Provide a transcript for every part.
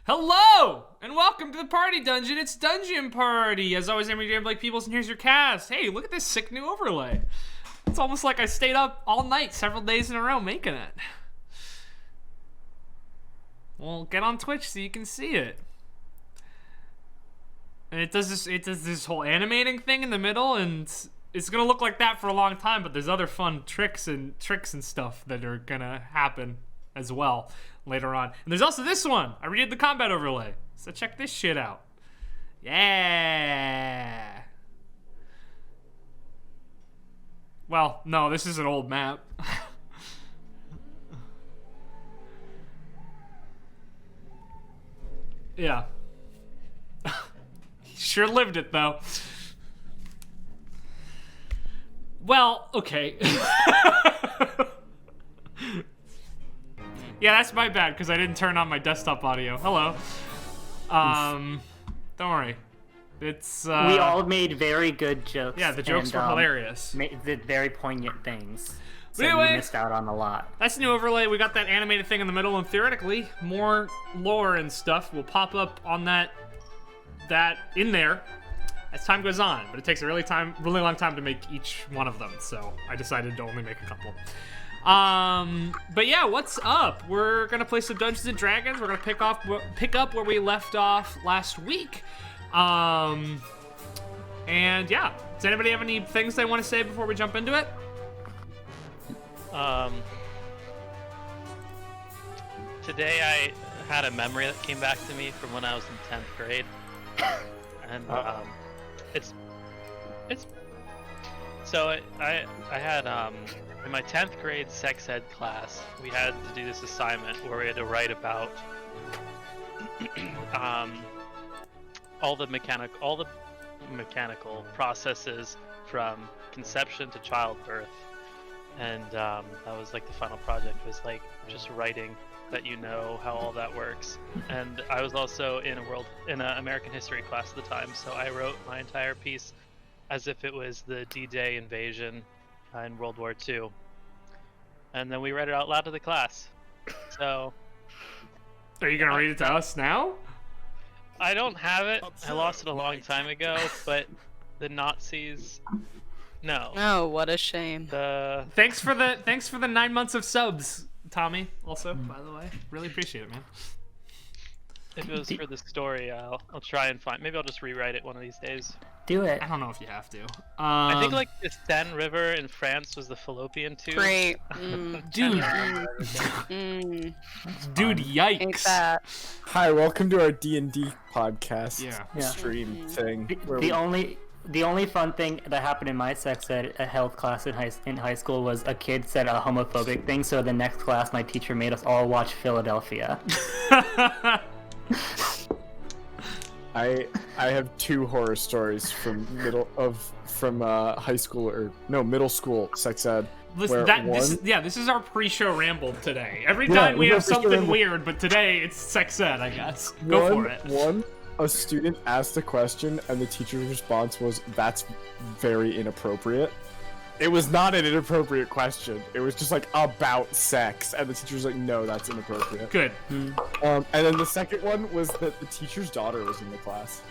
Hello, and welcome to the party dungeon. It's Dungeon Party. As always, I'm your damn Blake Peoples, and here's your cast. Hey, look at this sick new overlay. It's almost like I stayed up all night, several days in a row, making it. Well, get on Twitch so you can see it. And it does this whole animating thing in the middle, and it's gonna look like that for a long time. But there's other fun tricks and stuff that are gonna happen as well later on. And there's also this one. I redid the combat overlay, so check this shit out. Yeah. Well, no, this is an old map. Yeah. Sure lived it, though. Well, okay. Yeah, that's my bad, because I didn't turn on my desktop audio. Hello. Don't worry. It's, We all made very good jokes. Yeah, the jokes were hilarious. Did very poignant things. So anyway, you missed out on a lot. That's a new overlay. We got that animated thing in the middle, and theoretically, more lore and stuff will pop up on that in there as time goes on. But it takes a really long time to make each one of them, so I decided to only make a couple. But yeah, what's up? We're gonna play some Dungeons and Dragons. We're gonna pick up where we left off last week. And yeah, does anybody have any things they want to say before we jump into it? Today I had a memory that came back to me from when I was in 10th grade, and it's so I had in my 10th grade sex ed class, we had to do this assignment where we had to write about all the mechanical processes from conception to childbirth. And that was like the final project, was like just writing that you know how all that works. And I was also in an American history class at the time, so I wrote my entire piece as if it was the D-Day invasion in World War II. And then we read it out loud to the class. So Are you gonna read it to us now? I don't have it. I lost it a long time ago, but the Nazis. No. Oh, what a shame. Thanks for the 9 months of subs, Tommy. Also, by the way, really appreciate it, man. If it was for the story, I'll try and find. Maybe I'll just rewrite it one of these days. Do it. I don't know if you have to. I think like the Seine River in France was the fallopian tube. Great. Dude. Dude, Yikes. ain't that. Hi, welcome to our D&D podcast Yeah. stream thing. The only fun thing that happened in my sex ed health class in high school was a kid said a homophobic thing, so the next class my teacher made us all watch Philadelphia. I have two horror stories from high school middle school sex ed. This is our pre-show ramble today. Every time we have something weird, but today it's sex ed, I guess. Go for it. A student asked a question, and the teacher's response was, "That's very inappropriate." It was not an inappropriate question. It was just like about sex, and the teacher was like, "No, that's inappropriate." Good. And then the second one was that the teacher's daughter was in the class.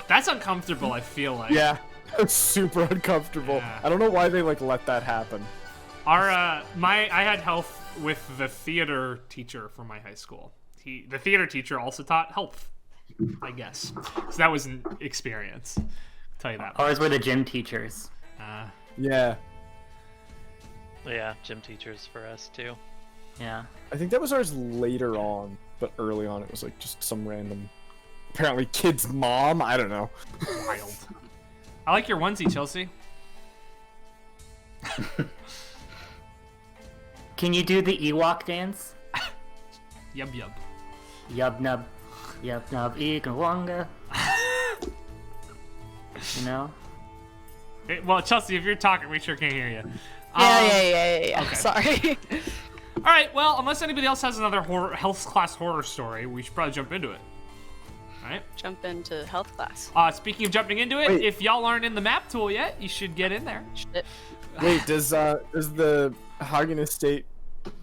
That's uncomfortable, I feel like. Yeah, it's super uncomfortable. Yeah. I don't know why they let that happen. I had health with the theater teacher from my high school. The theater teacher also taught health, I guess. So that was an experience. I'll tell you that. Ours were the gym teachers. Yeah. Yeah, gym teachers for us too. Yeah. I think that was ours later on, but early on it was like just some random, apparently kid's mom. I don't know. Wild. I like your onesie, Chelsea. Can you do the Ewok dance? Yub. Yub nub Eganwanga. You know? Well, Chelsea, if you're talking, we sure can't hear you. Yeah. Okay. Sorry. All right, well, unless anybody else has another health class horror story, we should probably jump into it. All right? Jump into health class. Speaking of jumping into it, if y'all aren't in the map tool yet, you should get in there. Shit. Wait, does the Hagen State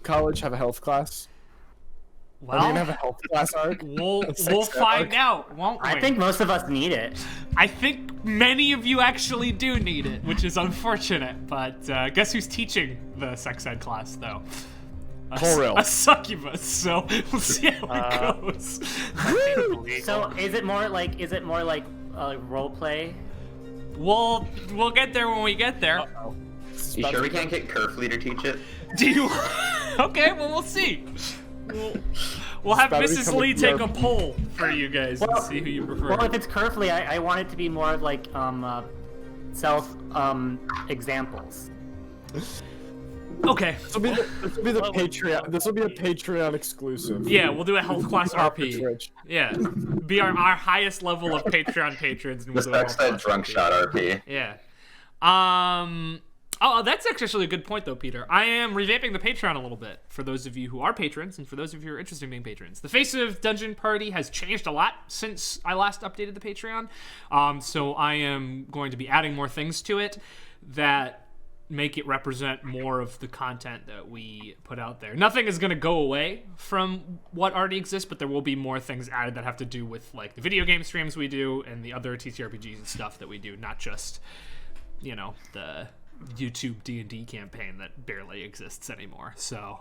College have a health class? Are we gonna have a health class arc? We'll find out, won't we? I think most of us need it. I think many of you actually do need it, which is unfortunate. But guess who's teaching the sex ed class, though? Horrell. A succubus. So we'll see how it goes. So is it more like role play? We'll get there when we get there. Uh-oh. You sure we can't get Kerfly to teach it? Do you? Okay, well we'll see. We'll have It's Mrs. about to Lee become a take a poll for you guys and see who you prefer. Well, if it's Kerfly, I want it to be more like self examples. Okay. This will be the Patreon. This will be a Patreon exclusive. Yeah, we'll do a health class Off the RP. Twitch. Yeah, be our highest level of Patreon patrons. And The we'll do a sex health ed class drunk RP. shot RP. Yeah. Oh, that's actually a good point, though, Peter. I am revamping the Patreon a little bit for those of you who are patrons and for those of you who are interested in being patrons. The face of Dungeon Party has changed a lot since I last updated the Patreon. So I am going to be adding more things to it that make it represent more of the content that we put out there. Nothing is going to go away from what already exists, but there will be more things added that have to do with like the video game streams we do and the other TTRPGs and stuff that we do, not just, the YouTube D&D campaign that barely exists anymore. So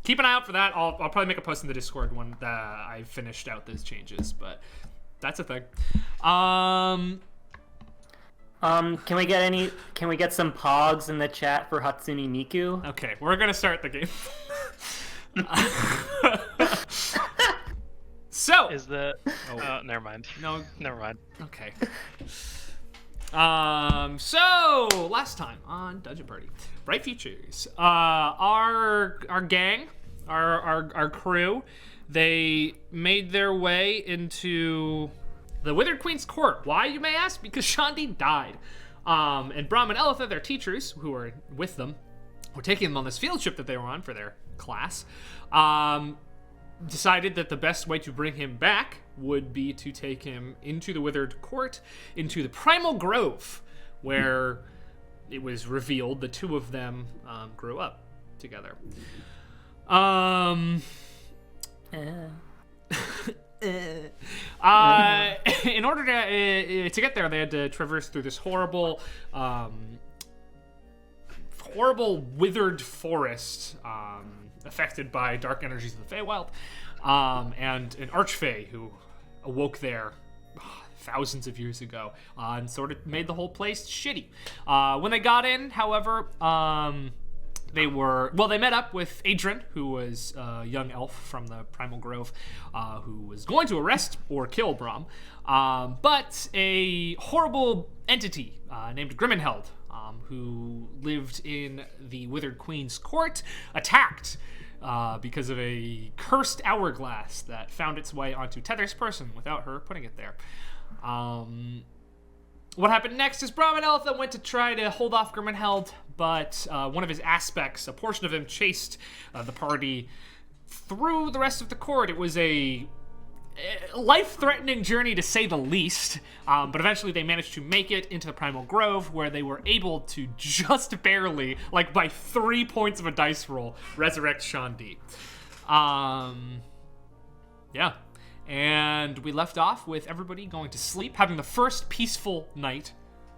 keep an eye out for that. I'll probably make a post in the Discord when I finished out those changes, but that's a thing. Can we get some pogs in the chat for Hatsune Miku? Okay, we're gonna start the game. So Is the? Oh, never mind. no, Never mind. okay. So last time on Dungeon Party, Bright Futures, our gang, our crew, they made their way into the Withered Queen's court. Why, you may ask? Because Shandi died. And Brahm and Elitha, their teachers, who were with them, were taking them on this field trip that they were on for their class, decided that the best way to bring him back would be to take him into the Withered Court, into the Primal Grove, where it was revealed the two of them grew up together. In order to get there, they had to traverse through this horrible withered forest, affected by dark energies of the Feywild, and an archfey who awoke there thousands of years ago, and sort of made the whole place shitty. When they got in, however, they met up with Adrian, who was a young elf from the Primal Grove, who was going to arrest or kill Brahm, but a horrible entity named Grimmenheld, who lived in the Withered Queen's court, attacked because of a cursed hourglass that found its way onto Tether's person without her putting it there. What happened next is Brahm and Elitha went to try to hold off Grimmenheld, but one of his aspects, a portion of him, chased the party through the rest of the court. It was a life-threatening journey, to say the least, but eventually they managed to make it into the Primal Grove, where they were able to just barely, like by 3 points of a dice roll, resurrect Shandi. Yeah. And we left off with everybody going to sleep, having the first peaceful night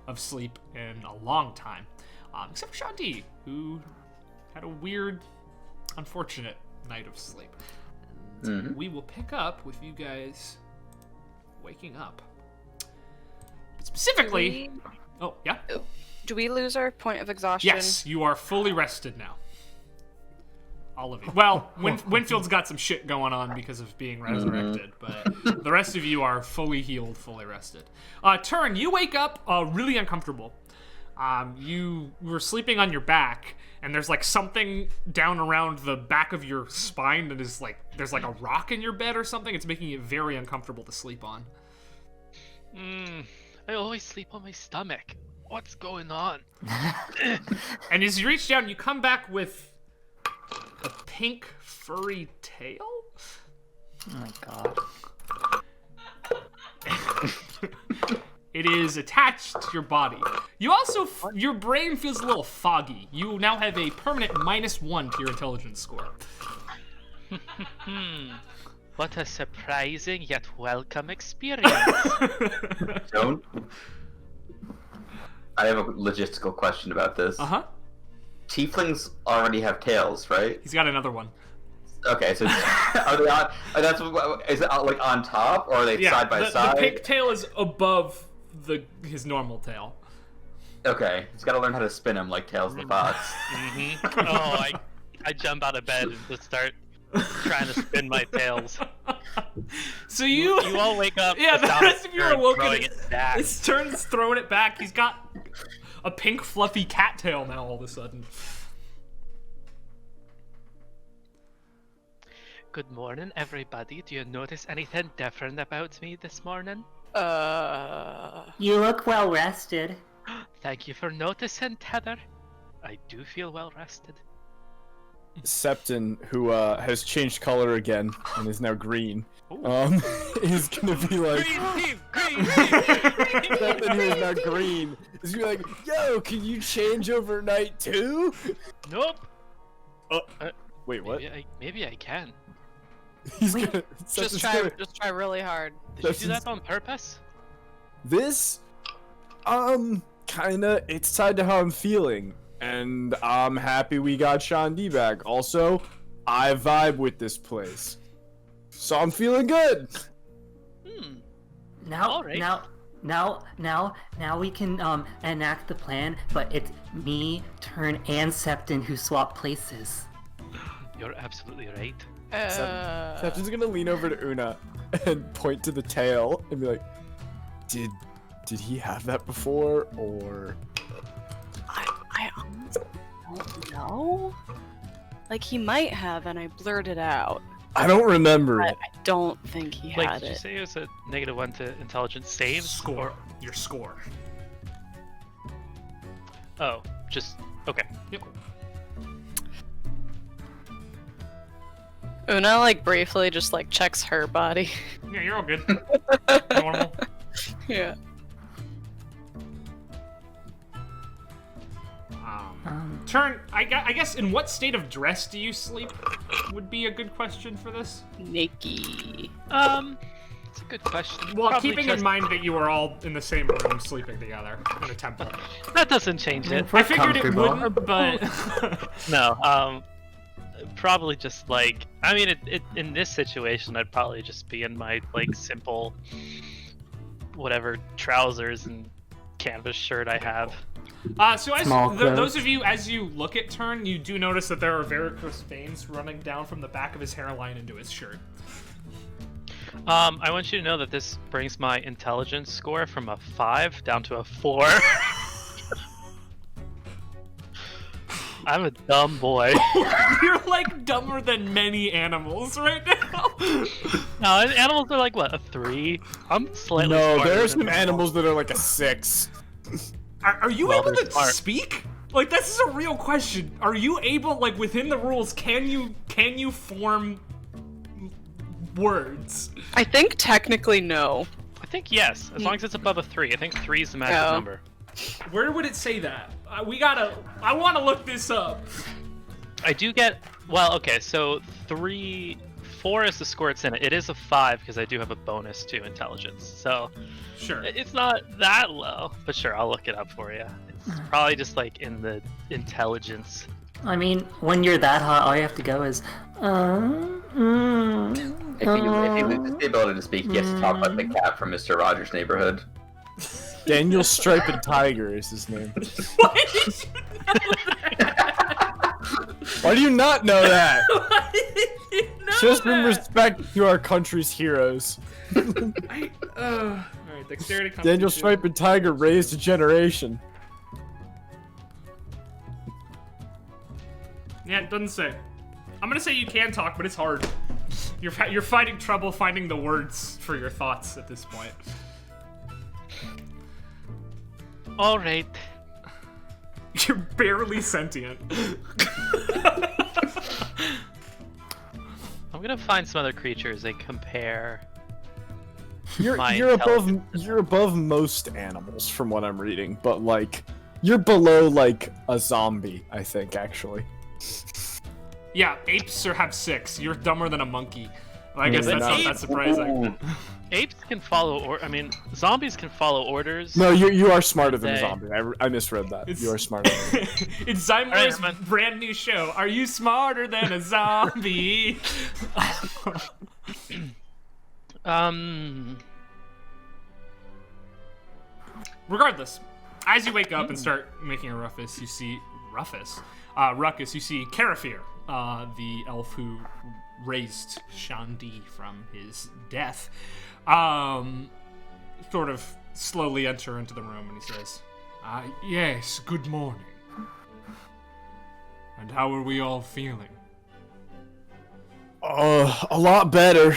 of sleep in a long time. Except for Shandi, who had a weird, unfortunate night of sleep. And we will pick up with you guys waking up. But specifically... Oh, yeah? Do we lose our point of exhaustion? Yes, you are fully rested now. All of you. Well, Winfield's got some shit going on because of being resurrected, but the rest of you are fully healed, fully rested. Turn, you wake up really uncomfortable. You were sleeping on your back, and there's like something down around the back of your spine that is like, there's like a rock in your bed or something. It's making it very uncomfortable to sleep on. I always sleep on my stomach. What's going on? And as you reach down, you come back with a pink furry tail? Oh my god. It is attached to your body. You also, your brain feels a little foggy. You now have a permanent -1 to your intelligence score. What a surprising yet welcome experience. Don't. I have a logistical question about this. Uh-huh. Tieflings already have tails, right? He's got another one. Okay, so are they on? Is it like on top, or are they side by side? The pigtail is above his normal tail. Okay, he's got to learn how to spin him like Tails the Fox. Oh, I jump out of bed and just start trying to spin my tails. So you all wake up. Yeah, the rest of you are woken. It's turns throwing it back. He's got a pink fluffy cat tail now all of a sudden. Good morning, everybody. Do you notice anything different about me this morning? You look well rested. Thank you for noticing, Tether. I do feel well rested. Septon, who has changed color again and is now green, is gonna be like, Septon, who is now green, is gonna be like, yo, can you change overnight too? Nope. Wait, what? Maybe I can. He's gonna Just try really hard. Did you do that on purpose? This, kinda. It's tied to how I'm feeling, and I'm happy we got Sean D back. Also, I vibe with this place, so I'm feeling good. Now we can enact the plan, but it's me, Turn, and Septon who swap places. You're absolutely right. Septon's gonna lean over to Una and point to the tail and be like, Did he have that before, or? I honestly don't know. Like, he might have, and I blurted out. I don't remember But it. I don't think he had Did you it. say it was a -1 to intelligence save? Score. Your score. Oh, just okay. Yep. Una, like, briefly just, like, checks her body. Yeah, you're all good. Normal. Yeah. Turn. I guess in what state of dress do you sleep? Would be a good question for this. Nikki. It's a good question. Well, Probably keeping just- in mind that you were all in the same room sleeping together in a temple. That doesn't change it. I figured it comfortable. wouldn't, but No, probably just like, I mean, it in this situation, I'd probably just be in my like simple, whatever trousers and canvas shirt I have. so as Small clothes. those of you, as you look at Turn, you do notice that there are varicose veins running down from the back of his hairline into his shirt. I want you to know that this brings my intelligence score from a 5 down to a 4. I'm a dumb boy. You're like dumber than many animals right now. No, animals are like what, a 3? I'm slightly No, smarter there are than some normal. animals that are like a 6. Are you Well, able they're to smart. speak? Like, this is a real question. Are you able, like, within the rules, can you form words? I think technically no. I think yes, as long as it's above a 3. I think 3 is the magic Oh. number. Where would it say that? I want to look this up. I do get, well, okay, so 4 is the score it's in. It is a 5 because I do have a bonus to intelligence. So Sure. it's not that low, but sure, I'll look it up for you. It's probably just like in the intelligence. I mean, when you're that hot, all you have to go is, If he loses the ability to speak, he has to talk like the cat from Mr. Rogers' Neighborhood. Daniel Striped Tiger is his name. Why did you know that? Why do you not know that? Why did you know Show some that? respect to our country's heroes. Alright, dexterity. Daniel constitution. Striped Tiger raised a generation. Yeah, it doesn't say. I'm gonna say you can talk, but it's hard. You're fighting trouble finding the words for your thoughts at this point. All right. You're barely sentient. I'm gonna find some other creatures and compare. You're My you're above most animals from what I'm reading, but like you're below like a zombie, I think actually. Yeah, apes have 6. You're dumber than a monkey. Well, I guess Maybe that's not that surprising. Apes can follow, zombies can follow orders. No, you are smarter than a They- zombie. I misread that. You are smarter. It's Zymore's Alright, man. brand new show. Are you smarter than a zombie? Regardless, as you wake up and start making a ruckus, you see ruckus. You see Karafir, the elf who raised Shandi from his death, sort of slowly enter into the room, and he says, "Yes, good morning. And how are we all feeling?" A lot better.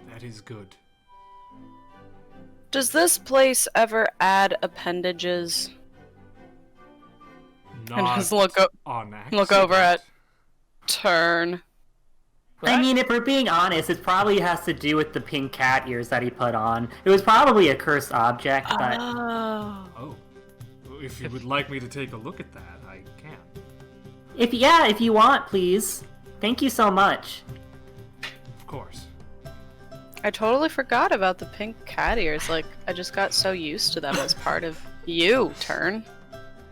That is good. Does this place ever add appendages? And Not just look on over accident. at Turn. I mean, if we're being honest, it probably has to do with the pink cat ears that he put on. It was probably a cursed object, but Oh. Oh, if you would like me to take a look at that, I can. if you want, please. Thank you so much. Of course. I totally forgot about the pink cat ears. Like, I just got so used to them as part of you, Turn.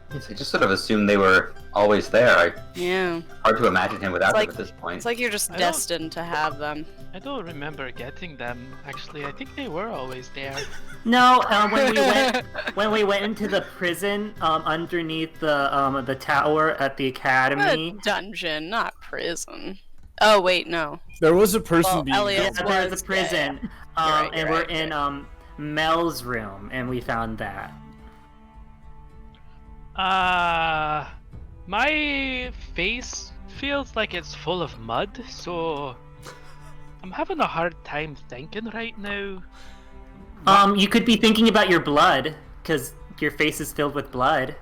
I just sort of assumed they were always there. Yeah. Hard to imagine him without like- them at this point. It's like you're just I don't- destined to have them. I don't remember getting them. Actually, I think they were always there. No, when we went into the prison underneath the tower at the A academy. dungeon, not prison. Oh wait, no. There was a person Well, being. Elliot- Yeah, there was was a prison, You're right, and you're we're right. in Mel's room, and we found that. My face feels like it's full of mud, so I'm having a hard time thinking right now. You could be thinking about your blood, because your face is filled with blood.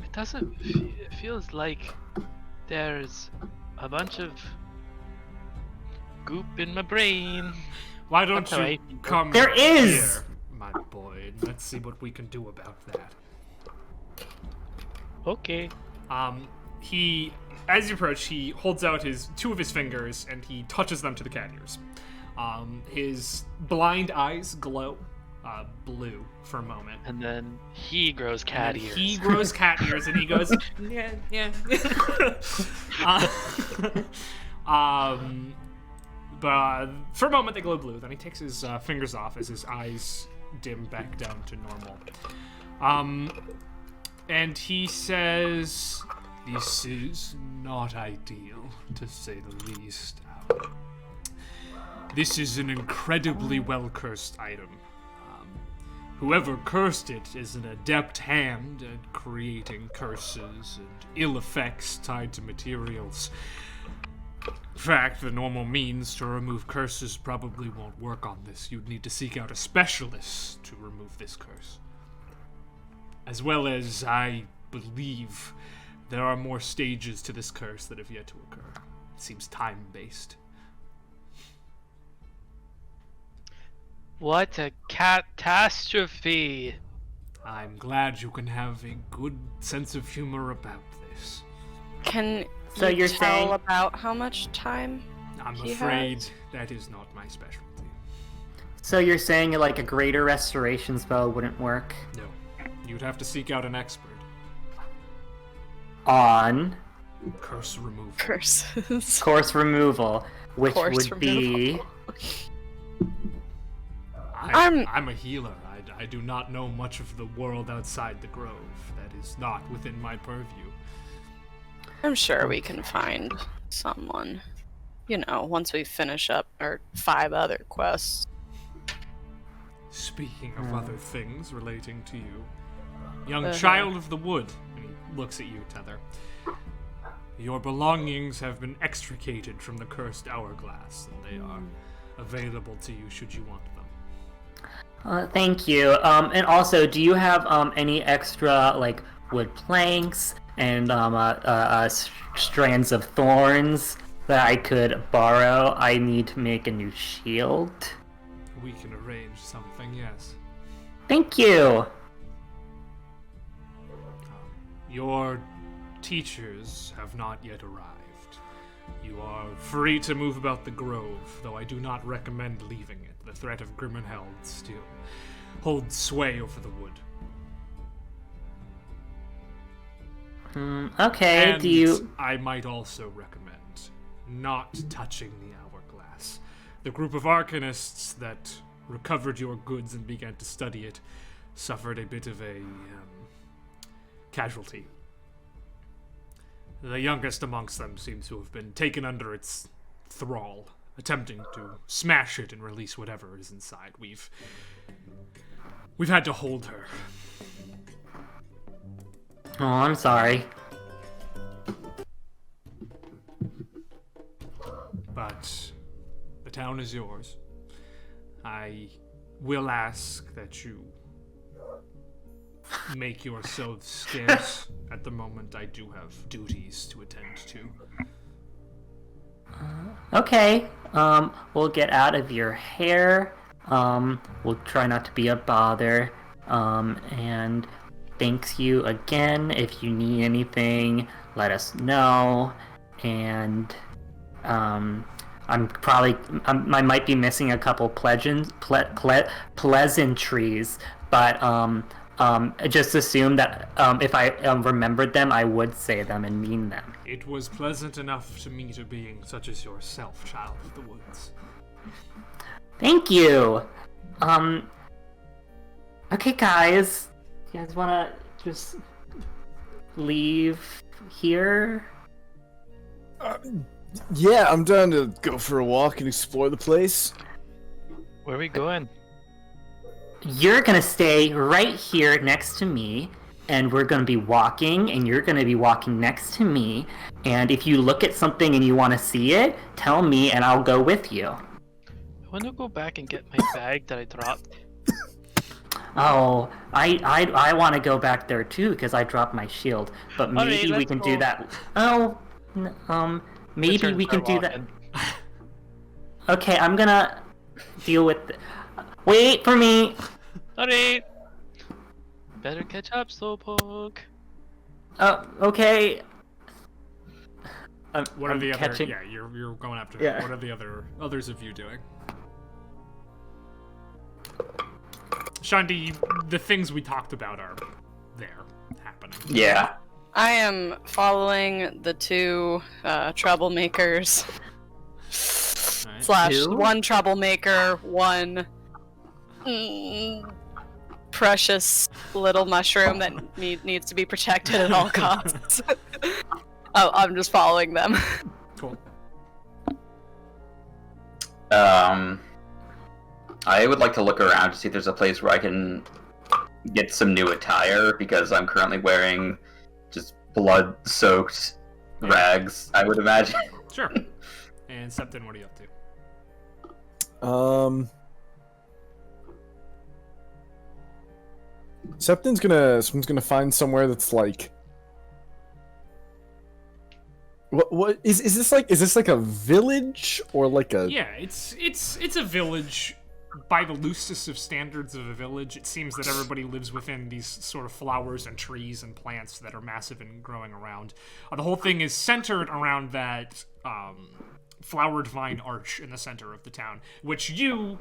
It doesn't. It feels like there's a bunch of goop in my brain. Why don't That's how I you feel. come There is! here, my boy, and let's see what we can do about that. Okay. As you approach, he holds out two of his fingers and he touches them to the cat ears. His blind eyes glow blue for a moment. And then he grows cat And ears. he grows cat ears and he goes, yeah, yeah. But for a moment they glow blue. Then he takes his fingers off as his eyes dim back down to normal. And he says, "This is not ideal, to say the least. This is an incredibly well-cursed item. Whoever cursed it is an adept hand at creating curses and ill effects tied to materials. In fact, the normal means to remove curses probably won't work on this. You'd need to seek out a specialist to remove this curse. As well as, I believe, there are more stages to this curse that have yet to occur. It seems time-based." What a catastrophe! I'm glad you can have a good sense of humor about this. Can So you you're tell saying- about how much time? I'm He afraid that is not my specialty. So you're saying like a greater restoration spell wouldn't work No. You'd have to seek out an expert. on Curse removal. Curses. course removal, which Course would be removal. I'm a healer. I do not know much of the world outside the grove. That is not within my purview. I'm sure we can find someone. You know, once we finish up our 5 other quests. Speaking of other things relating to you, young Uh-huh. child of the wood, and he looks at you, Tether. Your belongings have been extricated from the cursed hourglass, and they are available to you should you want them. Thank you. And also, do you have any extra like wood planks and strands of thorns that I could borrow? I need to make a new shield. We can arrange something, yes. Thank you. Your teachers have not yet arrived. You are free to move about the grove, though I do not recommend leaving it. The threat of Grimmenheld still holds sway over the wood. Okay, And do you... I might also recommend not touching the hourglass. The group of arcanists that recovered your goods and began to study it suffered a bit of a casualty. The youngest amongst them seems to have been taken under its thrall, attempting to smash it and release whatever is inside. We've had to hold her. Oh, I'm sorry. But the town is yours. I will ask that you make yourselves scarce. At the moment, I do have duties to attend to. Okay, we'll get out of your hair. We'll try not to be a bother. And thanks you again. If you need anything, let us know. And, I might be missing a couple pleasantries, but, just assume that if I remembered them, I would say them and mean them. It was pleasant enough to meet a being such as yourself, child of the woods. Thank you! Okay guys, you guys wanna just leave here? Yeah, I'm down to go for a walk and explore the place. Where are we going? You're gonna stay right here next to me, and we're gonna be walking, and you're gonna be walking next to me, and if you look at something and you wanna see it, tell me and I'll go with you. I want to go back and get my bag that I dropped. Oh, I want to go back there too because I dropped my shield. But maybe Alright, we let's can go. do that. Oh, maybe Return we can for do that. walking. Okay, I'm gonna deal with. Wait for me. Alright. Better catch up, Slowpoke. Okay. What are the catching... other? Yeah, you're going after. Yeah. What are the others of you doing? Shandi, the things we talked about are there, happening. Yeah. I am following the two troublemakers. Alright. Slash Two? one troublemaker, one precious little mushroom that needs to be protected at all costs. Oh, I'm just following them. Cool. I would like to look around to see if there's a place where I can get some new attire because I'm currently wearing just blood-soaked rags, I would imagine. Sure. And Septon, what are you up to? Someone's gonna find somewhere that's like. What is this like? Is this like a village or like a? Yeah, it's a village. By the loosest of standards of a village, it seems that everybody lives within these sort of flowers and trees and plants that are massive and growing around. The whole thing is centered around that flowered vine arch in the center of the town, which you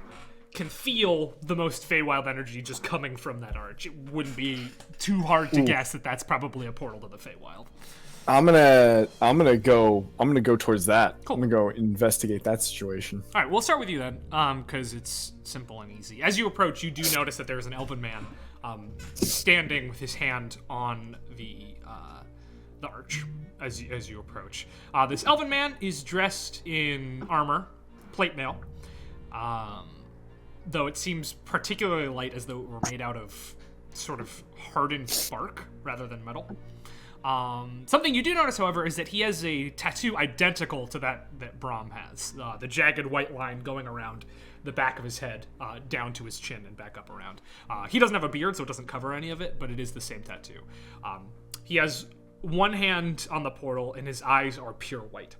can feel the most Feywild energy just coming from that arch. It wouldn't be too hard to guess that that's probably a portal to the Feywild. I'm gonna go towards that. Cool. I'm gonna go investigate that situation. All right, we'll start with you then, because it's simple and easy. As you approach, you do notice that there's an elven man standing with his hand on the arch as you approach. This elven man is dressed in armor, plate mail, though it seems particularly light, as though it were made out of sort of hardened bark rather than metal. Something you do notice, however, is that he has a tattoo identical to that Brahm has. The jagged white line going around the back of his head, down to his chin and back up around. He doesn't have a beard, so it doesn't cover any of it, but it is the same tattoo. He has one hand on the portal, and his eyes are pure white.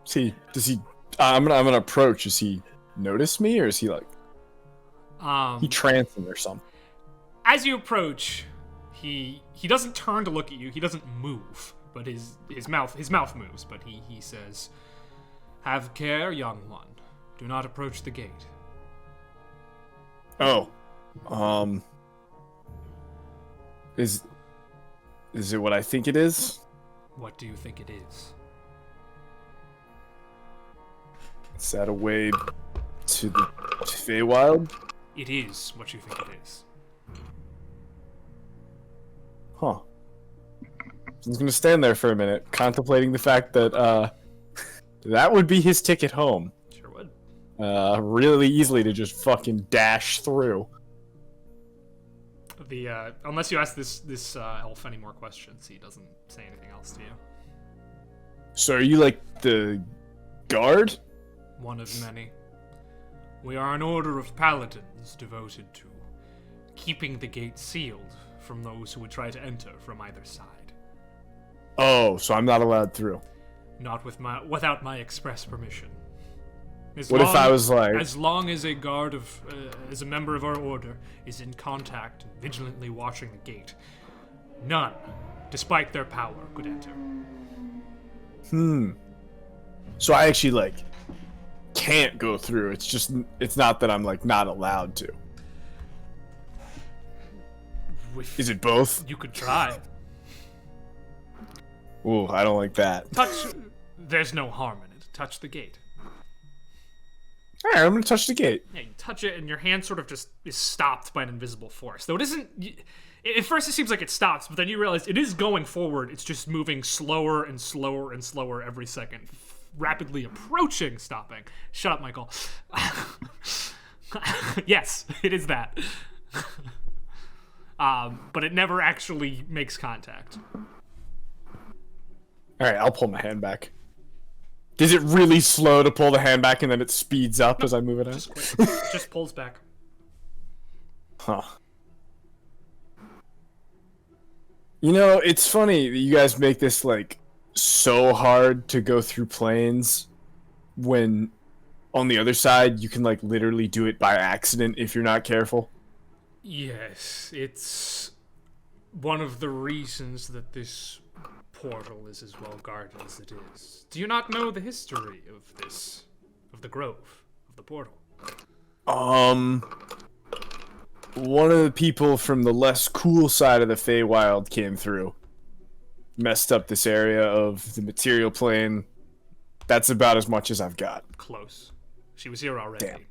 Does he? I'm gonna approach. Does he notice me, or is he like? He trancing or something? As you approach, He doesn't turn to look at you. He doesn't move, but his mouth moves. But he says, "Have care, young one. Do not approach the gate." Oh, is it what I think it is? What do you think it is? Is that a way to the Feywild? It is what you think it is. Huh. He's gonna stand there for a minute, contemplating the fact that that would be his ticket home. Sure would. Really easily to just fucking dash through. Unless you ask this elf any more questions, he doesn't say anything else to you. So are you like the guard? One of many. We are an order of paladins devoted to keeping the gate sealed from those who would try to enter from either side. Oh, so I'm not allowed through. Not without my express permission. As What if I was like... As long as a guard as a member of our order is in contact and vigilantly watching the gate, none, despite their power, could enter. So I actually, like, can't go through. It's not that I'm, like, not allowed to. Is it both? You could try. Ooh, I don't like that. There's no harm in it. Touch the gate. Alright, I'm gonna touch the gate. Yeah, you touch it, and your hand sort of just is stopped by an invisible force. Though it isn't... At first it seems like it stops, but then you realize it is going forward. It's just moving slower and slower and slower every second. Rapidly approaching stopping. Shut up, Michael. Yes, it is that. But it never actually makes contact. Alright, I'll pull my hand back. Is it really slow to pull the hand back and then it speeds up as I move it out? Just quick. Just pulls back. Huh. You know, it's funny that you guys make this, like, so hard to go through planes when on the other side you can, like, literally do it by accident if you're not careful. Yes, it's one of the reasons that this portal is as well guarded as it is. Do you not know the history of the grove, of the portal? One of the people from the less cool side of the Feywild came through. Messed up this area of the material plane. That's about as much as I've got. Close. She was here already. Damn.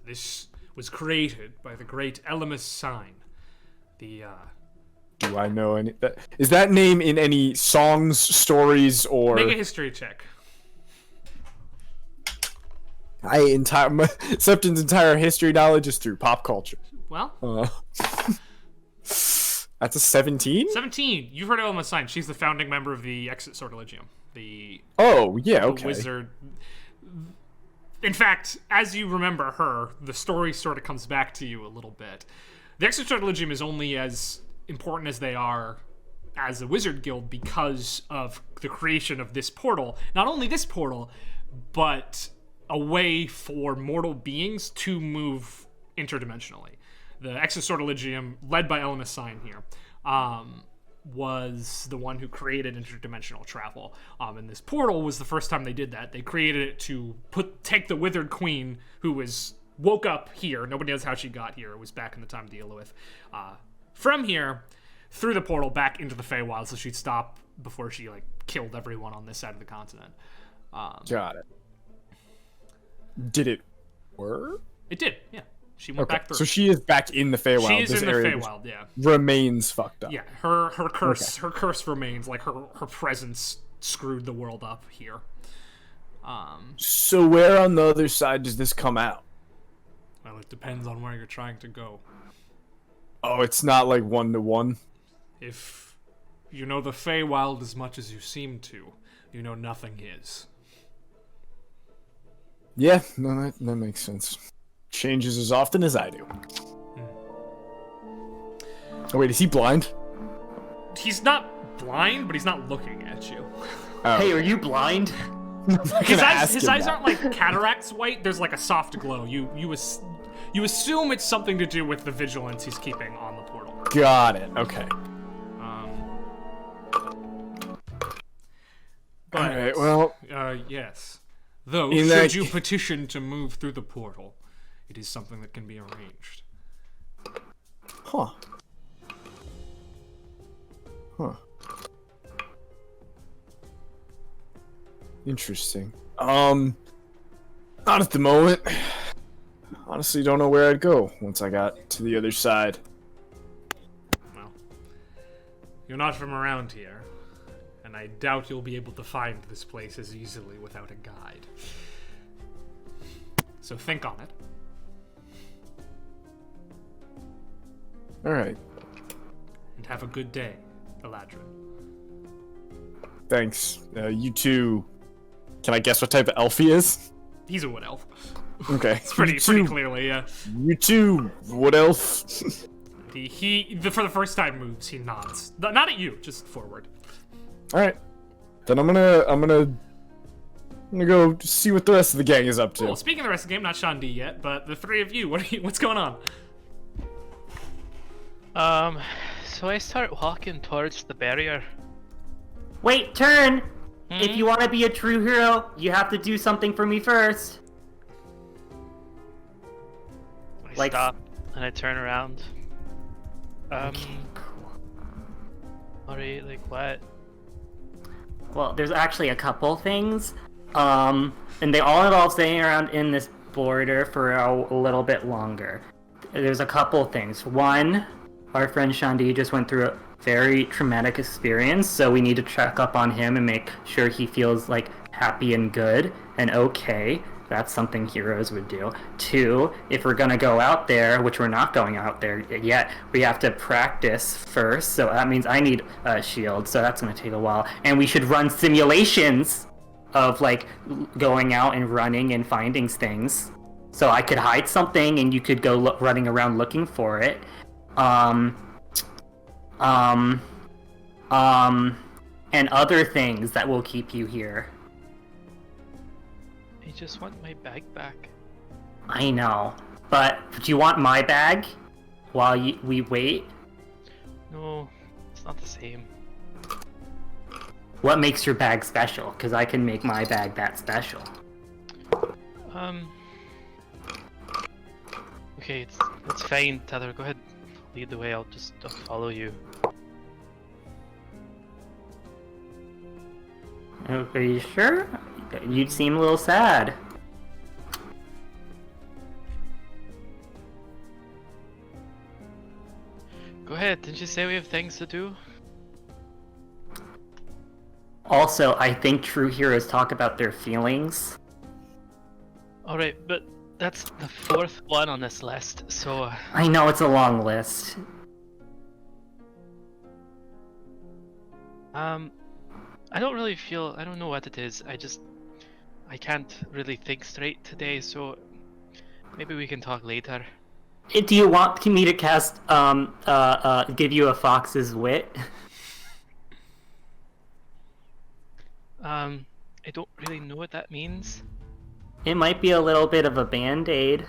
This was created by the great Elemis Sign. Do I know any... Is that name in any songs, stories, or... Make a history check. Septon's entire history knowledge is through pop culture. Well... That's a 17? 17. You've heard of Elemis Sign. She's the founding member of the Exit Sortilegium. Oh, yeah, okay. The wizard... In fact, as you remember her, the story sort of comes back to you a little bit. The Exit Sortilegium is only as important as they are as a wizard guild because of the creation of this portal. Not only this portal, but a way for mortal beings to move interdimensionally. The Exit Sortilegium, led by Elemis Sign here, was the one who created interdimensional travel. And this portal was the first time they did that. They created it to take the Withered Queen, who woke up here. Nobody knows how she got here. It was back in the time of the Illithid. From here, through the portal, back into the Feywild, so she'd stop before she, like, killed everyone on this side of the continent. Got it. Did it work? It did, yeah. She went back through. So she is back in the Feywild. She is this in the area Feywild, yeah. Remains fucked up. Yeah, her curse remains. Like, her presence screwed the world up here. So where on the other side does this come out? Well, it depends on where you're trying to go. Oh, it's not like 1-to-1? If you know the Feywild as much as you seem to, you know nothing is. Yeah, no, that makes sense. Changes as often as I do. Oh wait, is he blind? He's not blind, but he's not looking at you. Oh. Hey, are you blind? His eyes aren't like cataracts white. There's like a soft glow. You assume it's something to do with the vigilance he's keeping on the portal. Got it. Okay. But, Alright, well... yes. Though, In should that you ca- petition to move through the portal, it is something that can be arranged. Huh. Interesting. Not at the moment. Honestly, don't know where I'd go once I got to the other side. Well, you're not from around here, and I doubt you'll be able to find this place as easily without a guide. So think on it. Alright. And have a good day, Eladrin. Thanks. You too. Can I guess what type of elf he is? He's a wood elf. Okay. It's pretty clearly, yeah. You too, wood elf. He for the first time moves, he nods. Not at you, just forward. Alright. Then I'm gonna go see what the rest of the gang is up to. Cool. Speaking of the rest of the game, not Sean D yet, but the three of you, what's going on? So I start walking towards the barrier. Wait, turn! If you want to be a true hero, you have to do something for me first. I Like- stop and I turn around. Okay, cool. Alright, like what? Well, there's actually a couple things. And they all involve staying around in this border for a little bit longer. There's a couple things. One, our friend Shandi just went through a very traumatic experience, so we need to check up on him and make sure he feels like happy and good and okay. That's something heroes would do. Two, if we're gonna go out there, which we're not going out there yet, we have to practice first, so that means I need a shield, so that's gonna take a while. And we should run simulations of like going out and running and finding things. So I could hide something and you could go running around looking for it. And other things that will keep you here. I just want my bag back. I know, but do you want my bag while we wait? No, it's not the same. What makes your bag special? Because I can make my bag that special. Okay, it's fine, Tether. Go ahead, lead the way. I'll follow you. Are you sure? You seem a little sad. Go ahead. Didn't you say we have things to do? Also, I think true heroes talk about their feelings. Alright, but that's the fourth one on this list, so... I know it's a long list. I don't really feel... I don't know what it is. I can't really think straight today, so... Maybe we can talk later. Do you want me to cast, give you a fox's wit? I don't really know what that means. It might be a little bit of a band-aid.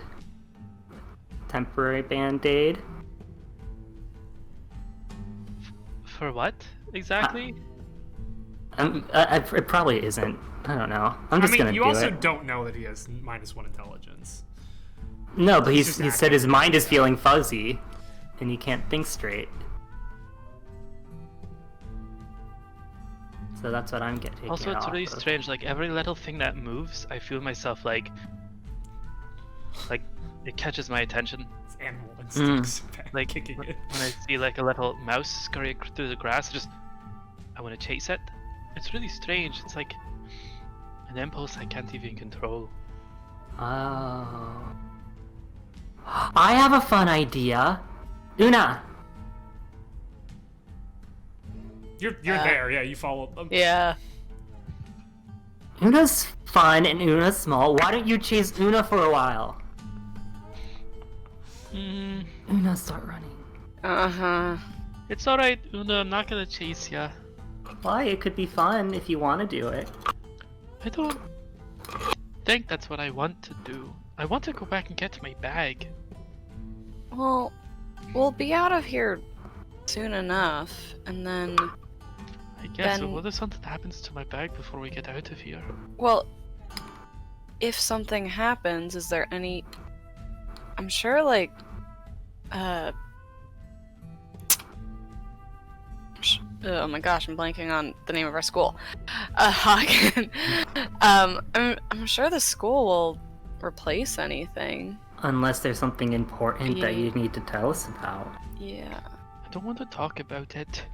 Temporary band-aid. For what, exactly? It probably isn't. I don't know. I'm just gonna do it. You also don't know that he has -1 intelligence. No, but he just said his mind is feeling fuzzy, and he can't think straight. So that's what I'm getting. Also, it's really strange. Like every little thing that moves, I feel myself like it catches my attention. It's animal instincts. Like kicking it. when I see like a little mouse scurrying through the grass, I want to chase it. It's really strange. It's like an impulse I can't even control. Oh. I have a fun idea. Una. You're there, yeah. You followed them. Yeah. Una's fun and Una's small. Why don't you chase Una for a while? Una, start running. Uh-huh. It's alright, Una. I'm not gonna chase ya. Why? It could be fun if you want to do it. I don't think that's what I want to do. I want to go back and get my bag. Well, we'll be out of here soon enough, and then, I guess. So Then- what if something happens to my bag before we get out of here? well, if something happens, is there any... I'm sure, like, oh my gosh, I'm blanking on the name of our school. Hagen. I'm sure the school will replace anything. Unless there's something important that Yeah. you need to tell us about. Yeah. I don't want to talk about it.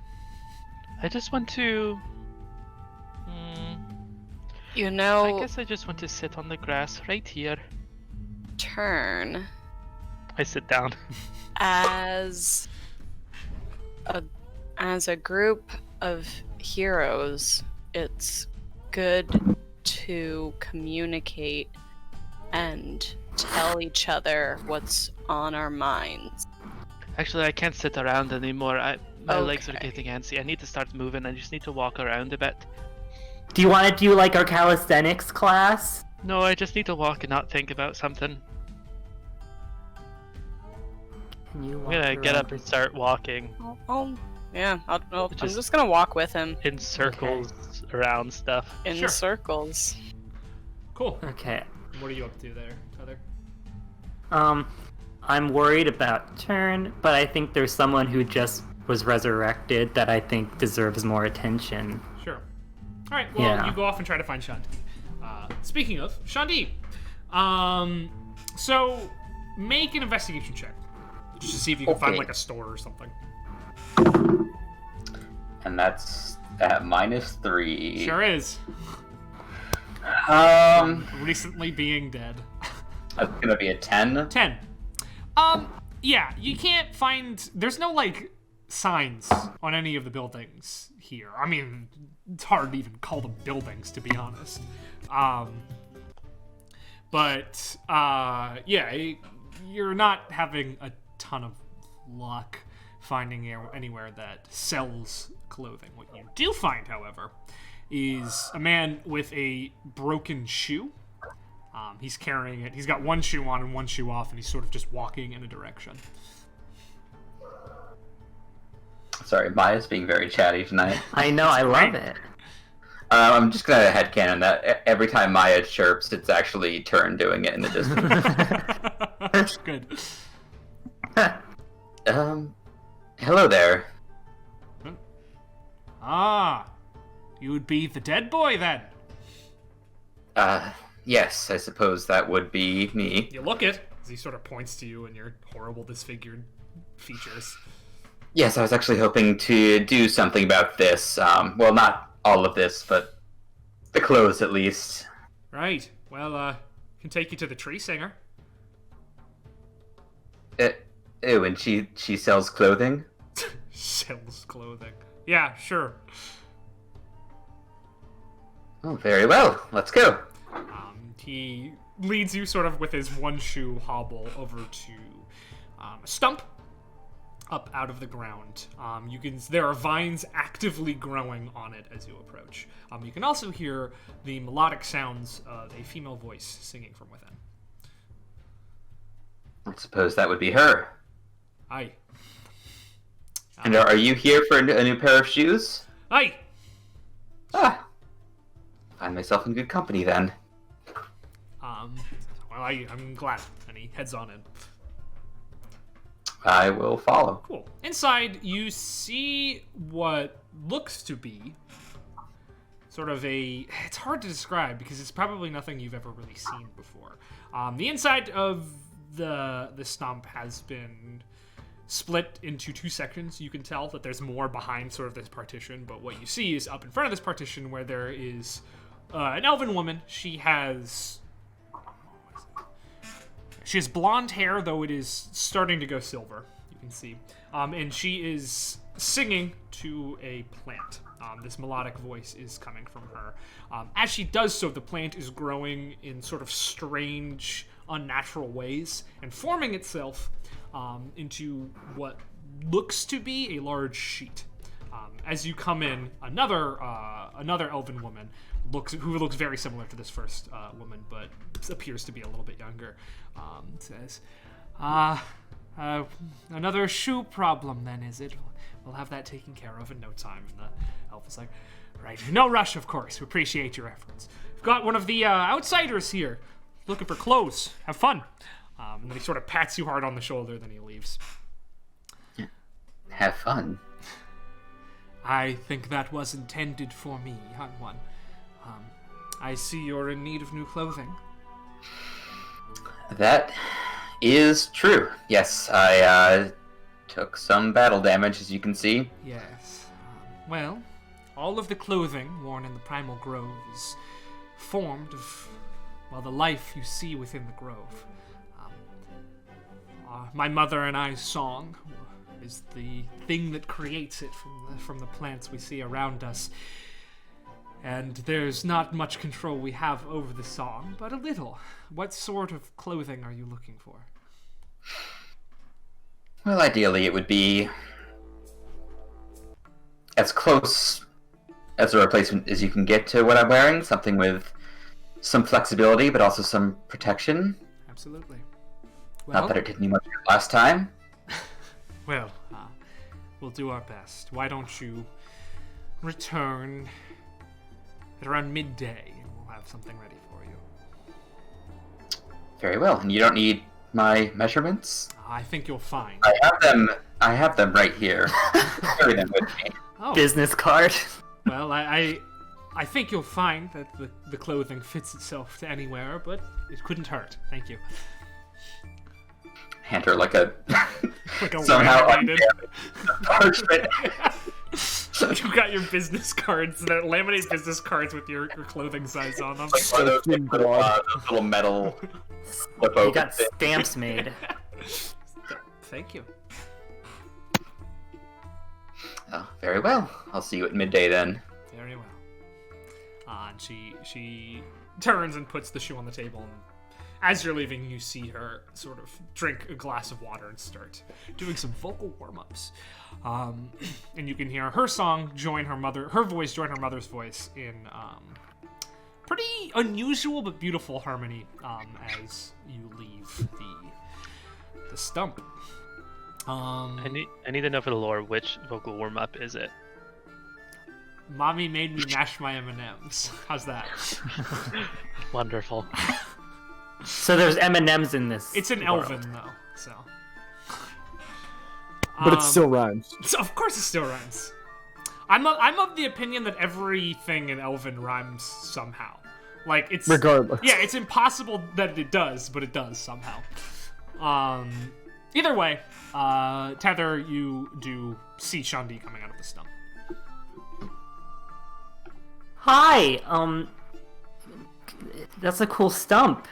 I just want to. You know, I guess I just want to sit on the grass right here. turn I sit down. as a group of heroes, it's good to communicate and tell each other what's on our minds. Actually, I can't sit around anymore. My legs are Okay. getting antsy. I need to start moving. I just need to walk around a bit. Do you want to do like our calisthenics class? No, I just need to walk and not think about something. Can you I'm walk gonna get around up and start walking I'm Just- just gonna walk with him in circles around stuff. in Sure. circles. Cool. Okay. What are you up to there, Heather? I'm worried about Turn, but I think there's someone who just was resurrected that I think deserves more attention. Sure. All right. Well, Yeah. you go off and try to find Shandi. Speaking of Shandi, so make an investigation check just to see if you can find Okay. like a store or something. And that's at -3. Sure is. Recently being dead. That's gonna be a 10. 10. Yeah, you can't find. There's no like signs on any of the buildings here. I mean, it's hard to even call them buildings, to be honest. But yeah, you're not having a ton of luck finding anywhere that sells clothing. What you do find, however, is a man with a broken shoe. He's carrying it. He's got one shoe on and one shoe off, and he's sort of just walking in a direction. Sorry, Maya's being very chatty tonight. I know, I love great. it. I'm just gonna headcanon that every time Maya chirps, it's actually Turn doing it in the distance. Good. Hello there. Ah, you would be the dead boy then. Yes, I suppose that would be me. You look it, as he sort of points to you and your horrible disfigured features. Yes, I was actually hoping to do something about this. Well, not all of this, but the clothes at least. Right. Well, can take you to the tree singer. Ew, and she sells clothing? Sells clothing. Yeah, sure. Oh, very well. Let's go. He leads you sort of with his one shoe hobble over to a stump up out of the ground. There are vines actively growing on it as you approach. You can also hear the melodic sounds of a female voice singing from within. I suppose that would be her. Aye. And are you here for a new pair of shoes? Aye. Ah. Find myself in good company then. Well, I'm glad. And he heads on in. I will follow. Cool. Inside, you see what looks to be sort of it's hard to describe because it's probably nothing you've ever really seen before. The inside of the stump has been split into two sections. You can tell that there's more behind sort of this partition, but what you see is up in front of this partition where there is an elven woman. She has blonde hair, though it is starting to go silver. You can see. And she is singing to a plant. This melodic voice is coming from her. As she does so, the plant is growing in sort of strange, unnatural ways and forming itself into what looks to be a large sheet. As you come in, another elven woman who looks very similar to this first woman, but appears to be a little bit younger, says, Another shoe problem then, is it? We'll have that taken care of in no time. And the elf is like, right, no rush, of course. We appreciate your efforts. We've got one of the outsiders here looking for clothes. Have fun. And then he sort of pats you hard on the shoulder, then he leaves. Have fun. I think that was intended for me, young one. I see you're in need of new clothing. That is true. Yes, I took some battle damage, as you can see. Yes. Well, all of the clothing worn in the Primal Grove is formed of, well, the life you see within the grove. My mother and I's song is the thing that creates it from the plants we see around us. And there's not much control we have over the song, but a little. What sort of clothing are you looking for? Well, ideally it would be as close as a replacement as you can get to what I'm wearing. Something with some flexibility, but also some protection. Absolutely. Well, Not that it did me much last time. Well, we'll do our best. Why don't you return at around midday, and we'll have something ready for you. Very well. And you don't need my measurements? I think you'll find. I have them right here. Carry them with me. Oh, Business card. well, I think you'll find that the clothing fits itself to anywhere, but it couldn't hurt. Thank you. Hand her like a Like a somehow laminated. parchment. You got your business cards, the laminated business cards with your clothing size on them. Like one of those little metal flip You open got things. stamps made. Thank you. Oh, very well. I'll see you at midday then. Very well. And she turns and puts the shoe on the table, and as you're leaving, you see her sort of drink a glass of water and start doing some vocal warm-ups. And you can hear her song join her voice join her mother's voice in pretty unusual but beautiful harmony as you leave the stump. I need to know for the lore, which vocal warm-up is it? Mommy made me mash my M&Ms. How's that? Wonderful. So there's M&Ms in this. It's an world. Elven, though, so... But it still rhymes. So of course it still rhymes. I'm of the opinion that everything in Elven rhymes somehow. Like, it's... Regardless. Yeah, it's impossible that it does, but it does somehow. Either way, Tether, you do see Shandi coming out of the stump. Hi, that's a cool stump.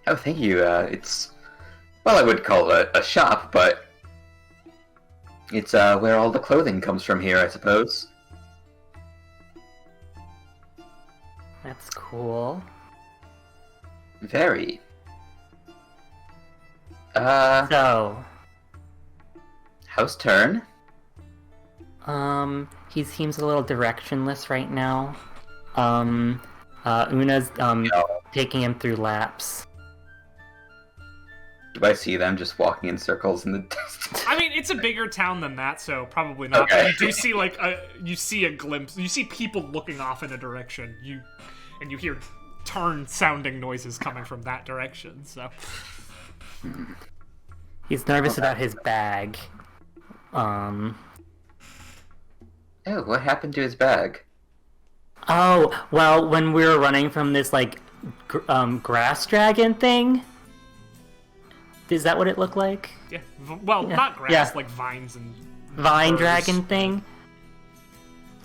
Oh, thank you. It's, well, I would call it a shop, but it's where all the clothing comes from here, I suppose. That's cool. Very. So, How's Turn? he seems a little directionless right now. Una's, taking him through laps. Do I see them just walking in circles in the distance? I mean, it's a bigger town than that, so probably not. Okay. But you do see you see a glimpse. You see people looking off in a direction. And you hear turn-sounding noises coming from that direction. So He's nervous about his bag. Oh, what happened to his bag? Oh, well, when we were running from this, like, grass dragon thing? Is that what it looked like? yeah, well, Yeah. not grass, Yeah. like vines and Vine birds. dragon thing?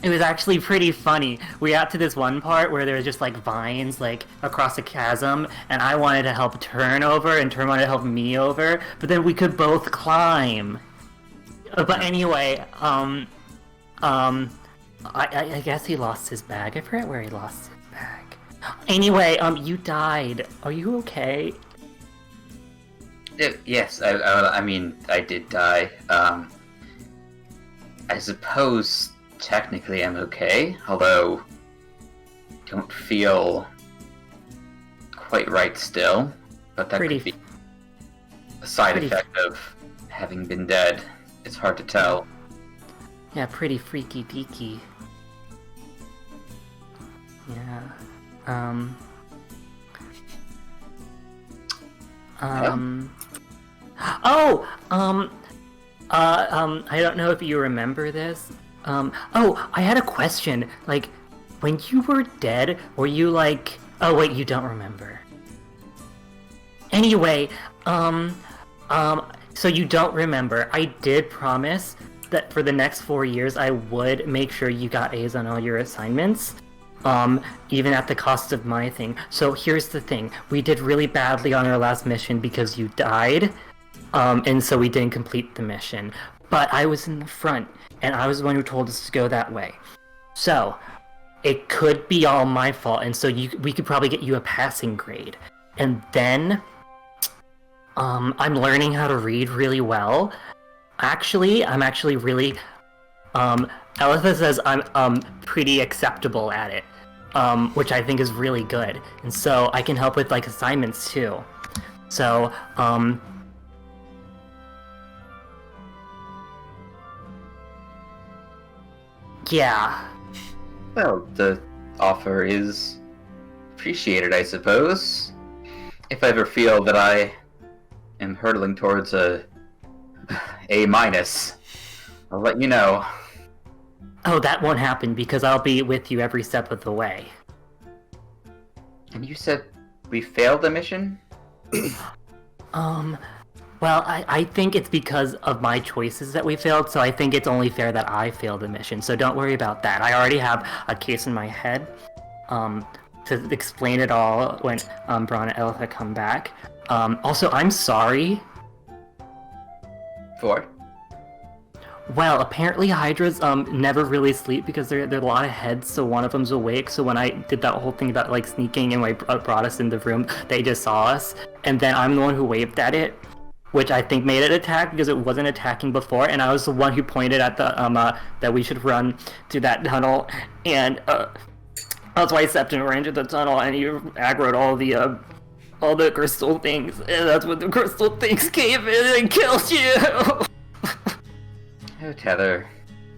It was actually pretty funny. We got to this one part where there was just, like, vines, like, across a chasm, and I wanted to help Turn over, and Turn wanted to help me over, but then we could both climb. But anyway, I guess he lost his bag. I forget where he lost his bag. Anyway, you died. Are you okay? Yes, I mean, I did die. I suppose technically I'm okay, although don't feel quite right still. But that Pretty could be. a side Pretty- effect of having been dead. It's hard to tell. Yeah, pretty freaky deaky. Yeah. I don't know if you remember this. I had a question. Like, when you were dead, were you like... Oh, wait, you don't remember. Anyway, so you don't remember. I did promise that for the next 4 years, I would make sure you got A's on all your assignments. Even at the cost of my thing. So here's the thing. We did really badly on our last mission because you died. And so we didn't complete the mission. But I was in the front, and I was the one who told us to go that way. So, it could be all my fault, and so we could probably get you a passing grade. And then, I'm learning how to read really well. Actually, I'm actually really, Elitha says I'm, pretty acceptable at it. Which I think is really good. And so, I can help with, like, assignments, too. So, yeah. Well, the offer is appreciated, I suppose. If I ever feel that I am hurtling towards a minus, I'll let you know. Oh, that won't happen because I'll be with you every step of the way. And you said we failed the mission? Well, I think it's because of my choices that we failed, so I think it's only fair that I failed the mission, so don't worry about that. I already have a case in my head, to explain it all when, Braun and Elitha come back. Also, I'm sorry. For? Well, apparently Hydras, never really sleep because there are a lot of heads, so one of them's awake, so when I did that whole thing about, like, sneaking and, like, brought us in the room, they just saw us, and then I'm the one who waved at it, which I think made it attack because it wasn't attacking before, and I was the one who pointed at the, that we should run to that tunnel, and, that's why Septon ran into the tunnel, and he aggroed all the crystal things, and that's when the crystal things came in and killed you! Oh, Tether,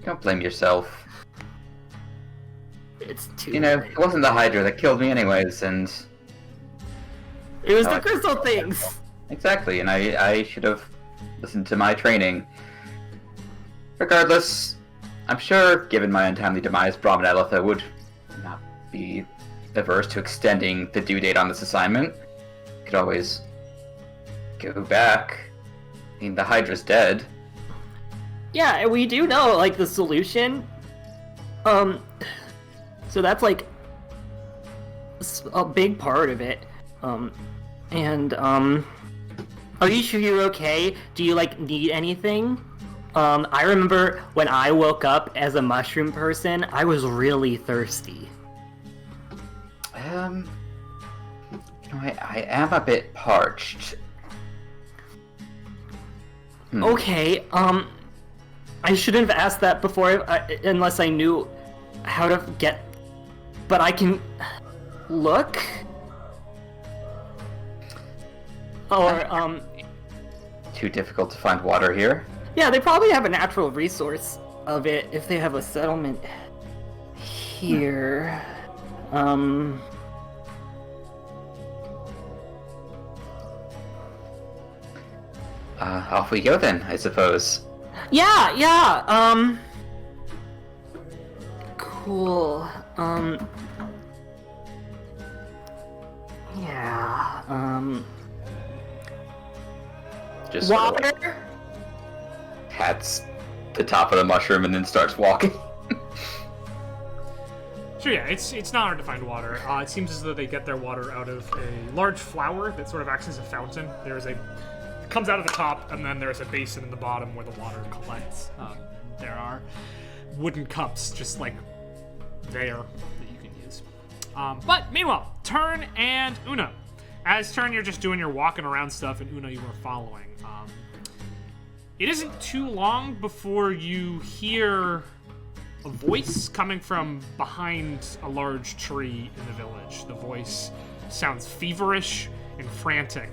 don't blame yourself. It's too You know, late. it wasn't the Hydra that killed me anyways, and... It was Oh, the I- crystal things! Exactly, and I should have listened to my training. Regardless, I'm sure, given my untimely demise, Brahm and Elitha would not be averse to extending the due date on this assignment. Could always go back. I mean, the Hydra's dead. Yeah, and we do know, like, the solution. So that's, like, a big part of it. Are you sure you're okay? Do you, like, need anything? I remember when I woke up as a mushroom person, I was really thirsty. You know, I am a bit parched. Okay, I shouldn't have asked that before, unless I knew how to get... But I can... look? Or, Too difficult to find water here. yeah, they probably have a natural resource of it if they have a settlement here. Off we go then, I suppose. Yeah, cool. Yeah, Just sort of, like, water? pats the top of the mushroom and then starts walking. Sure, yeah, it's not hard to find water. It seems as though they get their water out of a large flower that sort of acts as a fountain. It comes out of the top, and then there's a basin in the bottom where the water collects. There are wooden cups just like there that you can use. But meanwhile, Turn and Una. As Turn, you're just doing your walking around stuff, and Una, you are following. It isn't too long before you hear a voice coming from behind a large tree in the village. The voice sounds feverish and frantic.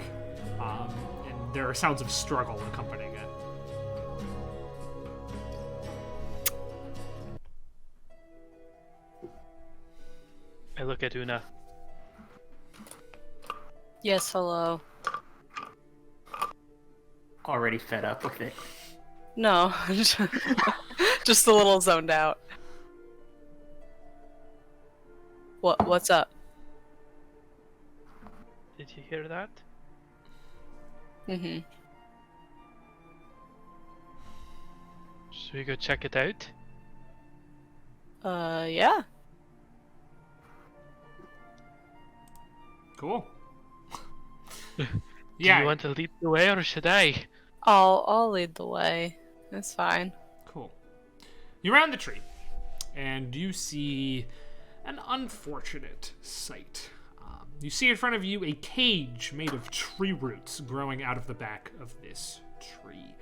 And there are sounds of struggle accompanying it. I look at Una. Yes, hello. Already fed up with it. No, just a little zoned out. What's up? Did you hear that? Mm-hmm. Should we go check it out? Yeah. Cool. Do Yeah. you want to lead the way or should I? I'll lead the way. That's fine. Cool. You round the tree, and you see an unfortunate sight. You see in front of you a cage made of tree roots growing out of the back of this tree.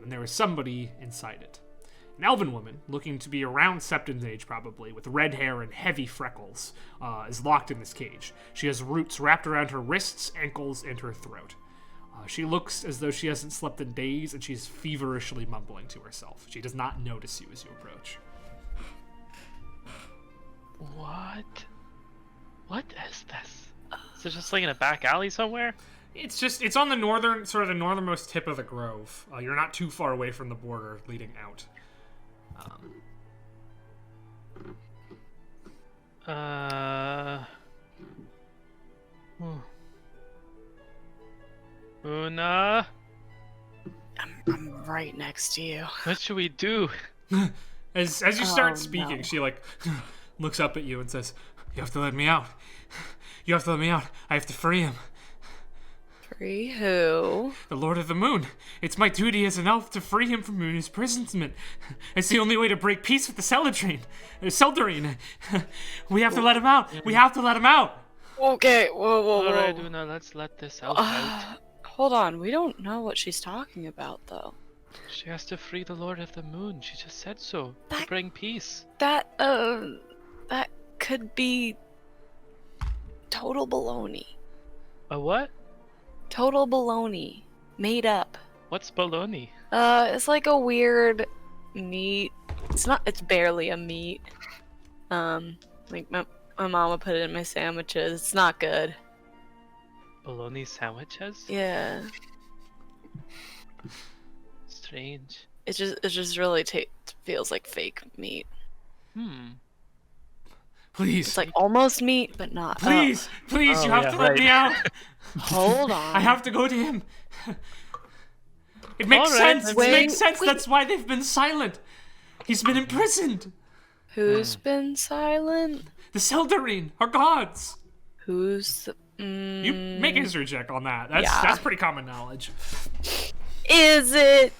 And there is somebody inside it. An elven woman, looking to be around Septon's age probably, with red hair and heavy freckles, is locked in this cage. She has roots wrapped around her wrists, ankles, and her throat. She looks as though she hasn't slept in days, and she's feverishly mumbling to herself. She does not notice you as you approach. What? What is this? Is it just like in a back alley somewhere? It's on the northernmost tip of the grove. You're not too far away from the border leading out. Una, I'm right next to you. what should we do? As you start Oh, speaking, no. she like looks up at you and says, "You have to let me out. You have to let me out. I have to free him. Free who? The Lord of the Moon. It's my duty as an elf to free him from his imprisonment. It's the only way to break peace with the Seldarine. We have to let him out. We have to let him out." Okay, whoa. Alright, Una, let's let this elf out. Hold on, we don't know what she's talking about, though. She has to free the Lord of the Moon. She just said so. To That- bring peace. That could be total baloney. A what? Total baloney. Made up. What's baloney? It's like a weird meat. It's barely a meat. Like my mama put it in my sandwiches. It's not good. Bologna sandwiches? Yeah. Strange. It just really feels like fake meat. Please, It's like almost meat, but not. please, you have to let me out. Hold on. I have to go to him. It makes Alright, sense. It wait, makes sense. wait. That's why they've been silent. He's been imprisoned. Who's been silent? The Seldarine, our gods. Who's the... You make a history check on that. Yeah. That's pretty common knowledge. Is it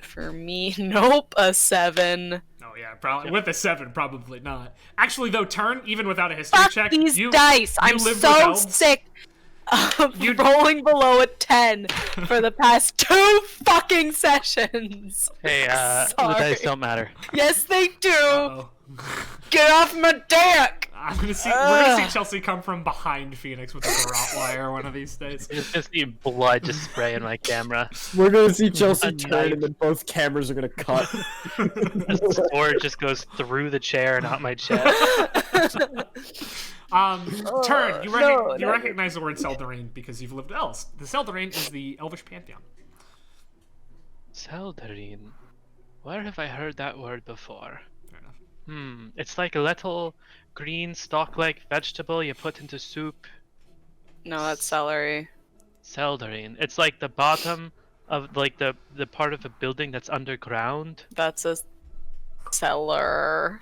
for me? Nope, a 7. Oh yeah, probably with a 7, probably not. Actually, though, Turn, even without a history Fuck check, these you dice! I'm lived with so elves. sick of rolling below a 10 for the past 2 fucking sessions. Hey, the Sorry. dice don't matter. Yes, they do. Oh. Get off my dick. We're gonna see Chelsea come from behind Phoenix with a Rottweiler one of these days. You just see blood just spray in my camera. We're gonna see Chelsea A turn, knife. and then both cameras are gonna cut. The sword just goes through the chair and out my chest. Turn, you no, recognize the word Seldarine because you've lived with elves. The Seldarine is the Elvish pantheon. Seldarine. Where have I heard that word before? Fair enough. It's like a little green stalk-like vegetable you put into soup. No, that's celery. Seldarine. It's like the bottom of like the part of a building that's underground. That's a cellar.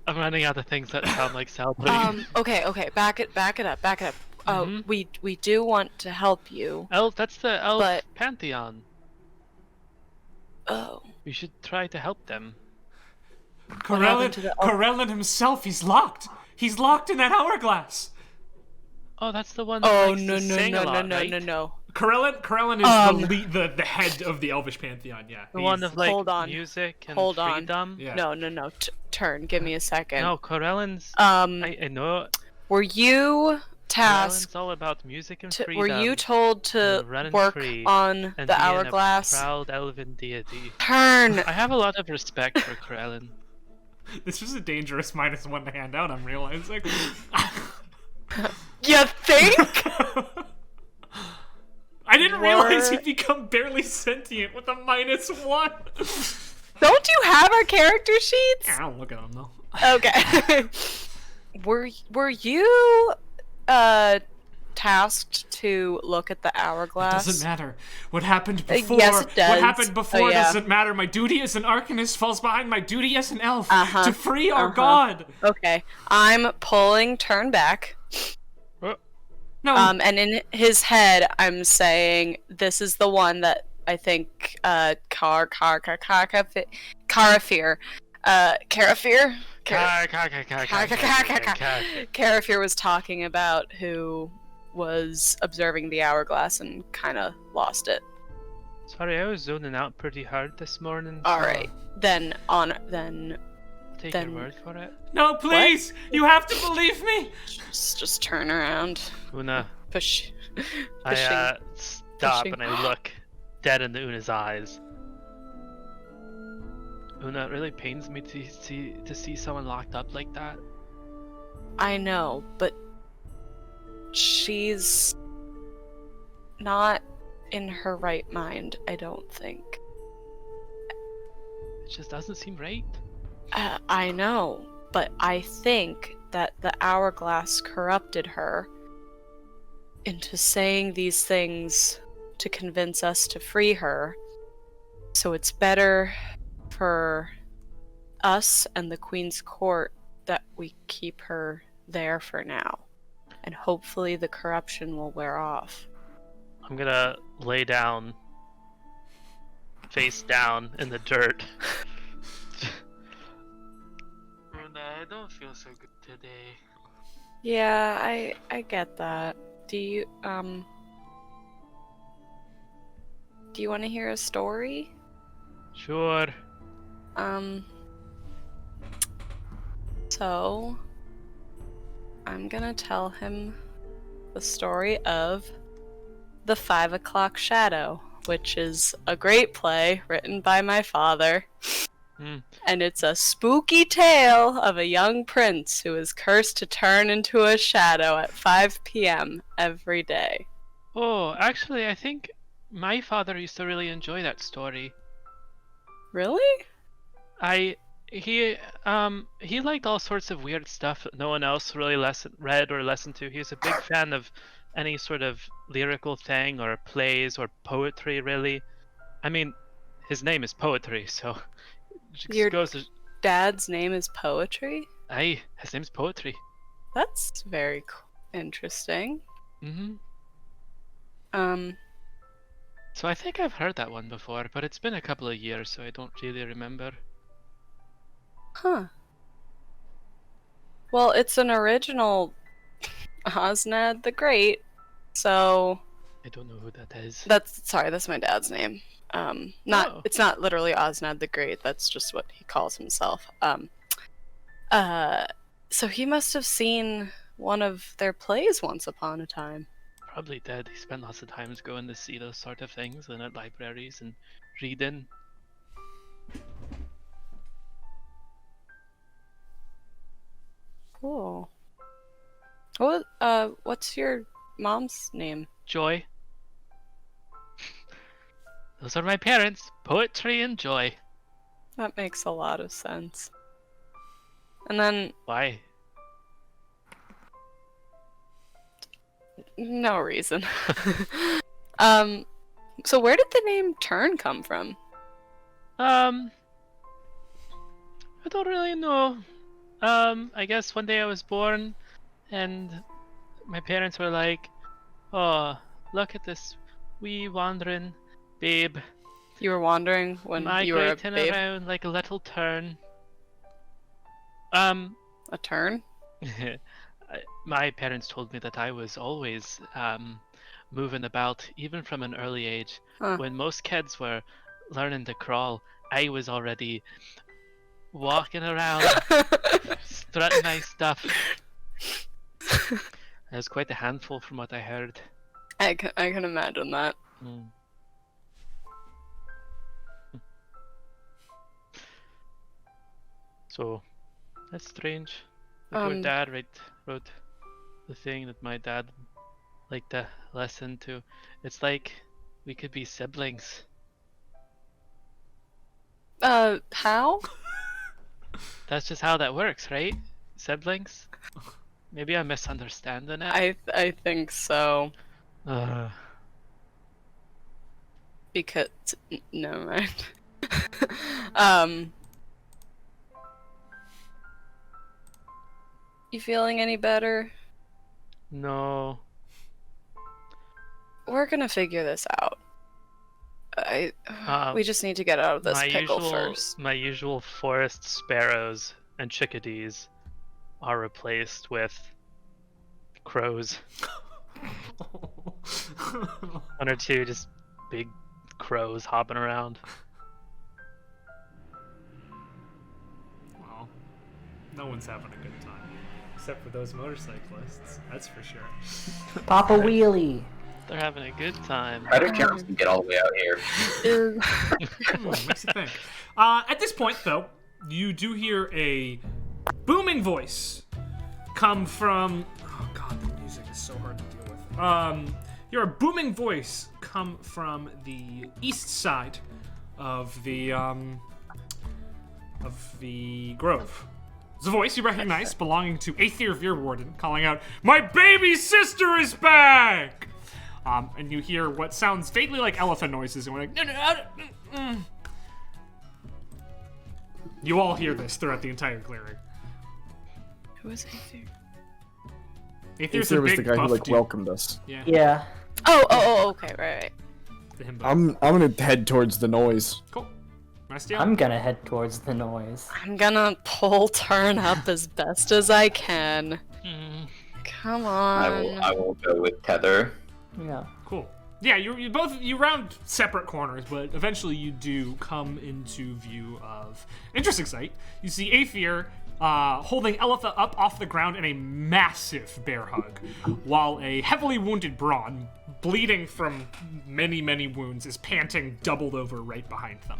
I'm running out of things that sound like Seldarine. Okay, back it up. Mhm. We do want to help you. Elf, that's the elf But- pantheon. Oh. We should try to help them. happened to the elf? Corellin himself, he's locked. He's locked in that hourglass. Oh, that's the one that Oh likes no to no sing no a no lot, no right? no no. Corellin is the head of the Elvish pantheon. Yeah. The one of like Hold on. music and Hold on. freedom. Yeah. No. Turn. Give me a second. No, Corellin's. Um, I know. were you tasked It's all about music and to, freedom. were you told to and running work free on and the being hourglass? a proud elven deity. Turn! I have a lot of respect for Krellin. This was a dangerous -1 to hand out, I'm realizing. You think? I didn't realize he'd become barely sentient with a -1. Don't you have our character sheets? I don't look at them though. Okay. Were you tasked to look at the hourglass? Doesn't matter. What happened before? Yes, it does. What happened before yeah. doesn't matter. My duty as an arcanist falls behind my duty as an elf to free our god. Okay. I'm pulling turn back. No. And in his head, I'm saying this is the one that I think Karafir. Karafir was talking about, who was observing the hourglass and kind of lost it. Sorry, I was zoning out pretty hard this morning. All right, then Take your word for it. No, please! You have to believe me! just turn around. Una, Pushing. I stop pushing. and I look dead into Una's eyes. Una, it really pains me to see someone locked up like that. I know, but she's not in her right mind, I don't think. It just doesn't seem right. I know, but I think that the hourglass corrupted her into saying these things to convince us to free her. So it's better for us and the Queen's Court that we keep her there for now. And hopefully the corruption will wear off. I'm gonna lay down, face down in the dirt. I don't feel so good today. Yeah, I get that. Do you want to hear a story? Sure. So I'm gonna tell him the story of The 5 O'Clock Shadow, which is a great play written by my father. And it's a spooky tale of a young prince who is cursed to turn into a shadow at 5 p.m. every day. Oh, actually, I think my father used to really enjoy that story. Really? He liked all sorts of weird stuff that no one else really read or listened to. He was a big fan of any sort of lyrical thing or plays or poetry, really. I mean, his name is Poetry, so Your goes to... dad's name is Poetry? Aye, his name's Poetry. That's very interesting. Mm-hmm. Um, So I think I've heard that one before, but it's been a couple of years, so I don't really remember. huh. Well, it's an original Osnad the Great, so I don't know who that is. that's my dad's name. It's not literally Osnad the Great, that's just what he calls himself. So he must have seen one of their plays once upon a time. Probably did. He spent lots of times going to see those sort of things and at libraries and reading. Cool. What's your mom's name? Joy. Those are my parents. Poetry and Joy. That makes a lot of sense. And then, Why? no reason. So where did the name Turn come from? I don't really know. I guess one day I was born and my parents were like, "Oh, look at this wee wandering babe. You were wandering when you were a Migrating babe? around like a little tern." A turn? My parents told me that I was always moving about, even from an early age. Huh. When most kids were learning to crawl, I was already walking around, strutting my stuff. There's quite a handful from what I heard. I can imagine that. Mm. So, that's strange. That your dad wrote the thing that my dad liked to listen to. It's like we could be siblings. How? That's just how that works, right? Siblings? Maybe I'm misunderstanding it. I think so. Uh, Because never mind. You feeling any better? no. We're gonna figure this out. Uh, We just need to get out of this my pickle usual, first. My usual forest sparrows and chickadees are replaced with crows. One or two just big crows hopping around. Well, no one's having a good time. Except for those motorcyclists, that's for sure. Papa Wheelie. They're having a good time. How did Carolson get all the way out here? Makes you think. At this point, though, you do hear a booming voice come from... Oh god, the music is so hard to deal with. You're a booming voice come from the east side of the grove. It's a voice you recognize belonging to Aether Veerwarden calling out, "My baby sister is back!" And you hear what sounds vaguely like elephant noises, and we're like, no. You all hear this throughout the entire clearing. Who is Aether? Aether's Aether a was big the guy who buff like dude. welcomed us. Yeah. Yeah. Oh, okay, right. The himbo. I'm gonna head towards the noise. Cool. Rest you. I'm gonna head towards the noise. I'm gonna pull turn up as best as I can. Mm. Come on. I will go with Tether. Yeah. Cool. Yeah, you round separate corners, but eventually you do come into view of interesting sight. You see Aether holding Elitha up off the ground in a massive bear hug, while a heavily wounded Braun, bleeding from many, many wounds, is panting doubled over right behind them.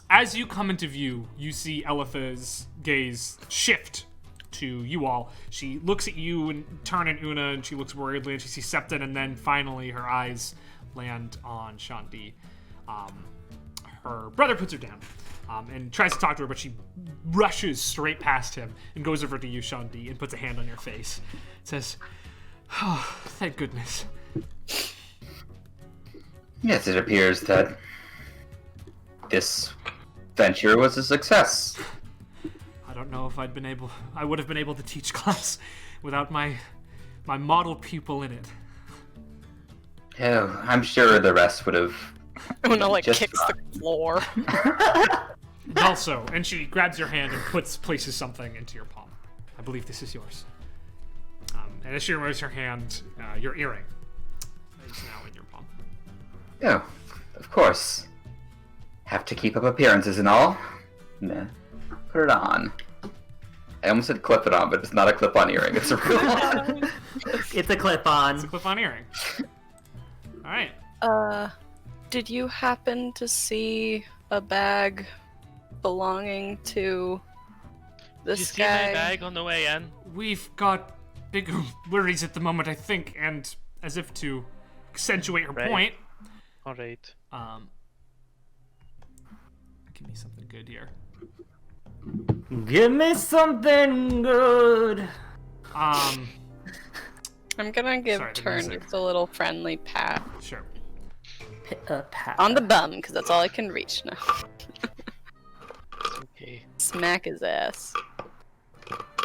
As you come into view, you see Elitha's gaze shift to you all. She looks at you and Turn and Una, and she looks worriedly, and she sees Septon, and then finally her eyes land on Shanti. Her brother puts her down and tries to talk to her, but she rushes straight past him and goes over to you, Shanti, and puts a hand on your face. It says, "Oh, thank goodness." Yes, it appears that this venture was a success. I don't know if I would have been able to teach class without my model pupil in it. Oh, I'm sure the rest would have. Una like just kicks fine. the floor. Also, and she grabs your hand and places something into your palm. I believe this is yours. And as she removes her hand, your earring is now in your palm. Oh, of course. Have to keep up appearances and all. Nah. Put it on. I almost said clip it on, but it's not a clip-on earring. It's a real one. It's a clip-on. It's a clip-on earring. All right. Did you happen to see a bag belonging to Did you this see guy? my bag on the way in? We've got bigger worries at the moment, I think, and as if to accentuate her Right. point, Alright. give me something good here. Give me something good. I'm gonna give Sorry, the Turn music. just a little friendly pat Sure. Pat. on the bum, because that's all I can reach now. It's okay. Smack his ass.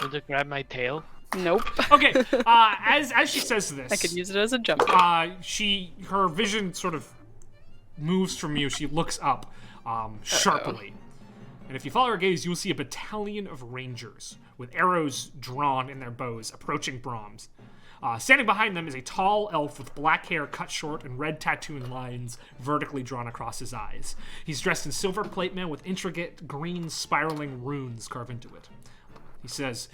Would you grab my tail? Nope. Okay. As she says this, I could use it as a jump. her vision sort of moves from you. She looks up sharply. And if you follow her gaze, you will see a battalion of rangers with arrows drawn in their bows approaching Brahms. Standing behind them is a tall elf with black hair cut short and red tattooed lines vertically drawn across his eyes. He's dressed in silver plate mail with intricate green spiraling runes carved into it. He says,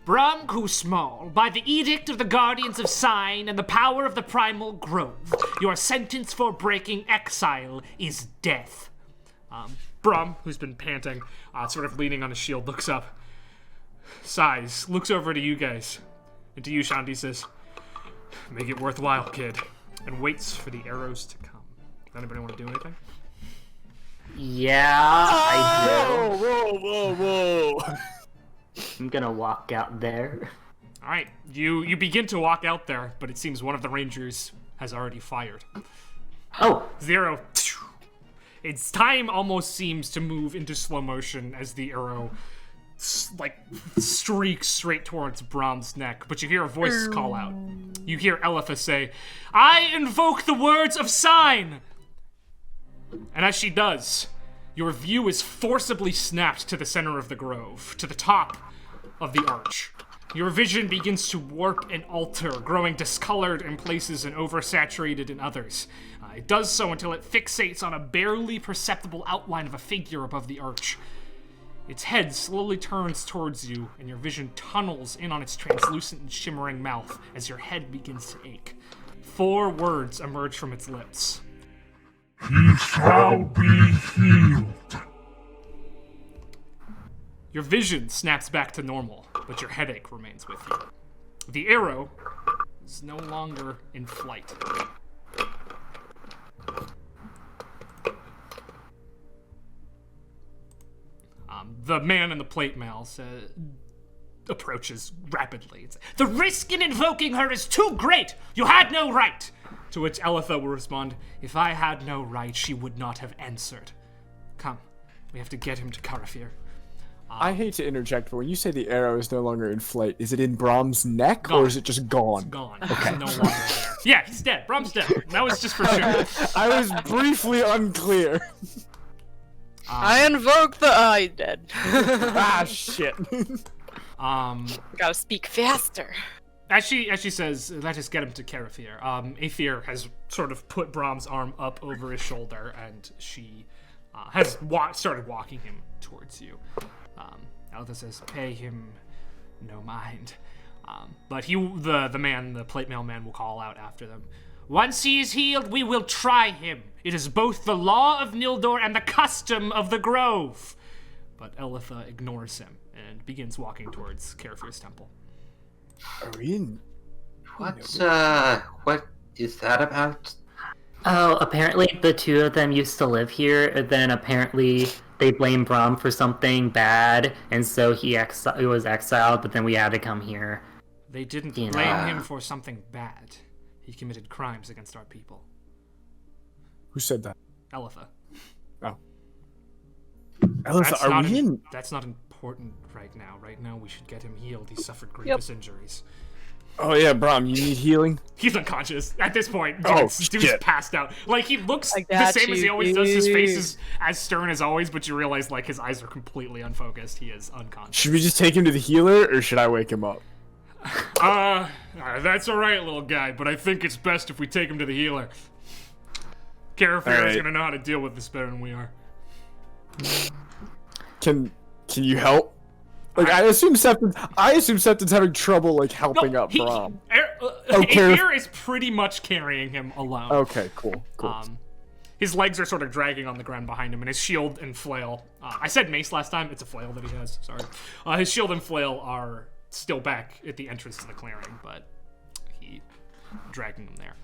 Bram Kusmal, by the edict of the Guardians of Sign and the power of the Primal Grove, your sentence for breaking exile is death. Bram, who's been panting, sort of leaning on his shield, looks up, sighs, looks over to you guys, and to you, Shanti, says, "Make it worthwhile, kid," and waits for the arrows to come. Does anybody want to do anything? Yeah, I do. Whoa. I'm gonna walk out there. All right, you begin to walk out there, but it seems one of the rangers has already fired. Oh, 0. Its time almost seems to move into slow motion as the arrow streaks straight towards Brom's neck, but you hear a voice call out. You hear Elitha say, "I invoke the words of sign!" And as she does, your view is forcibly snapped to the center of the grove, to the top of the arch. Your vision begins to warp and alter, growing discolored in places and oversaturated in others. It does so until it fixates on a barely perceptible outline of a figure above the arch. Its head slowly turns towards you, and your vision tunnels in on its translucent and shimmering mouth as your head begins to ache. 4 words emerge from its lips. "He shall be healed." Your vision snaps back to normal, but your headache remains with you. The arrow is no longer in flight. The man in the plate mail approaches rapidly. "The risk in invoking her is too great! You had no right!" To which Elitha will respond, "If I had no right, she would not have answered. Come, we have to get him to Karafir." I hate to interject, but when you say the arrow is no longer in flight, is it in Brom's neck, Gone. or is it just gone? Gone. Okay. It's no longer there. Yeah, he's dead. Brom's dead. That was just for sure. I was briefly unclear. I invoke the dead. Shit. Gotta speak faster. As she says, "Let us get him to Karafir," Aether has sort of put Brom's arm up over his shoulder, and she has started walking him towards you. Elitha says, "Pay him no mind." But the plate mail man will call out after them. "Once he is healed, we will try him. It is both the law of Nildor and the custom of the Grove." But Elitha ignores him and begins walking towards Karafir's temple. Are we in? What is that about? Oh, apparently the 2 of them used to live here, and then apparently they blamed Brom for something bad, and so he was exiled, but then we had to come here. They didn't You know. blame him for something bad. He committed crimes against our people. Who said that? Elitha. Oh. Elitha, are we in? That's not important right now. Right now, we should get him healed. He suffered grievous injuries. Oh yeah, Brom, you need healing? He's unconscious at this point. Dude's Shit. passed out. Like, he looks I the got same as he you, always does. His face dude. is as stern as always, but you realize, like, his eyes are completely unfocused. He is unconscious. Should we just take him to the healer, or should I wake him up? That's alright, little guy, but I think it's best if we take him to the healer. Karafir is Alright. gonna know how to deal with this better than we are. Can you help? Like, I assume Septon's having trouble, like, helping up Brom. Aether is pretty much carrying him alone. Okay, cool. His legs are sort of dragging on the ground behind him, and his shield and flail. I said mace last time. It's a flail that he has. Sorry. His shield and flail are still back at the entrance to the clearing, but he dragging them there.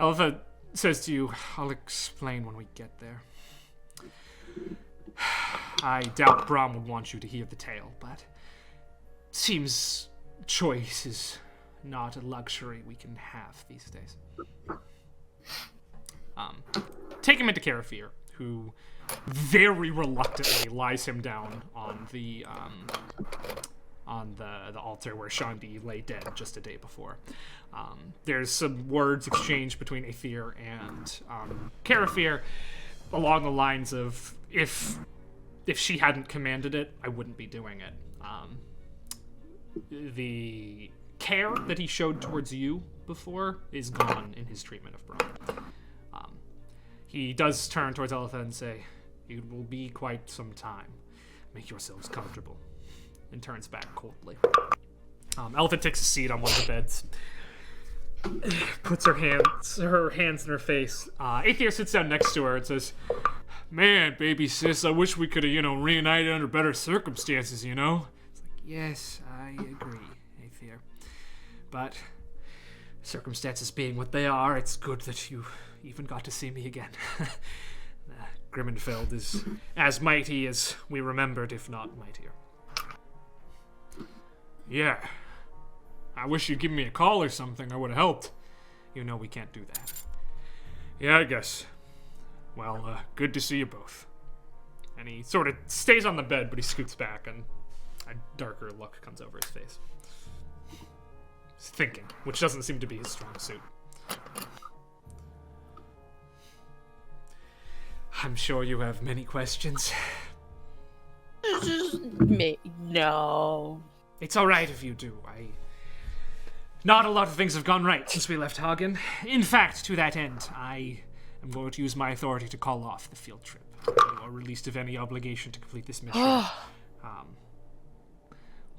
Elitha says to you, "I'll explain when we get there. I doubt Brom would want you to hear the tale, but seems choice is not a luxury we can have these days." Take him into Karafir, who very reluctantly lies him down on the altar where Shandi lay dead just a day before. There's some words exchanged between Aether and Karafir along the lines of, if she hadn't commanded it, I wouldn't be doing it. The care that he showed towards you before is gone in his treatment of Brom. He does turn towards Elitha and say, "It will be quite some time. Make yourselves comfortable." and turns back coldly. Eltha takes a seat on one of the beds, puts her hands in her face. Aether sits down next to her and says, "Man, baby sis, I wish we could have, reunited under better circumstances, It's like, yes, I agree, Aether. But circumstances being what they are, it's good that you even got to see me again. Grimmenfeld is as mighty as we remembered, if not mightier." "Yeah. I wish you'd give me a call or something. I would have helped. We can't do that." "Yeah, I guess. Well, good to see you both." And he sort of stays on the bed, but he scoots back, and a darker look comes over his face. He's thinking, which doesn't seem to be his strong suit. "I'm sure you have many questions." No. "It's all right if you do. Not a lot of things have gone right since we left Hagen. In fact, to that end, I am going to use my authority to call off the field trip. You are released of any obligation to complete this mission.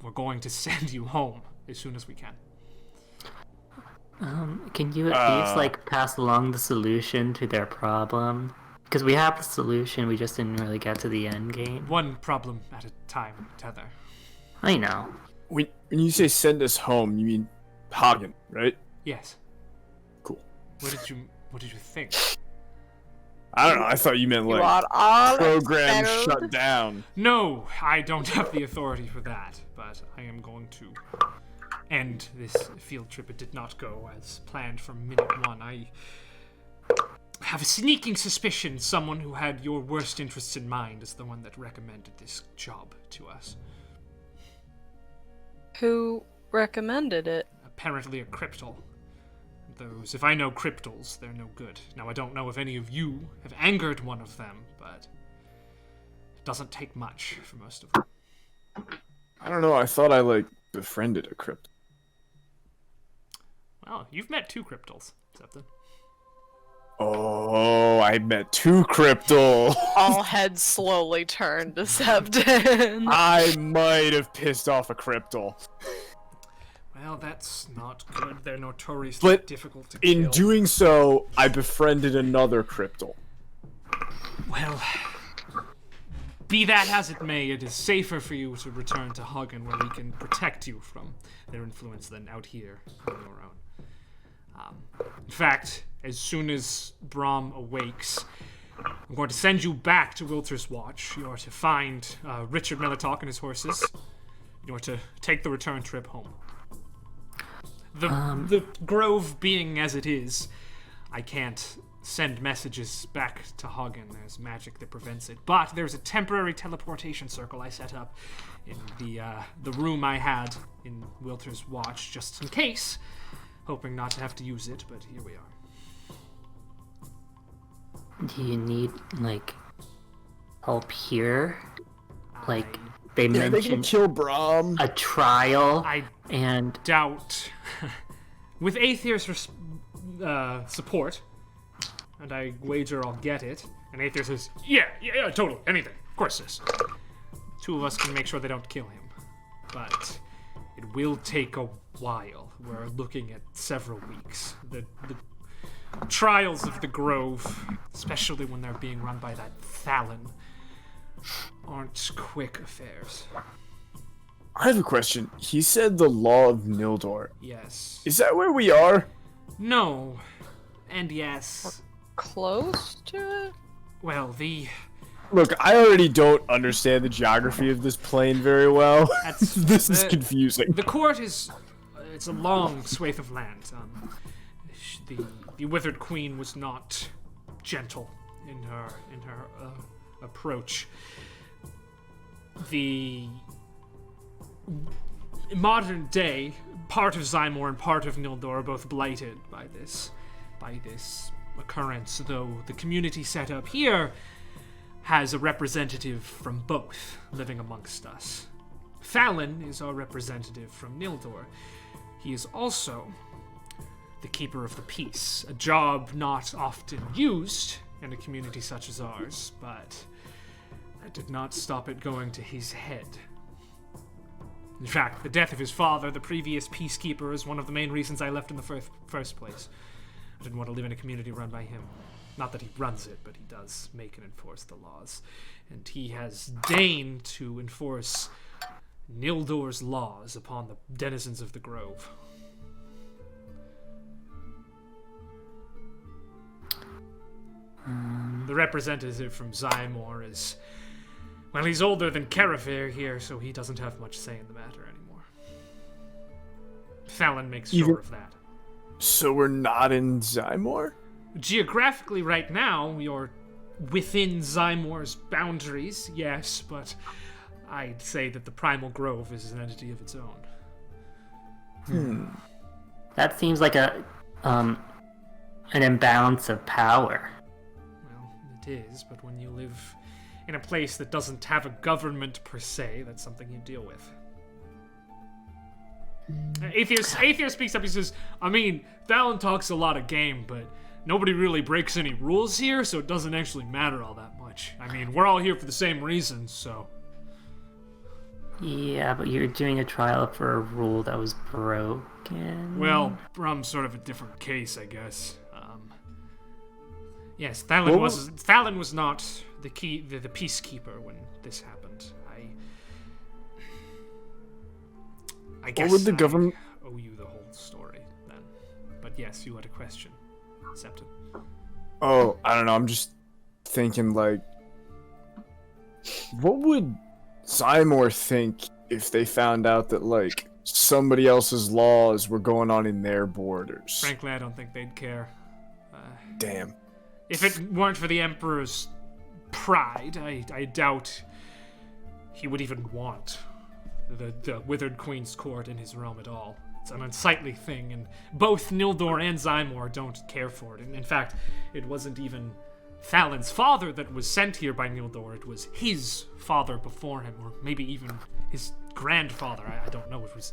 We're going to send you home as soon as we can." Can you at least pass along the solution to their problem? Because we have the solution, we just didn't really get to the end game. One problem at a time, Tether. I know. When you say send us home, you mean Hagen, right? Yes. Cool. What did you think? I don't know. I thought you meant program shut down. No, I don't have the authority for that, but I am going to end this field trip. It did not go as planned from minute one. I have a sneaking suspicion someone who had your worst interests in mind is the one that recommended this job to us. Who recommended it? Apparently a cryptal. If I know cryptals, they're no good. Now, I don't know if any of you have angered one of them, but it doesn't take much for most of them. I don't know. I thought I, befriended a cryptal. Well, you've met 2 cryptals, Septon. Oh, I met 2 cryptal. All heads slowly turn to Septon. I might have pissed off a cryptal. Well, that's not good. They're notoriously difficult to kill. In doing so, I befriended another cryptal. Well, be that as it may, it is safer for you to return to Hagen, where we can protect you from their influence than out here on your own. In fact, as soon as Brahm awakes, I'm going to send you back to Wilter's Watch. You are to find Richard Militok and his horses. You are to take the return trip home. The grove being as it is, I can't send messages back to Hagen. There's magic that prevents it. But there's a temporary teleportation circle I set up in the room I had in Wilter's Watch, just in case, hoping not to have to use it, but here we are. Do you need, help here? They They can mentioned kill Brahm. a trial, I and doubt, with Aether's support, and I wager I'll get it, and Aether says, yeah, totally, anything, of course, sis. 2 of us can make sure they don't kill him, but it will take a while. We're looking at several weeks. The trials of the Grove, especially when they're being run by that Thallon, aren't quick affairs. I have a question. He said the Law of Nildor. Yes. Is that where we are? No. And yes. Close to it? Well, Look, I already don't understand the geography of this plane very well. This is confusing. The court is... it's a long swathe of land. The Withered Queen was not gentle in her approach. The modern day, part of Zymor and part of Nildor are both blighted by this occurrence, though the community set up here has a representative from both living amongst us. Thallon is our representative from Nildor. He is also the Keeper of the Peace, a job not often used in a community such as ours, but that did not stop it going to his head. In fact, the death of his father, the previous peacekeeper, is one of the main reasons I left in the first place. I didn't want to live in a community run by him. Not that he runs it, but he does make and enforce the laws. And he has deigned to enforce Nildor's laws upon the denizens of the Grove. The representative from Zymor is... Well, he's older than Carafir here, so he doesn't have much say in the matter anymore. Fallon makes sure of that. So we're not in Zymor? Geographically, right now, you're within Zymor's boundaries, yes, but I'd say that the Primal Grove is an entity of its own. That seems like an imbalance of power. Well, it is, but when you live in a place that doesn't have a government per se, that's something you deal with. Aether speaks up, he says, I mean, Fallon talks a lot of game, but nobody really breaks any rules here, so it doesn't actually matter all that much. I mean, we're all here for the same reasons, so... Yeah, but you're doing a trial for a rule that was broken. Well, Brum's sort of a different case, I guess. Yes, Fallon was not the peacekeeper when this happened. I guess would the government owe you the whole story then. But yes, you had a question. Accepted. Oh, I don't know. I'm just thinking, like, what would Zymor think if they found out that, like, somebody else's laws were going on in their borders? Frankly, I don't think they'd care. Damn. If it weren't for the Emperor's pride, I doubt he would even want the Withered Queen's court in his realm at all. It's an unsightly thing, and both Nildor and Zymor don't care for it. And in fact, it wasn't even Fallon's father that was sent here by Nildor. It was his father before him, or maybe even his grandfather. I don't know. It was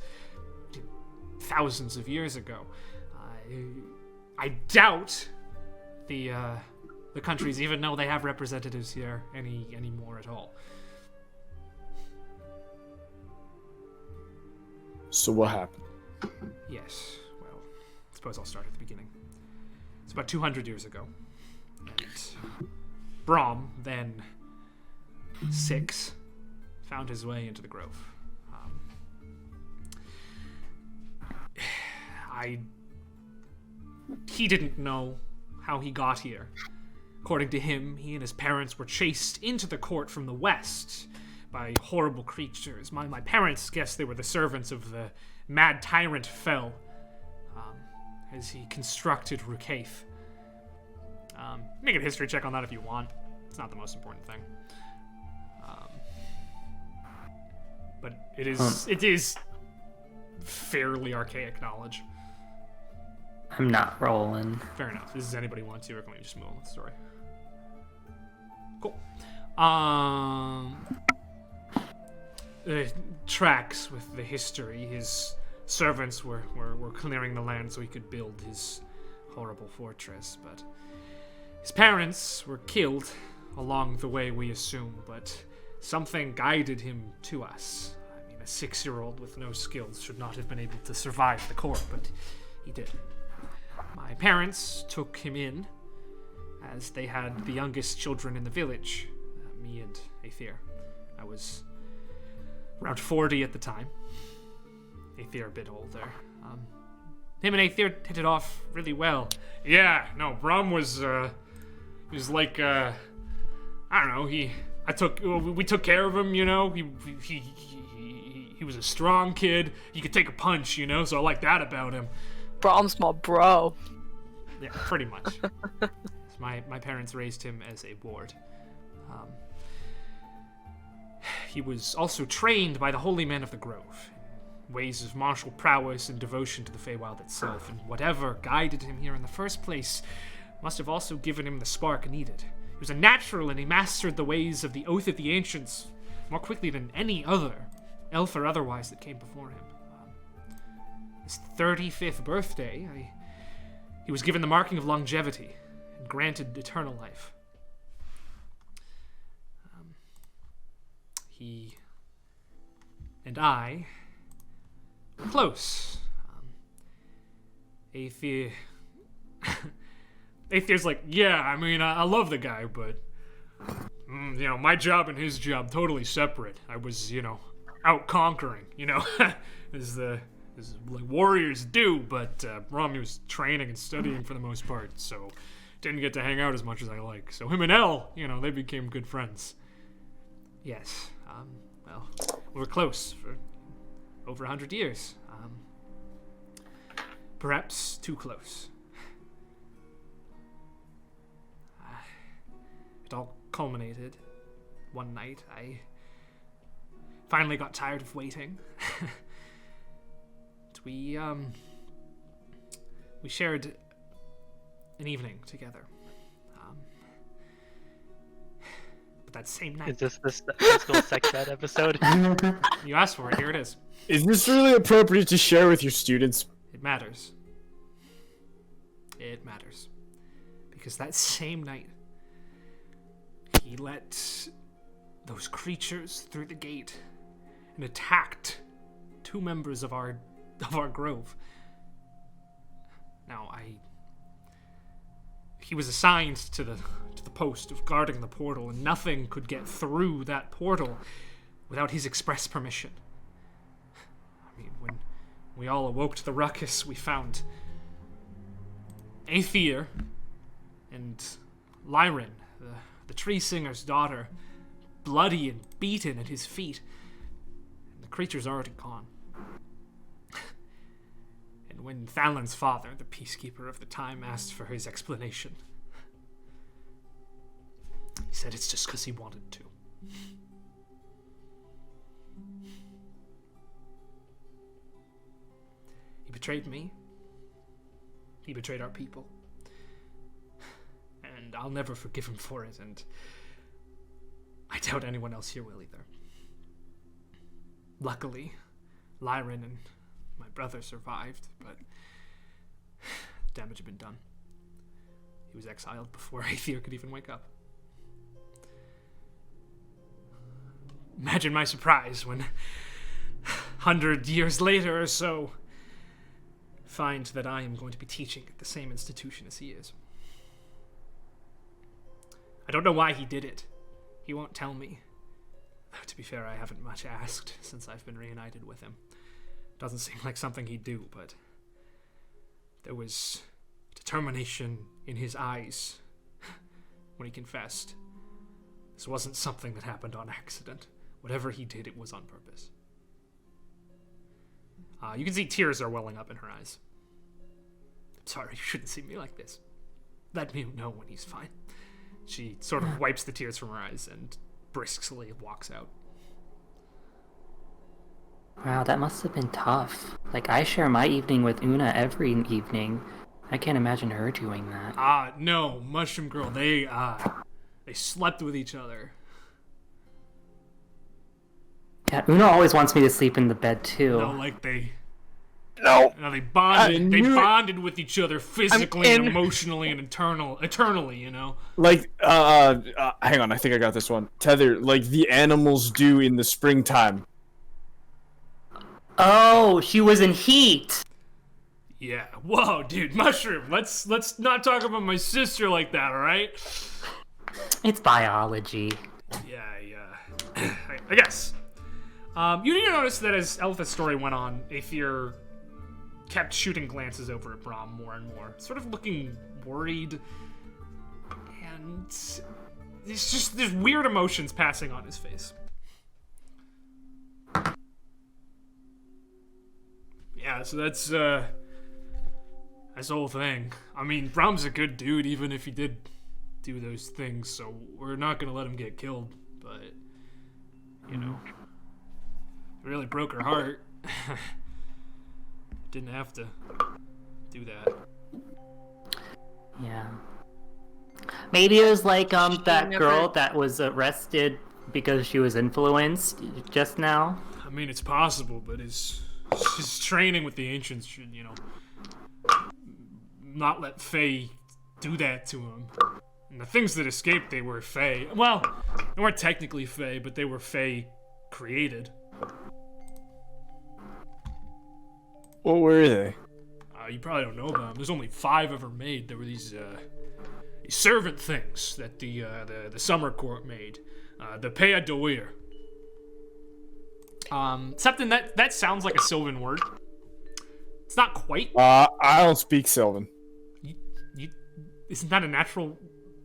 thousands of years ago. I doubt the countries even know they have representatives here anymore at all. So what happened? Yes, well, I suppose I'll start at the beginning. It's about 200 years ago. And Brom, then 6, found his way into the Grove. He didn't know how he got here. According to him, he and his parents were chased into the court from the west by horrible creatures. My parents guessed they were the servants of the mad tyrant Fell, as he constructed Rukaith. Make a history check on that if you want. It's not the most important thing. But it is fairly archaic knowledge. I'm not rolling. Fair enough. Does anybody want to, or can we just move on with the story? Cool. Tracks with the history. His servants were clearing the land so he could build his horrible fortress, but his parents were killed along the way, we assume, but something guided him to us. I mean, a 6-year-old with no skills should not have been able to survive the court, but he did. My parents took him in, as they had the youngest children in the village, me and Aether. I was around 40 at the time. Aether a bit older. Him and Aether hit it off really well. Yeah, no, Brom was, he was like, I don't know, we took care of him, you know, he was a strong kid, he could take a punch, you know, so I like that about him. Brom's my bro. Yeah, pretty much. My parents raised him as a ward. He was also trained by the holy men of the Grove in ways of martial prowess and devotion to the Feywild itself, and whatever guided him here in the first place must have also given him the spark needed. He was a natural, and he mastered the ways of the Oath of the Ancients more quickly than any other, elf or otherwise, that came before him. His 35th birthday, he was given the marking of longevity and granted eternal life. He and I close. Aether... Aether's like, yeah, I mean, I love the guy, but... you know, my job and his job totally separate. I was, you know, out conquering, you know, as like warriors do, but Rami was training and studying for the most part, so didn't get to hang out as much as I like. So him and Elle, you know, they became good friends. Yes, well, we were close for over 100 years. Perhaps too close. It all culminated one night. I finally got tired of waiting. We shared an evening together. But that same night... Is this the high school sex ed episode? You asked for it, here it is. Is this really appropriate to share with your students? It matters. It matters. Because that same night, he let those creatures through the gate and attacked 2 members of our grove. Now, he was assigned to the post of guarding the portal, and nothing could get through that portal without his express permission. I mean, when we all awoke to the ruckus, we found Aether and Lyran, the tree singer's daughter, bloody and beaten at his feet. And the creature's already gone. And when Thalin's father, the peacekeeper of the time, asked for his explanation, he said it's just because he wanted to. He betrayed me. He betrayed our people. And I'll never forgive him for it, and I doubt anyone else here will either. Luckily, Lyran and my brother survived, but damage had been done. He was exiled before Aether could even wake up. Imagine my surprise when, 100 years later or so, find that I am going to be teaching at the same institution as he is. I don't know why he did it. He won't tell me. Though, to be fair, I haven't much asked since I've been reunited with him. Doesn't seem like something he'd do, but there was determination in his eyes when he confessed. This wasn't something that happened on accident. Whatever he did, it was on purpose. You can see tears are welling up in her eyes. I'm sorry, you shouldn't see me like this. Let me know when he's fine. She sort of wipes the tears from her eyes and briskly walks out. Wow, that must have been tough. Like, I share my evening with Una every evening. I can't imagine her doing that. No, Mushroom Girl, they slept with each other. Yeah, Una always wants me to sleep in the bed, too. No, like they... No. No, they bonded. They bonded with each other physically and emotionally and eternally, you know? Like, hang on, I think I got this one. Tether, like the animals do in the springtime. Oh, she was in heat! Yeah. Whoa, dude, Mushroom, let's not talk about my sister like that, alright? It's biology. Yeah. I guess. You did notice that as Elpha's story went on, Aether kept shooting glances over at Brahm more and more, sort of looking worried, and there's weird emotions passing on his face. Yeah, so that's the whole thing. I mean, Brahm's a good dude, even if he did do those things, so we're not gonna let him get killed, but, you know, it really broke her heart. Didn't have to do that. Yeah. Maybe it was like that girl that was arrested because she was influenced just now. I mean, it's possible, but his training with the ancients should, you know, not let Fae do that to him. And the things that escaped, they were Fae. Well, they weren't technically Fae, but they were Fae created. What were they? You probably don't know about them. There's only 5 ever made. There were these servant things that the summer court made. The Pea de Weir. Something that sounds like a Sylvan word. It's not quite. I don't speak Sylvan. Isn't that a natural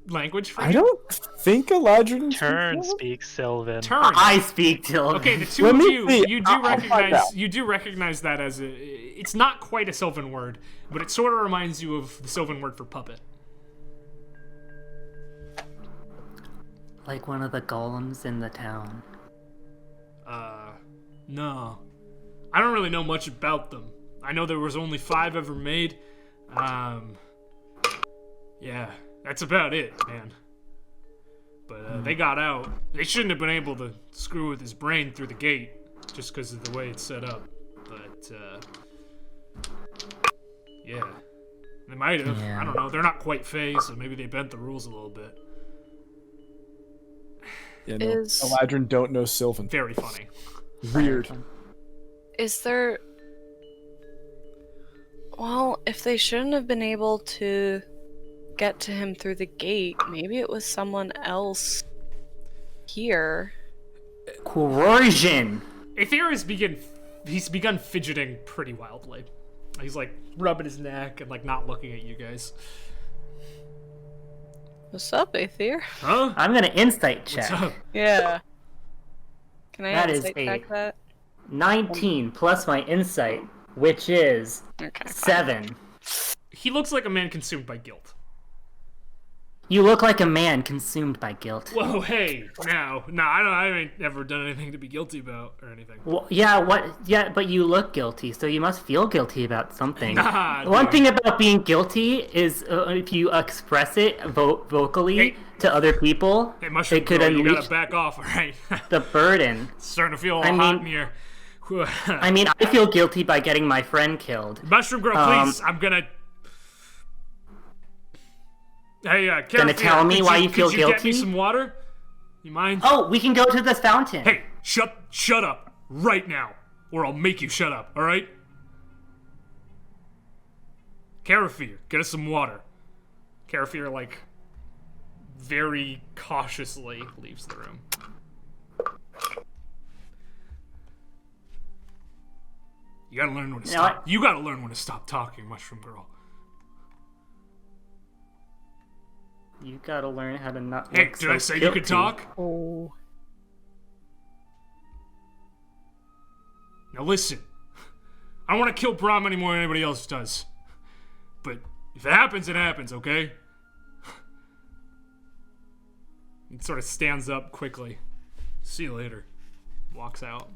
language for you? I don't think Eladrin Turn speaks speaks Sylvan. Turn. I speak Sylvan. Okay, the two Let of me you, see. you do recognize that as it's not quite a Sylvan word, but it sort of reminds you of the Sylvan word for puppet. Like one of the golems in the town. No. I don't really know much about them. I know there was only 5 ever made. Yeah, that's about it, man. But they got out. They shouldn't have been able to screw with his brain through the gate, just because of the way it's set up. But, yeah. They might have. Yeah. I don't know. They're not quite Fae, so maybe they bent the rules a little bit. Yeah, no. Is- Eladrin don't know Sylvan. Very funny. Weird. Is there... Well, if they shouldn't have been able to get to him through the gate, maybe it was someone else here. Coercion! Aether he's begun fidgeting pretty wildly. He's like rubbing his neck and like not looking at you guys. What's up, Aether? Huh? I'm gonna insight check. What's up? Yeah. Can I That is insight a- check that? 19 plus my insight, which is Okay. 7. He looks like a man consumed by guilt. You look like a man consumed by guilt. Whoa, hey, now, I ain't ever done anything to be guilty about or anything. Well, yeah, but you look guilty, so you must feel guilty about something. Nah, One dude. thing about being guilty is if you express it vocally Hey. to other people, Hey, Mushroom it could Girl, you unleash gotta back off, alright? the burden. Starting to feel a I little hot mean- in here. I mean, I feel guilty by getting my friend killed. Mushroom Girl, please, I'm gonna... Hey, Gonna Carafia, tell me could why you feel Could you get me guilty? some water? You mind? Oh, we can go to this fountain. Hey, shut up right now, or I'll make you shut up. All right? Carafir, get us some water. Carafir, like, very cautiously leaves the room. You gotta learn when to stop. You gotta learn when to stop talking, Mushroom Girl. You gotta learn how to not. Hey, look did so I say you guilty. could talk? Oh. Now listen, I don't want to kill Brahm any more than anybody else does. But if it happens, it happens, okay? He sort of stands up quickly. See you later. Walks out.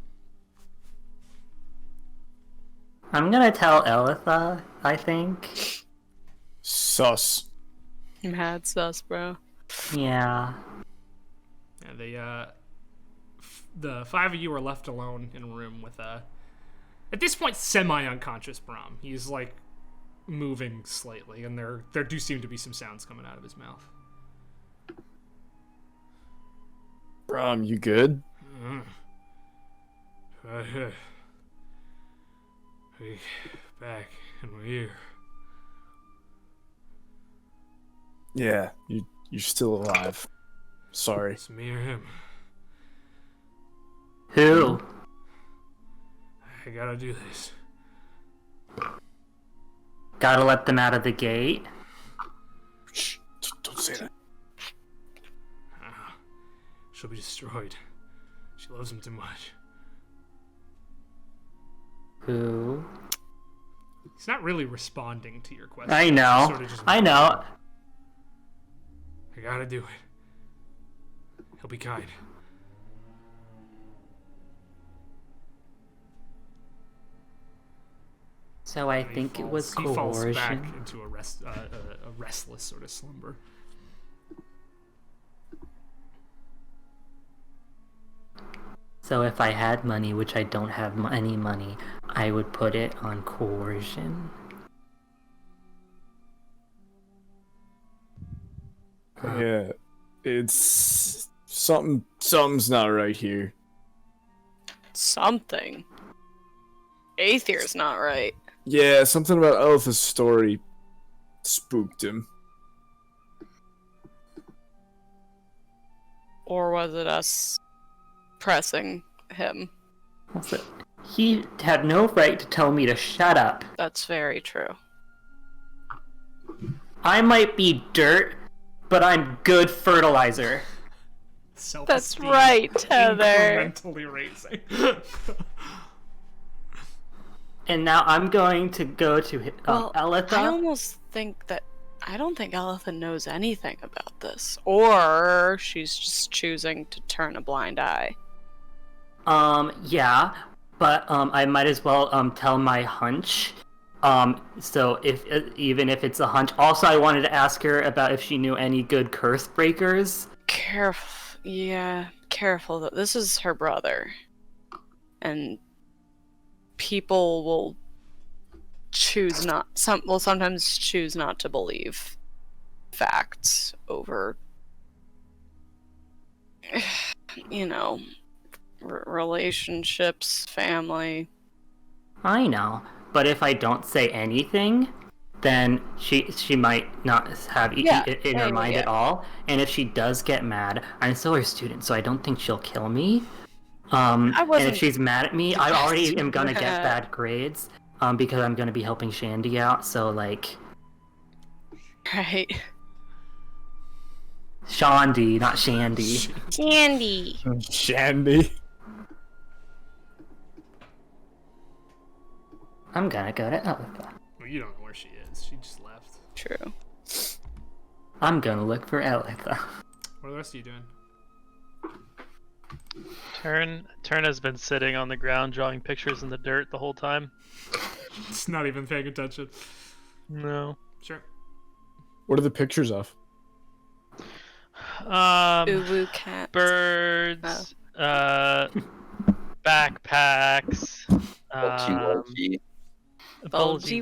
I'm gonna tell Elitha, I think. Sus. Mad sus, bro. Yeah. And they, the 5 of you are left alone in a room with, at this point, semi-unconscious Brahm. He's, like, moving slightly, and there do seem to be some sounds coming out of his mouth. Brom, you good? We back, and we're here. Yeah, you're still alive. Sorry. It's me or him. Who? I gotta do this. Gotta let them out of the gate. Shh, don't say that. She'll be destroyed. She loves him too much. Who? He's not really responding to your question. I know. Sort of just- I know. I gotta do it. He'll be kind. So I And he think it falls- was He falls back coercion. into a restless sort of slumber. So if I had money, which I don't have any money, I would put it on coercion. Yeah, it's something's not right here. Something. Aether's not right. Yeah, something about Elitha's story spooked him. Or was it us pressing him? That's it. He had no right to tell me to shut up. That's very true. I might be dirt, but I'm good fertilizer. That's Self-esteem right, Tether. incrementally raising. And now I'm going to go to Well, Elitha. I almost think that I don't think Elitha knows anything about this, or she's just choosing to turn a blind eye. Yeah, but I might as well tell my hunch. So if even if it's a hunch. Also, I wanted to ask her about if she knew any good curse breakers. Careful though. This is her brother, and people will sometimes choose not to believe facts over, relationships, family. I know, but if I don't say anything, then she might not have it in her mind at all. And if she does get mad, I'm still her student, so I don't think she'll kill me. And if she's mad at me, I already am gonna get bad grades. Because I'm gonna be helping Shandy out, so like... Right. Shandy, not Shandy. Shandy. Shandy. I'm gonna go to Elitha. Well, you don't know where she is. She just left. True. I'm gonna look for Elitha. What are the rest of you doing? Turn has been sitting on the ground drawing pictures in the dirt the whole time. It's not even paying attention. No. Sure. What are the pictures of? Uwu cat. Birds. Backpacks. Bulgy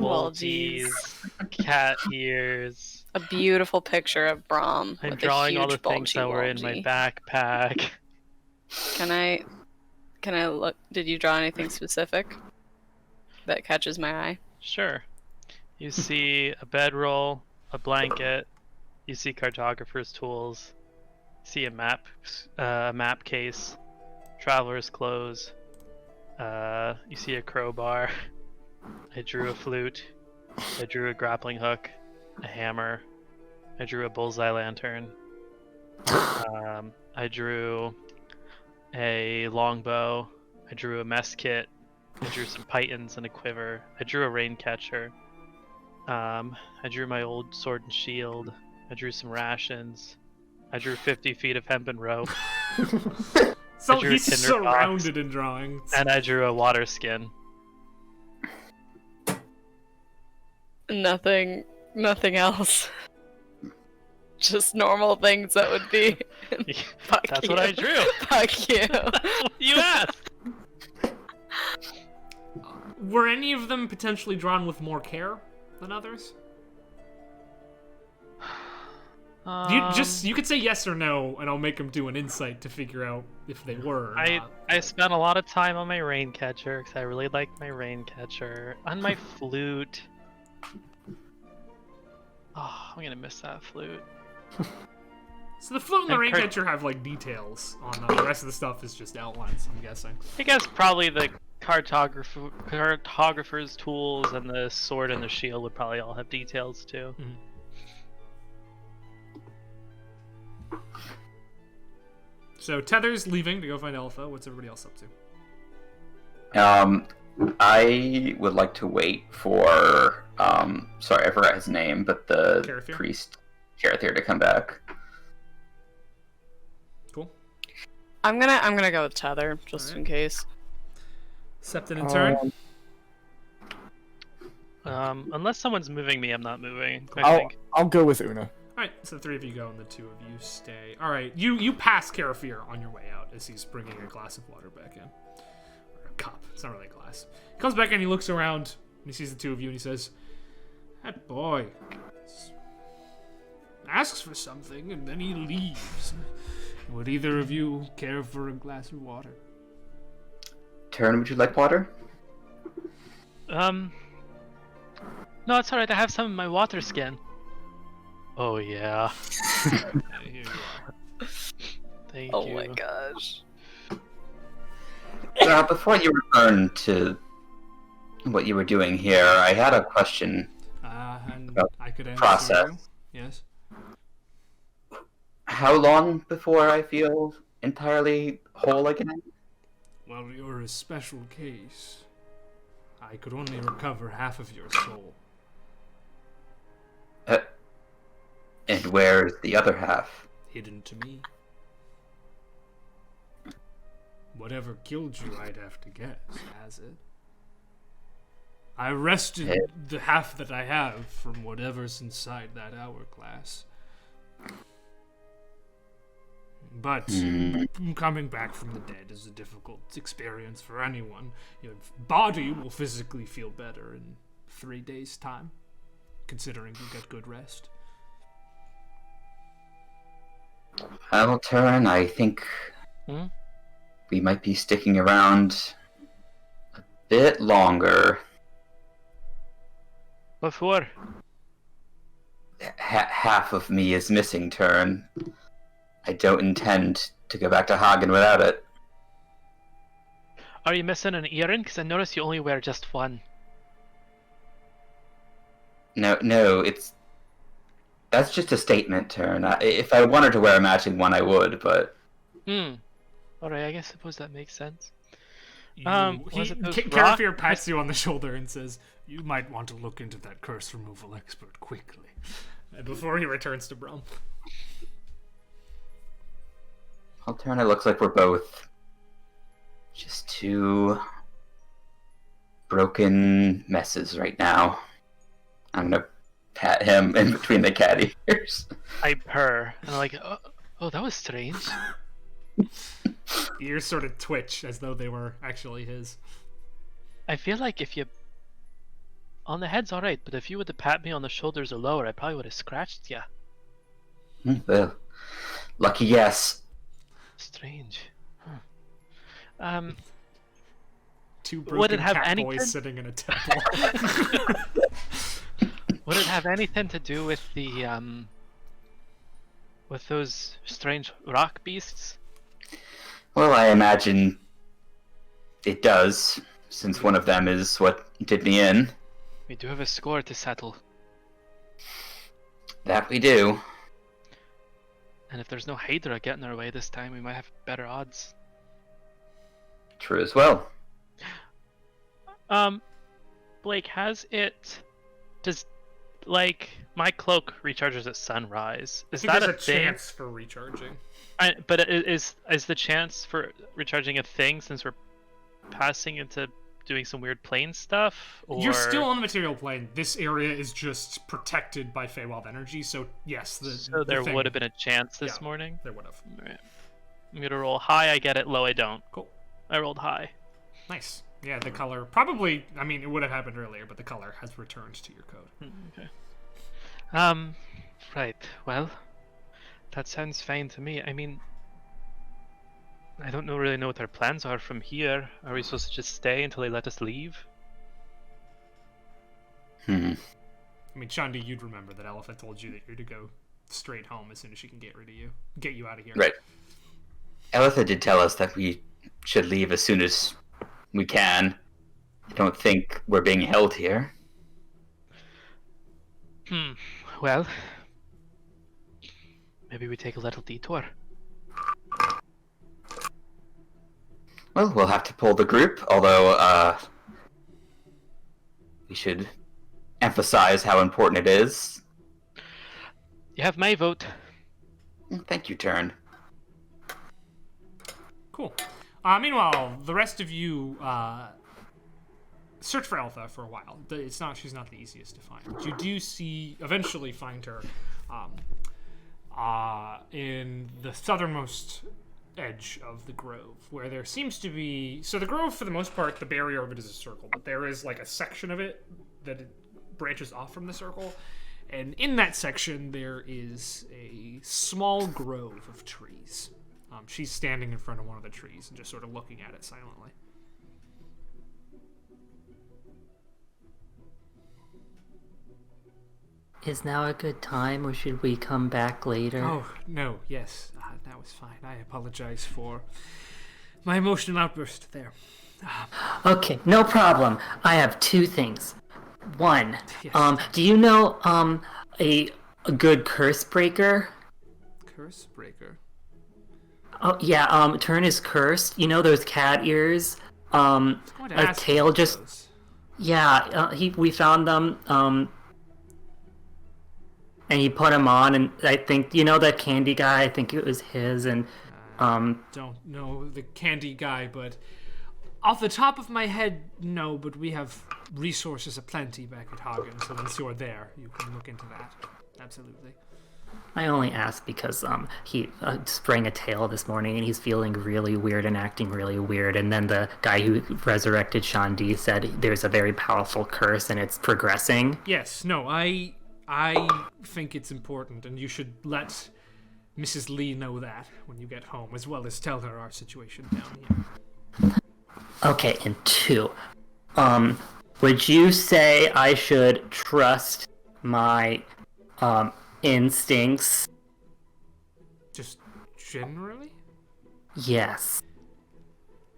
Bulgies. Cat ears. A beautiful picture of Brahm. I'm with drawing a all huge the things that were in my bulgy. backpack. Can I look? Did you draw anything specific that catches my eye? Sure. You see a bedroll, a blanket. You see cartographer's tools. You see a map case, traveler's clothes. You see a crowbar. I drew a flute. I drew a grappling hook, a hammer. I drew a bullseye lantern. I drew a longbow. I drew a mess kit. I drew some pythons and a quiver. I drew a rain catcher. I drew my old sword and shield. I drew some rations. I drew 50 feet of hempen rope. So drew a he's tinder box. surrounded in drawings. And I drew a water skin. Nothing else. Just normal things that would be. Fuck That's you. what I drew. Fuck you. You asked. Were any of them potentially drawn with more care than others? You could say yes or no, and I'll make them do an insight to figure out if they were. Or not. I spent a lot of time on my rain catcher because I really liked my rain catcher. On my flute. Oh, I'm gonna miss that flute. So the flute and the And rain catcher have like details on them. The rest of the stuff is just outlines, I'm guessing. I guess probably the cartographer's tools and the sword and the shield would probably all have details too. Mm-hmm. So Tether's leaving to go find Elitha. What's everybody else up to? I would like to wait for sorry, I forgot his name, but the Carathier? priest Carathier to come back. Cool. I'm gonna go with Tether just Alright. in case. Septon in turn. Unless someone's moving me, I'm not moving. I'll go with Una. Alright, so the three of you go and the two of you stay. Alright, you pass Carathier on your way out as he's bringing a glass of water back in. Or a cup. It's not really a glass. He comes back in, he looks around, and he sees the two of you, and he says, "That boy asks for something, and then he leaves. Would either of you care for a glass of water?" Taryn, would you like water? No, it's alright. I have some in my water skin. Oh yeah. Here you are. Thank Oh you. my gosh. Before you return to what you were doing here, I had a question. And About I could answer process. you. Yes. How long before I feel entirely whole again? Well, you're a special case. I could only recover half of your soul. And where's the other half? Hidden to me. Whatever killed you, I'd have to guess, has it? I wrested the half that I have from whatever's inside that hourglass. But coming back from the dead is a difficult experience for anyone. Your body will physically feel better in 3 days' time, considering you get good rest. Well, Turin, I think we might be sticking around a bit longer. What for? Half of me is missing, Turin. I don't intend to go back to Hagen without it. Are you missing an earring? Because I noticed you only wear just one. No, that's just a statement, Turin. If I wanted to wear a matching one, I would, but... Alright, I suppose that makes sense. Carafir pats you on the shoulder and says, "You might want to look into that curse removal expert quickly." Before he returns to Brum. Well, Turin, it looks like we're both just two broken messes right now. I'm gonna pat him in between the cat ears. I purr, and I'm like, oh, that was strange. Ears sort of twitch as though they were actually his. I feel like if you... On the head's alright, but if you would have pat me on the shoulders or lower, I probably would have scratched ya. Well, lucky guess. Strange. Huh. Two Would it broken have cat anything? boys sitting in a temple. Would it have anything to do with the, with those strange rock beasts? Well, I imagine it does, since one of them is what did me in. We do have a score to settle. That we do. And if there's no Hydra getting our way this time, we might have better odds. True as well. Blake, does, like, my cloak recharges at sunrise. Is that there's a thing? chance for recharging. But is the chance for recharging a thing since we're passing into doing some weird plane stuff? Or... You're still on the material plane. This area is just protected by Feywild energy, so yes. So there would have been a chance this morning? There would have. Alright. I'm gonna roll high, I get it, low I don't. Cool. I rolled high. Nice. Yeah, the color probably, I mean, it would have happened earlier, but the color has returned to your code. Okay. Right. Well, that sounds fine to me. I mean, I don't really know what our plans are from here. Are we supposed to just stay until they let us leave? I mean, Shandi, you'd remember that Elephant told you that you're to go straight home as soon as she can get you out of here. Right. Elitha did tell us that we should leave as soon as we can. I don't think we're being held here. Well, maybe we take a little detour. Well, we'll have to pull the group, although, we should emphasize how important it is. You have my vote. Thank you, Turn. Cool. Meanwhile, the rest of you search for Eltha for a while. She's not the easiest to find. But you do eventually find her in the southernmost edge of the grove, where there seems to be... So the grove, for the most part, the barrier of it is a circle, but there is like a section of it that it branches off from the circle. And in that section, there is a small grove of trees. She's standing in front of one of the trees and just sort of looking at it silently. Is now a good time, or should we come back later? Oh, no, yes. That was fine. I apologize for my emotional outburst there. Okay, no problem. I have two things. One, Yes. do you know a good curse breaker? Curse breaker. Oh yeah, Turn is cursed. You know those cat ears? What A ass tail just those? yeah. We found them. And he put them on, and I think you know that candy guy. I think it was his, and Don't know the candy guy, but off the top of my head, no. But we have resources aplenty back at Hagen, so once you're there, you can look into that. Absolutely. I only asked because he sprang a tail this morning, and he's feeling really weird and acting really weird. And then the guy who resurrected Shandi said there's a very powerful curse, and it's progressing. Yes. No. I think it's important, and you should let Mrs. Lee know that when you get home, as well as tell her our situation down here. Okay, and two, would you say I should trust my instincts? Just generally? Yes.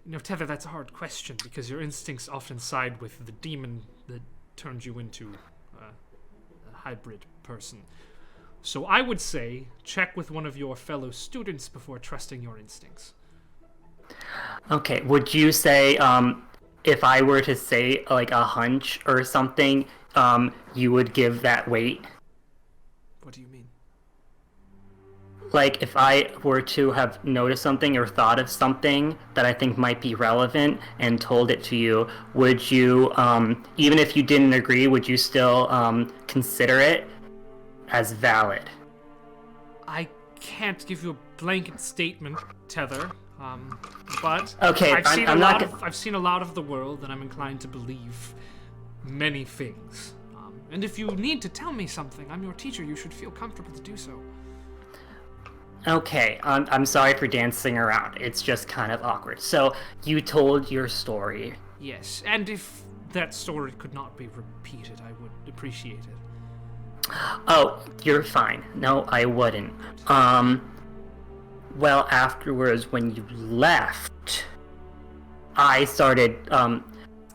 No, Tether, that's a hard question, because your instincts often side with the demon that turns you into a hybrid person. So I would say check with one of your fellow students before trusting your instincts. Okay, would you say, if I were to say, like, a hunch or something, you would give that weight? What do you mean? Like, if I were to have noticed something or thought of something that I think might be relevant and told it to you, would you, even if you didn't agree, would you still consider it as valid? I can't give you a blanket statement, Tether, but Okay, I've seen a lot of the world, and I'm inclined to believe many things. And if you need to tell me something, I'm your teacher. You should feel comfortable to do so. Okay, I'm sorry for dancing around. It's just kind of awkward. So, you told your story. Yes, and if that story could not be repeated, I would appreciate it. Oh, you're fine. No, I wouldn't. Well, afterwards, when you left, I started,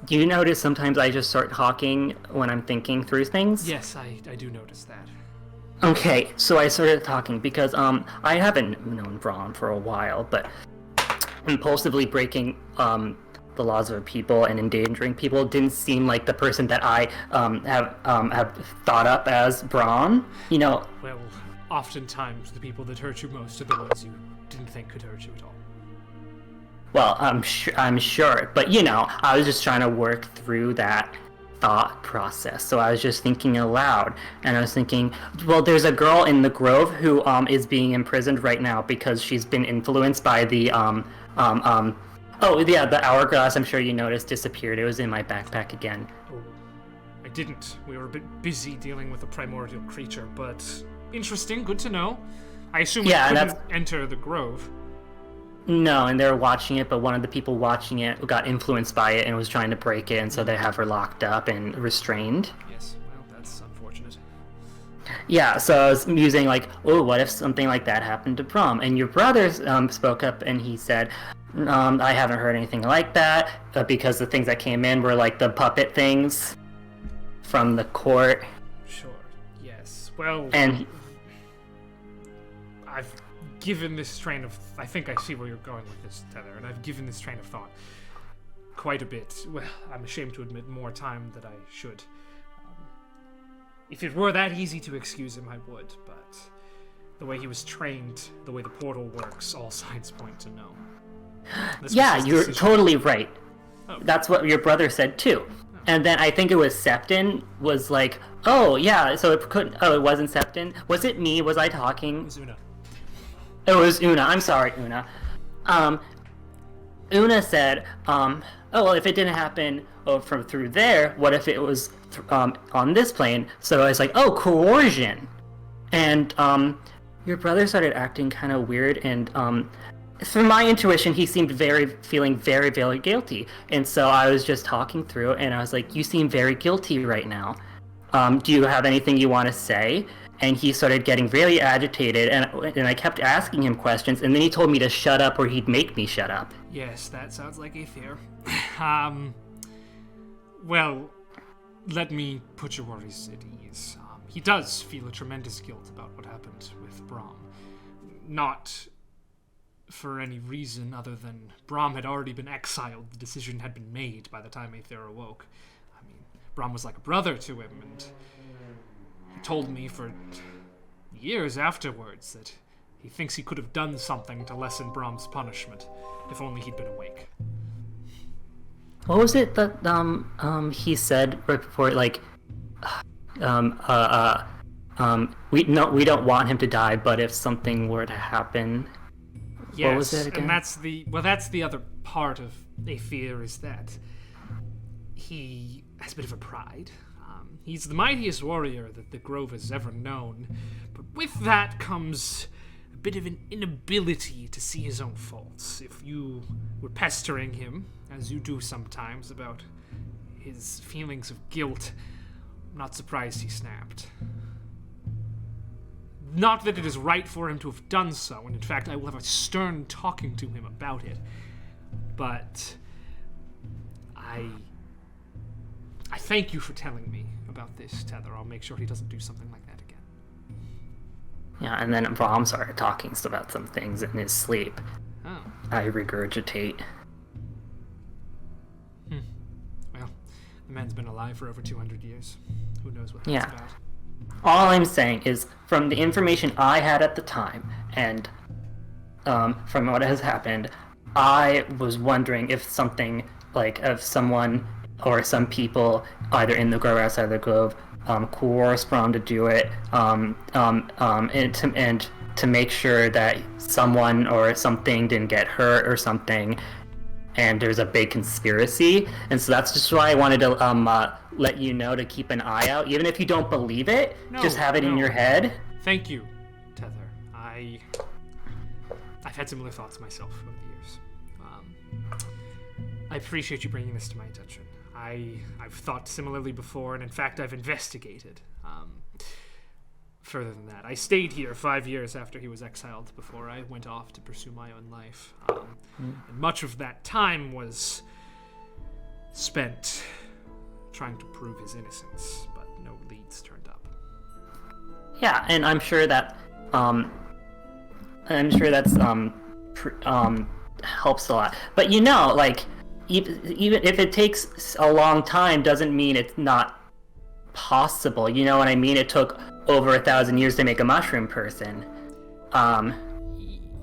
do you notice sometimes I just start talking when I'm thinking through things? Yes, I do notice that. Okay, so I started talking because, I haven't known Braun for a while, but impulsively breaking, the laws of people and endangering people didn't seem like the person that I, have thought up as Braun. You know, Well, oftentimes the people that hurt you most are the ones you didn't think could hurt you at all. well, I'm sure, but you know, I was just trying to work through that thought process. So I was just thinking aloud, and I was thinking, well, there's a girl in the Grove who is being imprisoned right now because she's been influenced by the oh yeah, the hourglass. I'm sure you noticed disappeared. It was in my backpack again. Oh, I didn't. We were a bit busy dealing with a primordial creature, but interesting. Good to know. I assume Yeah, we and couldn't enter the grove. No, and they were watching it, but one of the people watching it got influenced by it and was trying to break it, and so they have her locked up and restrained. Yes, well, that's unfortunate. Yeah, so I was musing like, oh, what if something like that happened to Prom? And your brother spoke up and he said, I haven't heard anything like that, because the things that came in were like the puppet things from the court. Sure, yes. Well, And I've given this train of... I think I see where you're going with this, Tether, and I've given this train of thought quite a bit. Well, I'm ashamed to admit more time than I should. If it were that easy to excuse him, I would, but the way he was trained, the way the portal works, all signs point to no. This was yeah, his you're decision. totally right. Oh. That's what your brother said too. And then I think it was Septon was like, oh yeah, so it couldn't, oh, it wasn't Septon. Was it me? Was I talking? It was Una. It was Una. I'm sorry, Una. Una said, oh, well, if it didn't happen from through there, what if it was on this plane? So I was like, oh, coercion. And your brother started acting kind of weird, and from my intuition, he seemed feeling very, very guilty. And so I was just talking through, and I was like, you seem very guilty right now. do you have anything you want to say? And he started getting really agitated, and I kept asking him questions, and then he told me to shut up or he'd make me shut up. Yes, that sounds like a fear. Well, let me put your worries at ease. He does feel a tremendous guilt about what happened with Brahm. Not for any reason other than Brahm had already been exiled. The decision had been made by the time Aether awoke. I mean, Brahm was like a brother to him, and he told me for years afterwards that he thinks he could have done something to lessen Brahm's punishment, if only he'd been awake. What was it that he said right before, like, we don't want him to die, but if something were to happen, yes, what was it again? And that's the other part of a fear, is that he has a bit of a pride. He's the mightiest warrior that the Grove has ever known, but with that comes a bit of an inability to see his own faults. If you were pestering him, as you do sometimes, about his feelings of guilt, I'm not surprised he snapped. Not that it is right for him to have done so, and in fact I will have a stern talking to him about it, but I thank you for telling me about this, Tether. I'll make sure he doesn't do something like that again. Yeah, and then Brahm started talking about some things in his sleep. Oh. I regurgitate. Well, the man's been alive for over 200 years. Who knows what that's Yeah. about. All I'm saying is, from the information I had at the time, and from what has happened, I was wondering if something, like, if someone or some people, either in the Grove or outside the Grove, coerced Brahm to do it, and to make sure that someone or something didn't get hurt or something, and there's a big conspiracy. And so that's just why I wanted to let you know to keep an eye out, even if you don't believe it. Just have it in your head. Thank you, Tether. I've had similar thoughts myself over the years. I appreciate you bringing this to my attention. I've thought similarly before, and in fact I've investigated. Further than that, I stayed here 5 years after he was exiled before I went off to pursue my own life. And much of that time was spent trying to prove his innocence, but no leads turned up. Yeah, and I'm sure that helps a lot. But like, even if it takes a long time, doesn't mean it's not possible. You know what I mean? It took over 1,000 years to make a mushroom person.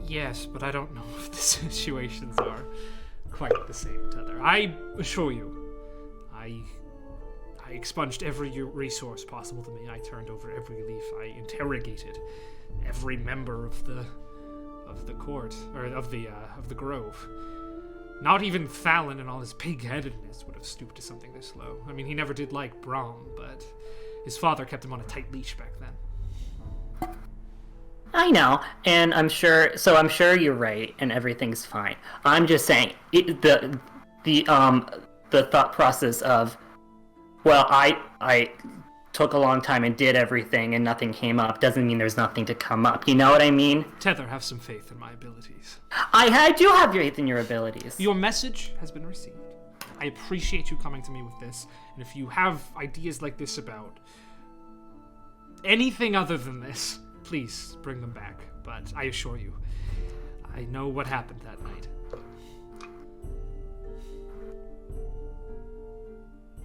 Yes, but I don't know if the situations are quite the same, Tether. I assure you, I expunged every resource possible to me. I turned over every leaf. I interrogated every member of the court, or of the Grove. Not even Fallon and all his pig-headedness would have stooped to something this low. I mean, he never did like Brahm, but his father kept him on a tight leash back then. I know, and I'm sure you're right, and everything's fine. I'm just saying, the thought process of, well, I took a long time and did everything and nothing came up, doesn't mean there's nothing to come up. You know what I mean? Tether, have some faith in my abilities. I do have faith in your abilities. Your message has been received. I appreciate you coming to me with this, and if you have ideas like this about anything other than this, please bring them back. But I assure you, I know what happened that night.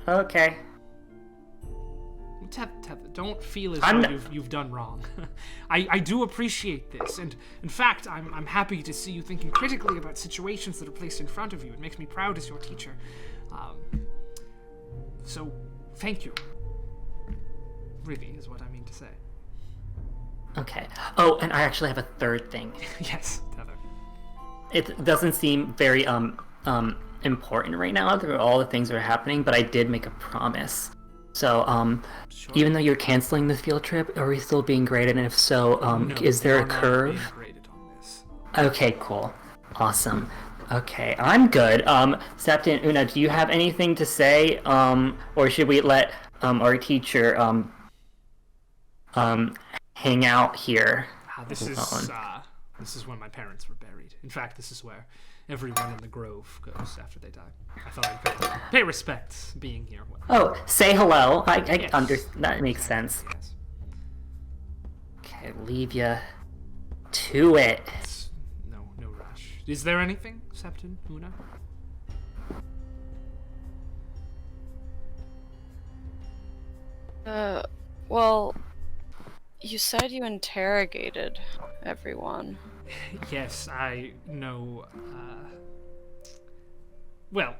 Okay. Tether, don't feel as though you've done wrong. I do appreciate this, and in fact, I'm happy to see you thinking critically about situations that are placed in front of you. It makes me proud as your teacher. So, thank you. Really, is what I mean to say. Okay. Oh, and I actually have a third thing. Yes, Tether. It doesn't seem very important right now through all the things that are happening, but I did make a promise. So, Sure. even though you're canceling the field trip, are we still being graded? And if so, No, is there a you're not curve? being graded on this. Okay, cool. Awesome. Okay, I'm good. Septi and Una, do you have anything to say? Or should we let our teacher hang out here. This is where my parents were buried. In fact, this is where everyone in the grove goes after they die. I thought I'd pay respect being here. Oh, say hello. I Yes. that makes sense. Yes. Okay, leave you to it. No rush. Is there anything, Septon, Una? Well, you said you interrogated everyone. Yes, I know. Well,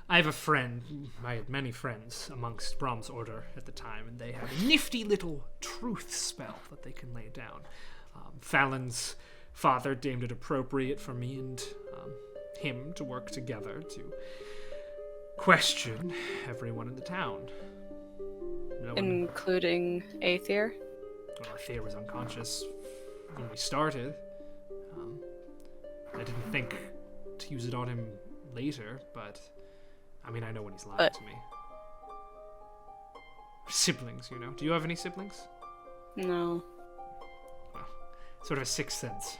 I have a friend. I had many friends amongst Brahm's order at the time, and they have a nifty little truth spell that they can lay down. Fallon's father deemed it appropriate for me and him to work together to question everyone in the town. No one, Including Aether? well, Thea was unconscious when we started. I didn't think to use it on him later, but I mean, I know when he's lying to me. Siblings, you know. Do you have any siblings? No. Well, sort of a sixth sense.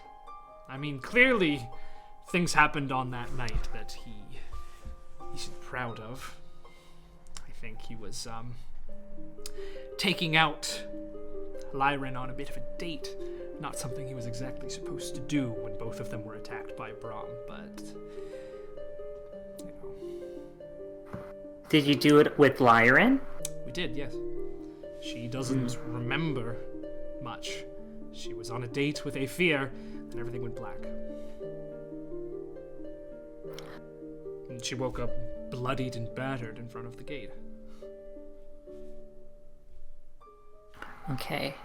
I mean, clearly things happened on that night that he's proud of. I think he was taking out Lyran on a bit of a date. Not something he was exactly supposed to do when both of them were attacked by Brahm, but you know. Did you do it with Lyran? We did, yes. She doesn't remember much. She was on a date with Aether, and everything went black. And she woke up bloodied and battered in front of the gate. Okay.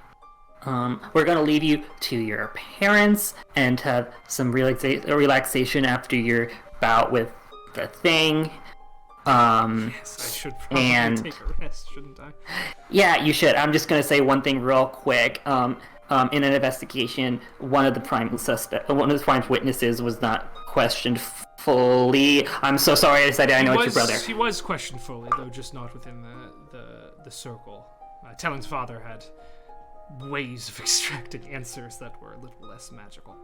We're gonna leave you to your parents and have some relaxation after your bout with the thing. Yes, I should probably take a rest, shouldn't I? Yeah, you should. I'm just gonna say one thing real quick. In an investigation, one of the prime witnesses was not questioned fully. I'm so sorry. I know it's your brother. He was questioned fully, though just not within the circle. Talon's father had ways of extracting answers that were a little less magical.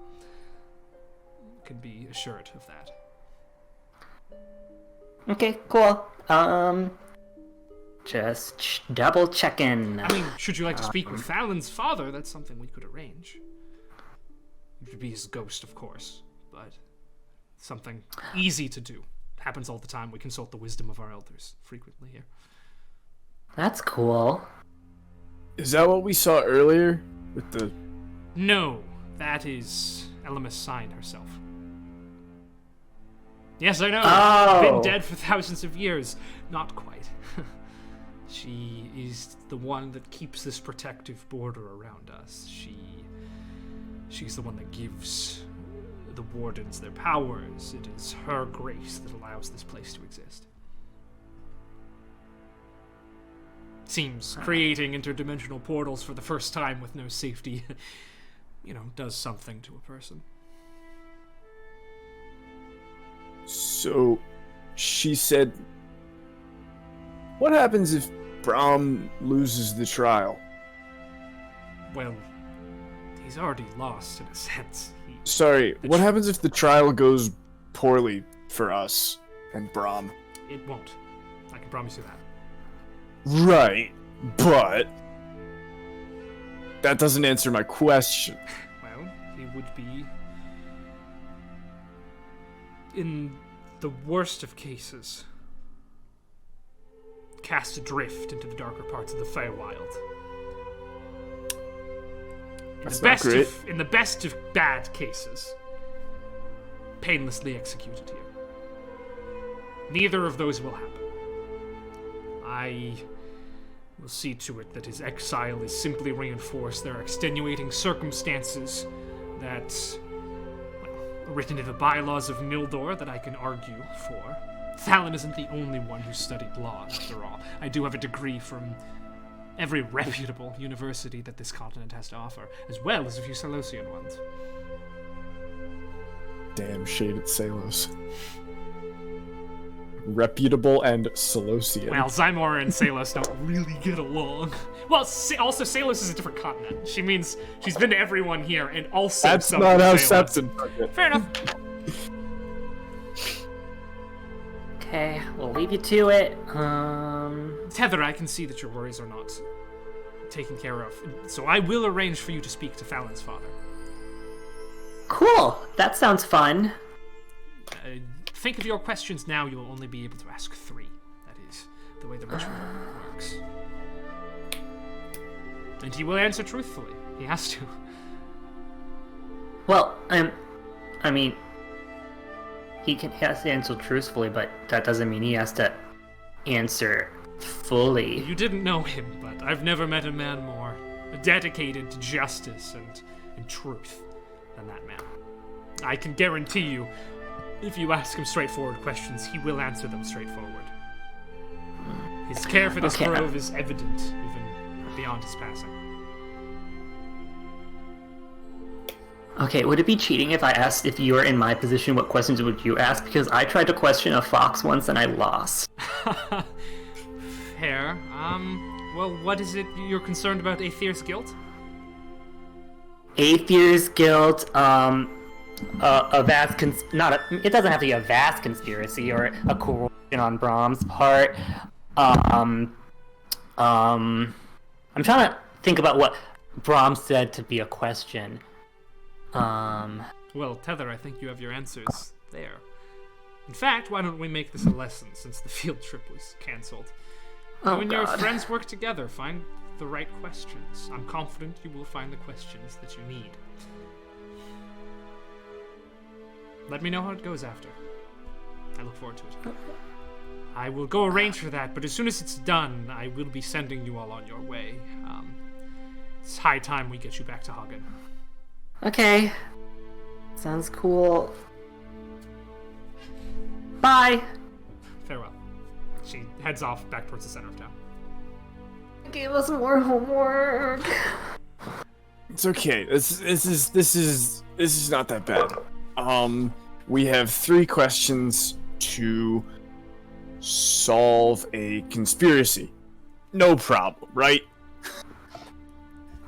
Can be assured of that. Okay, cool. Just double checking. I mean, should you like to speak with Fallon's father, that's something we could arrange. It would be his ghost, of course, but something easy to do. Happens all the time. We consult the wisdom of our elders frequently here. That's cool. Is that what we saw earlier with the? No, that is Elemis Sign herself. Yes, I know. Oh. Been dead for thousands of years. Not quite. She is the one that keeps this protective border around us. She's the one that gives the wardens their powers. It is her grace that allows this place to exist. Seems creating interdimensional portals for the first time with no safety, does something to a person. So, she said, what happens if Brahm loses the trial? Well, he's already lost in a sense. Sorry, what happens if the trial goes poorly for us and Brahm? It won't. I can promise you that. Right, but that doesn't answer my question. Well, he would be, in the worst of cases, cast adrift into the darker parts of the Feywild. In the best of bad cases, painlessly executed here. Neither of those will happen. I will see to it that his exile is simply reinforced. There are extenuating circumstances that, are written in the bylaws of Mildor that I can argue for. Fallon isn't the only one who studied law, after all. I do have a degree from every reputable university that this continent has to offer, as well as a few Salosian ones. Damn shaded Salos. reputable and Solosian. Well, Zymora and Salos don't really get along. Well, also, Salos is a different continent. She means she's been to everyone here, and also That's some not how Salos. Septon took it. Fair enough. Okay, we'll leave you to it. Tether, I can see that your worries are not taken care of, so I will arrange for you to speak to Fallon's father. Cool. That sounds fun. Think of your questions now. You will only be able to ask 3. That is the way the ritual works. And he will answer truthfully. He has to. Well, I mean, he has to answer truthfully, but that doesn't mean he has to answer fully. You didn't know him, but I've never met a man more dedicated to justice and truth than that man. I can guarantee you, if you ask him straightforward questions, he will answer them straightforward. His care for this Okay. grove is evident, even beyond his passing. Okay, would it be cheating if I asked if you were in my position, what questions would you ask? Because I tried to question a fox once and I lost. Fair. Well, what is it you're concerned about Aether's guilt? Aether's guilt, a vast it doesn't have to be a vast conspiracy or a corruption on Brahm's part. I'm trying to think about what Brahm said to be a question. Well, Tether, I think you have your answers there. In fact, why don't we make this a lesson since the field trip was cancelled? Oh, When your God. friends work together, find the right questions. I'm confident you will find the questions that you need. Let me know how it goes after. I look forward to it. I will go arrange for that, but as soon as it's done, I will be sending you all on your way. It's high time we get you back to Hagen. Okay. Sounds cool. Bye! Farewell. She heads off back towards the center of town. Give us more homework. It's okay. This is not that bad. We have 3 questions to solve a conspiracy. No problem, right?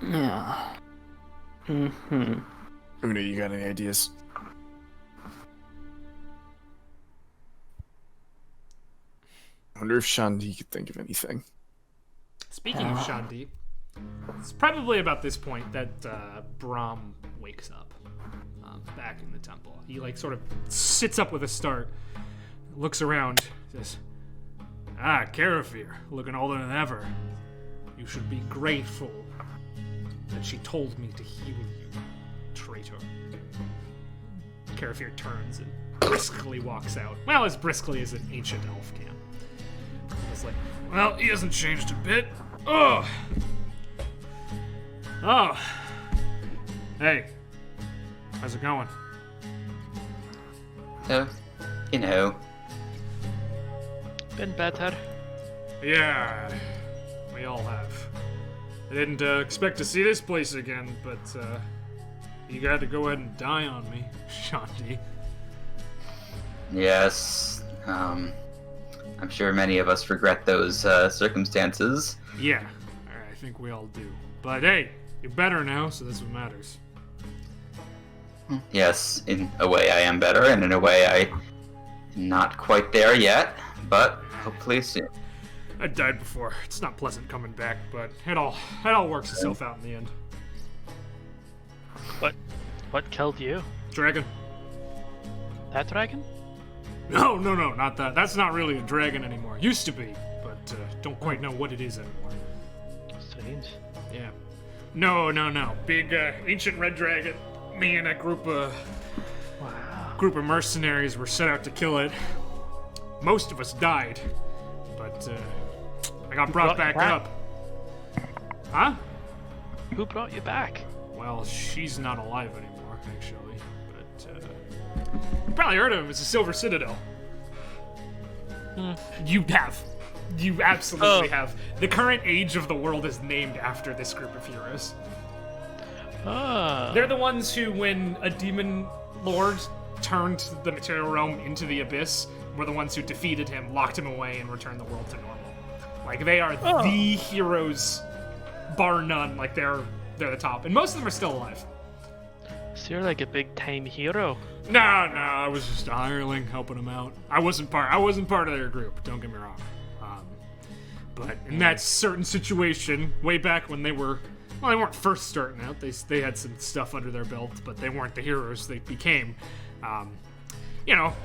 Yeah. Mm-hmm. Una, you got any ideas? I wonder if Shandi could think of anything. Speaking of Shandi, it's probably about this point that Brahm wakes up back in the temple. He sort of sits up with a start, looks around, says, "Ah, Karafir, looking older than ever. You should be grateful that she told me to heal you, traitor." Karafir turns and briskly walks out. Well, as briskly as an ancient elf can. It's like, well, he hasn't changed a bit. Oh. Hey. How's it going? So, you know, Been better. Yeah, we all have. I didn't expect to see this place again, but you got to go ahead and die on me, Shanti. yes, I'm sure many of us regret those circumstances. Yeah, I think we all do. But hey, you're better now, so that's what matters. Yes, in a way I am better, and in a way I'm not quite there yet, but hopefully soon. I died before. It's not pleasant coming back, but it all works itself out in the end. What killed you? Dragon. That dragon? No, not that. That's not really a dragon anymore. Used to be, but don't quite know what it is anymore. Strange. Yeah. No. Big ancient red dragon. Me and a group of mercenaries were set out to kill it. Most of us died, but I got brought back up. Huh? Who brought you back? Well, she's not alive anymore, actually. But you probably heard of him. It's the Silver Citadel. You have. You absolutely have. The current age of the world is named after this group of heroes. Ah. They're the ones who, when a demon lord turned the material realm into the abyss, were the ones who defeated him, locked him away, and returned the world to normal. Like, they are the heroes, bar none. Like, they're the top. And most of them are still alive. So you're like a big time hero. No, I was just a hireling helping them out. I wasn't part of their group, don't get me wrong. But in that certain situation, way back when they weren't first starting out, they had some stuff under their belt, but they weren't the heroes they became. I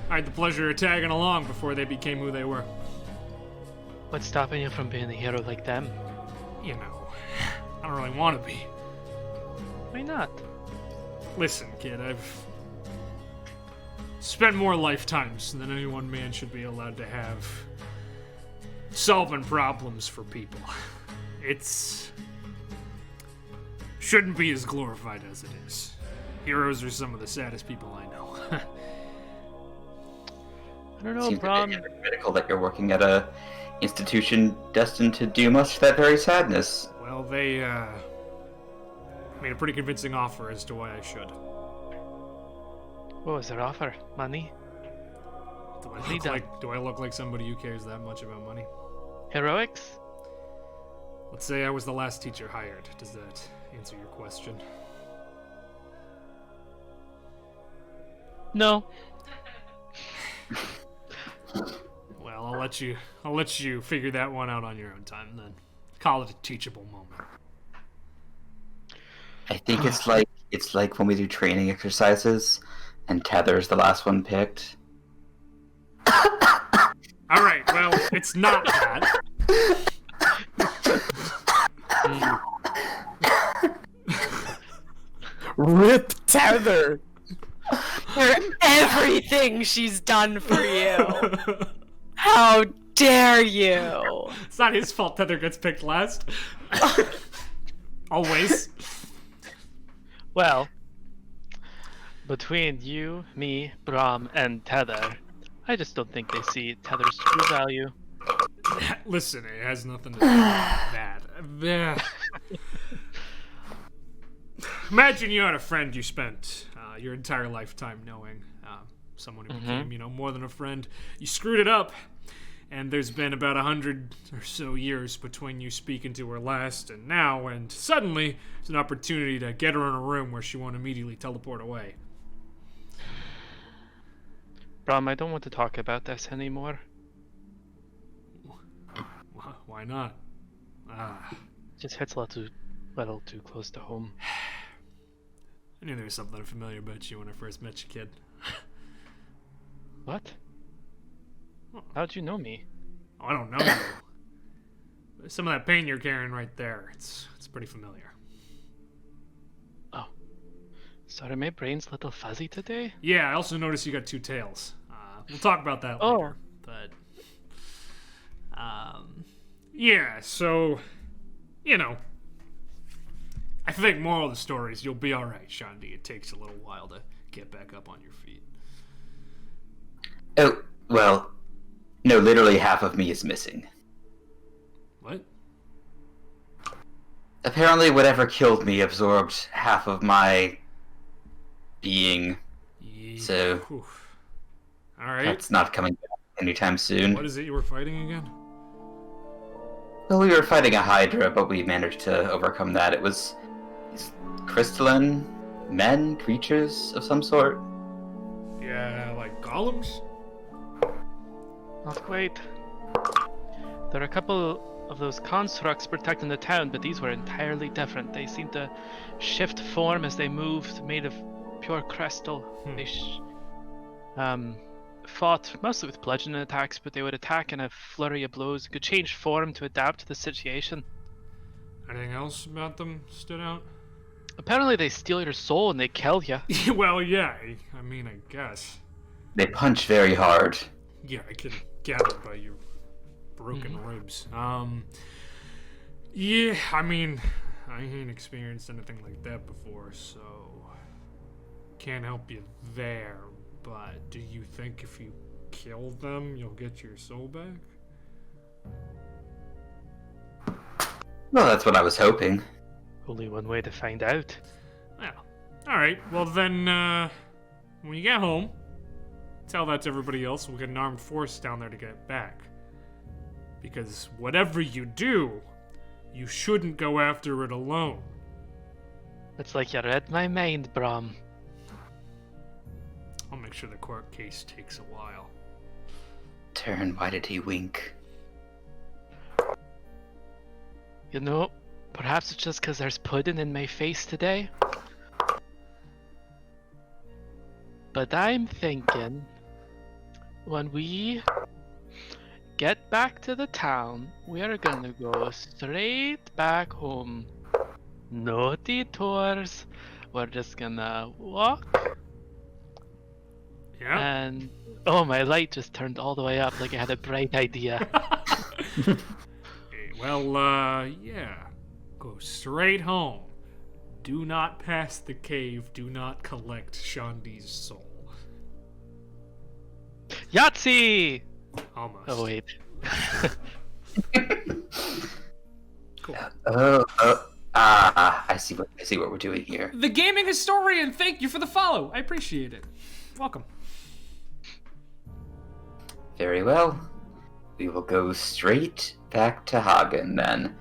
had the pleasure of tagging along before they became who they were. What's stopping you from being a hero like them? I don't really want to be. Why not? Listen, kid, I've spent more lifetimes than any one man should be allowed to have solving problems for people. It's shouldn't be as glorified as it is. Heroes are some of the saddest people I know. I don't know, Seems Brom. a bit hypocritical that you're working at a institution destined to do much to that very sadness. Well, they made a pretty convincing offer as to why I should. What was their offer? Money? Do I look like somebody who cares that much about money? Heroics? Let's say I was the last teacher hired. Does that answer your question? No. Well, I'll let you figure that one out on your own time then. Call it a teachable moment. I think it's like when we do training exercises, and Tether's the last one picked. All right, well, it's not that. Rip Tether! For everything she's done for you. How dare you? It's not his fault Tether gets picked last. Always. Well, between you, me, Brom, and Tether, I just don't think they see Tether's true value. Listen, it has nothing to do with that. Imagine you had a friend you spent your entire lifetime knowing, someone who became, more than a friend. You screwed it up, and there's been about 100 or so years between you speaking to her last and now, and suddenly there's an opportunity to get her in a room where she won't immediately teleport away. Brom, I don't want to talk about this anymore. Why not? Just hits a little too close to home. I knew there was something familiar about you when I first met you, kid. What? How'd you know me? Oh, I don't know you. Some of that pain you're carrying right there, it's pretty familiar. Oh. Sorry, my brain's a little fuzzy today. Yeah, I also noticed you got two tails. We'll talk about that later. But, yeah, so, I think moral of the story is you'll be alright, Shandi. It takes a little while to get back up on your feet. Oh, well, no, literally half of me is missing. What? Apparently whatever killed me absorbed half of my being, so Alright. that's not coming back anytime soon. What is it you were fighting again? Well, we were fighting a Hydra, but we managed to overcome that. It was these crystalline creatures of some sort. Yeah, like golems? Not quite. There are a couple of those constructs protecting the town, but these were entirely different. They seemed to shift form as they moved, made of pure crystal. They fought mostly with bludgeoning attacks, but they would attack in a flurry of blows, could change form to adapt to the situation. Anything else about them stood out? Apparently they steal your soul and they kill you. Well, yeah, I mean, I guess. They punch very hard. Yeah, I can gather by your broken ribs. Yeah, I mean, I ain't experienced anything like that before, so can't help you there. But do you think if you kill them, you'll get your soul back? Well, that's what I was hoping. Only one way to find out. Well, alright. Well then, when you get home, tell that to everybody else. We'll get an armed force down there to get it back. Because whatever you do, you shouldn't go after it alone. It's like you read my mind, Brom. I'll make sure the court case takes a while. Turn, why did he wink? You know, perhaps it's just because there's pudding in my face today. But I'm thinking, when we get back to the town, we're gonna go straight back home. No detours. We're just gonna walk. Yeah. And oh, my light just turned all the way up like I had a bright idea. Yeah. Go straight home. Do not pass the cave. Do not collect Shandi's soul. Yahtzee! Almost. Oh wait. Cool. I see what we're doing here. The gaming historian, thank you for the follow. I appreciate it. Welcome. Very well. We will go straight back to Hagen then.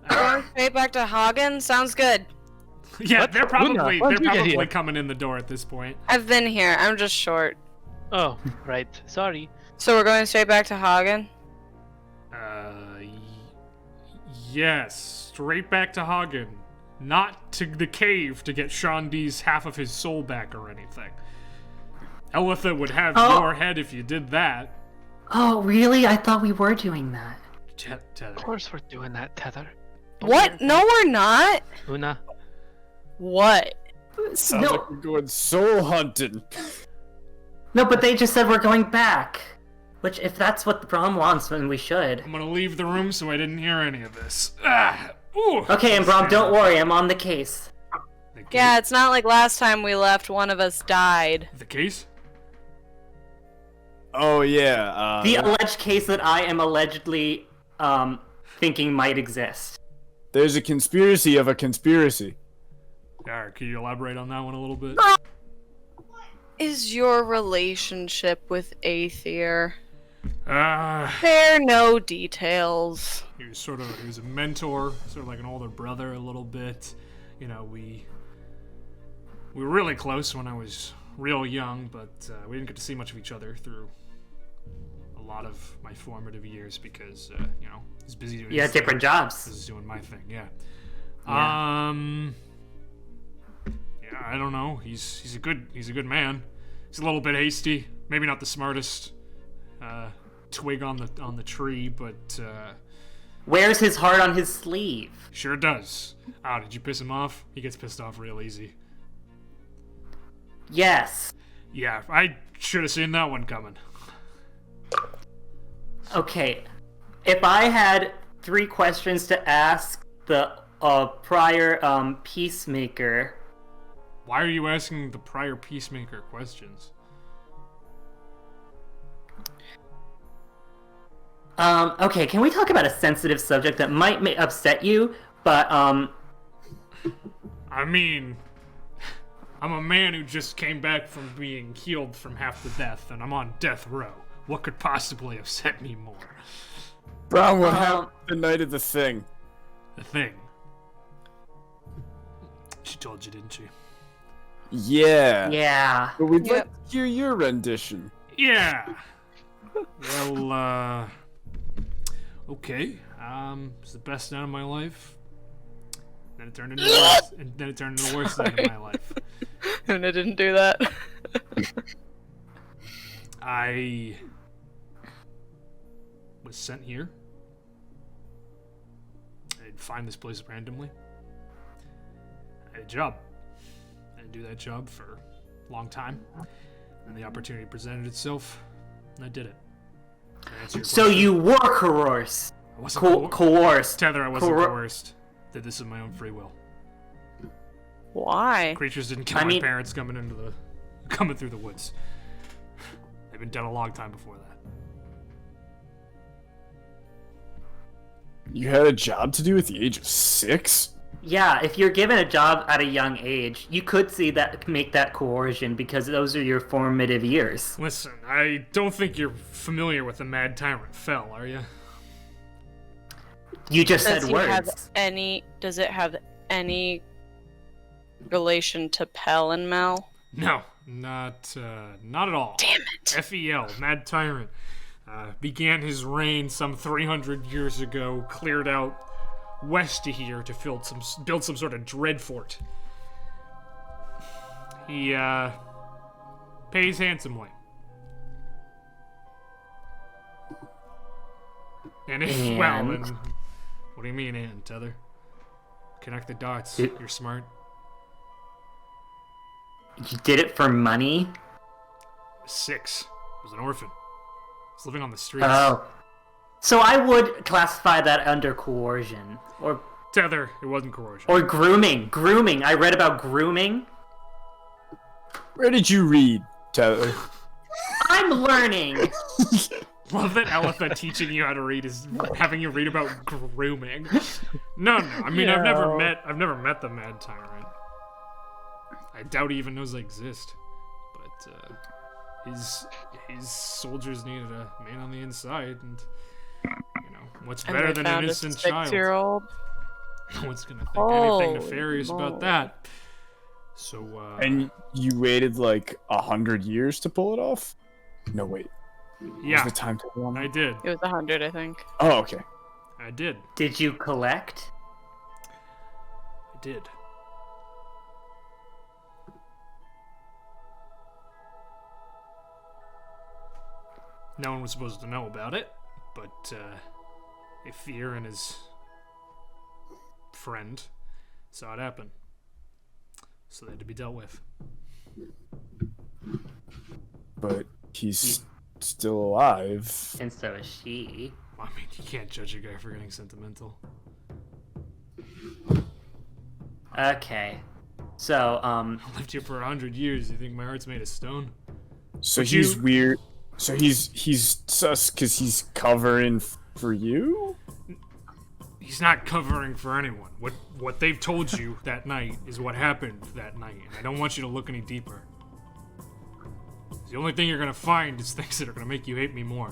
Going straight back to Hagen? Sounds good. Yeah, What? they're probably Why'd you get here? coming in the door at this point. I've been here. I'm just short. Oh, right. Sorry. So we're going straight back to Hagen? Yes, straight back to Hagen. Not to the cave to get Shandi's half of his soul back or anything. Elitha would have your head if you did that. Oh, really? I thought we were doing that. Of course we're doing that, Tether. What? No, we're not. Una. What? Sounds No. like we're going soul hunting. No, but they just said we're going back. Which, if that's what the Brahm wants, then we should. I'm gonna leave the room so I didn't hear any of this. Ah, ooh. Okay, and Brahm, don't worry, I'm on the case. The case? Yeah, it's not like last time we left, one of us died. The case? Oh yeah. The alleged case that I am allegedly, thinking might exist. There's a conspiracy of a conspiracy. Alright, can you elaborate on that one a little bit? Is your relationship with Aether? Ah. There are no details. He was a mentor, sort of like an older brother a little bit. You know, we were really close when I was real young, but we didn't get to see much of each other through a lot of my formative years because, he's busy doing his thing. Different jobs. This is doing my thing, yeah. Yeah. Yeah, I don't know. He's a good man. He's a little bit hasty. Maybe not the smartest twig on the tree, but Wears his heart on his sleeve. sure does. Oh, did you piss him off? He gets pissed off real easy. Yes. Yeah, I should have seen that one coming. Okay. If I had 3 questions to ask the prior peacemaker. Why are you asking the prior peacemaker questions? Okay, can we talk about a sensitive subject that might upset you, but I mean, I'm a man who just came back from being healed from half the death, and I'm on death row. What could possibly upset me more? Brown, what happened the night of the thing? The thing. She told you, didn't she? Yeah. yeah. But we'd Yep. like to hear your rendition. Yeah. Well, okay. It's the best night of my life. Then it turned into the worst night of my life. And I didn't do that. I was sent here. I'd find this place randomly. I had a job. I didn't do that job for a long time. And the opportunity presented itself, and I did it. Did I answer your So question? you were coerced. I wasn't Coerced. Tether, I wasn't Coer- coerced. Did this of my own free will. Why? Creatures didn't kill I my mean- parents coming through the woods. They've been dead a long time before that. You had a job to do at the age of 6? Yeah, if you're given a job at a young age, you could see that make that coercion because those are your formative years. Listen, I don't think you're familiar with the Mad Tyrant Fell, are you? You just Does said he have words. any? Does it have any relation to Pell and Mel? No, not at all. Damn it! FEL, Mad Tyrant, began his reign some 300 years ago, cleared out west of here to build some sort of dread fort. He pays handsomely. And if, well, And? then, what do you mean, and, Tether? Connect the dots. It- You're smart. You did it for money? I was 6. I was an orphan. I was living on the streets. Oh. So I would classify that under coercion. Or Tether, it wasn't coercion. or grooming. Grooming. I read about grooming. Where did you read, Tyler? I'm learning. Love that Elitha teaching you how to read is having you read about grooming. No. I mean, I've never met the Mad Tyrant. I doubt he even knows I exist. But his soldiers needed a man on the inside, and what's And better they than found an a innocent child? 6-year-old. No one's gonna think anything Oh, nefarious about no. that. So, And you waited like 100 years to pull it off? No, wait. yeah, Was the time to one? I did. It was 100, I think. Oh, okay. I did. Did you collect? I did. No one was supposed to know about it, but Ifir and his friend saw it happen. So they had to be dealt with. But he's still alive. And so is she. I mean, you can't judge a guy for getting sentimental. Okay. So, I lived here for 100 years. You think my heart's made of stone? So Would he's you- weird. So he's sus because he's covering for you? He's not covering for anyone. What they've told you that night is what happened that night, and I don't want you to look any deeper. The only thing you're gonna find is things that are gonna make you hate me more.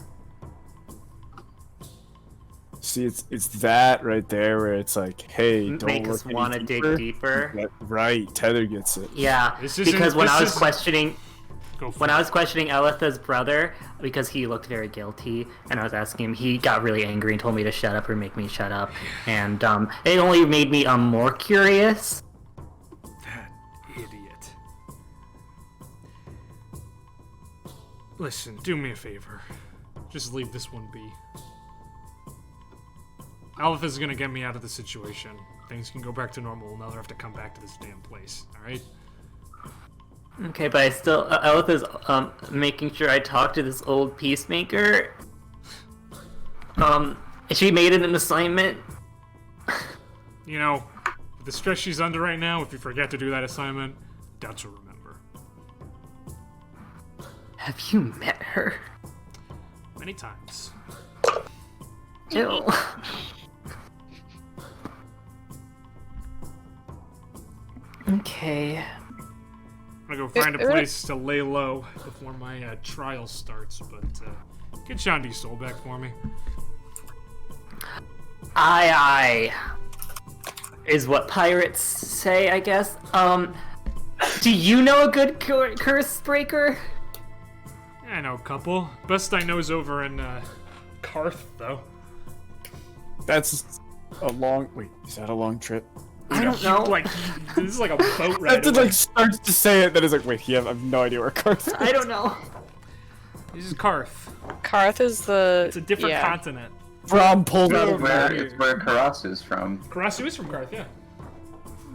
See, it's that right there where it's like, hey, don't make look us any want to dig deeper. Yeah, right, Tether gets it. Yeah, This isn't- because when this I was is- questioning Go for when it. I was questioning Elitha's brother, because he looked very guilty, and I was asking him, he got really angry and told me to shut up or make me shut up, and it only made me more curious. That idiot. Listen, do me a favor. Just leave this one be. Aleph gonna get me out of the situation. Things can go back to normal. We'll never have to come back to this damn place. Alright? Okay, but I still, Elitha's making sure I talk to this old peacemaker. She made it an assignment. You know, with the stress she's under right now, if you forget to do that assignment, doubt she'll remember. Have you met her? Many times. Ew. Okay. I'm gonna go find a place to lay low before my trial starts, but get Shandy's soul back for me. Aye, is what pirates say, I guess. Do you know a good curse breaker? Yeah, I know a couple. Best I know is over in Karth, though. That's a long. Wait, is that a long trip? I don't know. Like, this is like a boat ride. After like starts to say it, then it's like, wait, I have no idea where Carth is. I don't know. This is Karth. Karth is the. It's a different yeah. continent. Brom pulled out of It's where Karasu's from. Karasu is from Karth, yeah.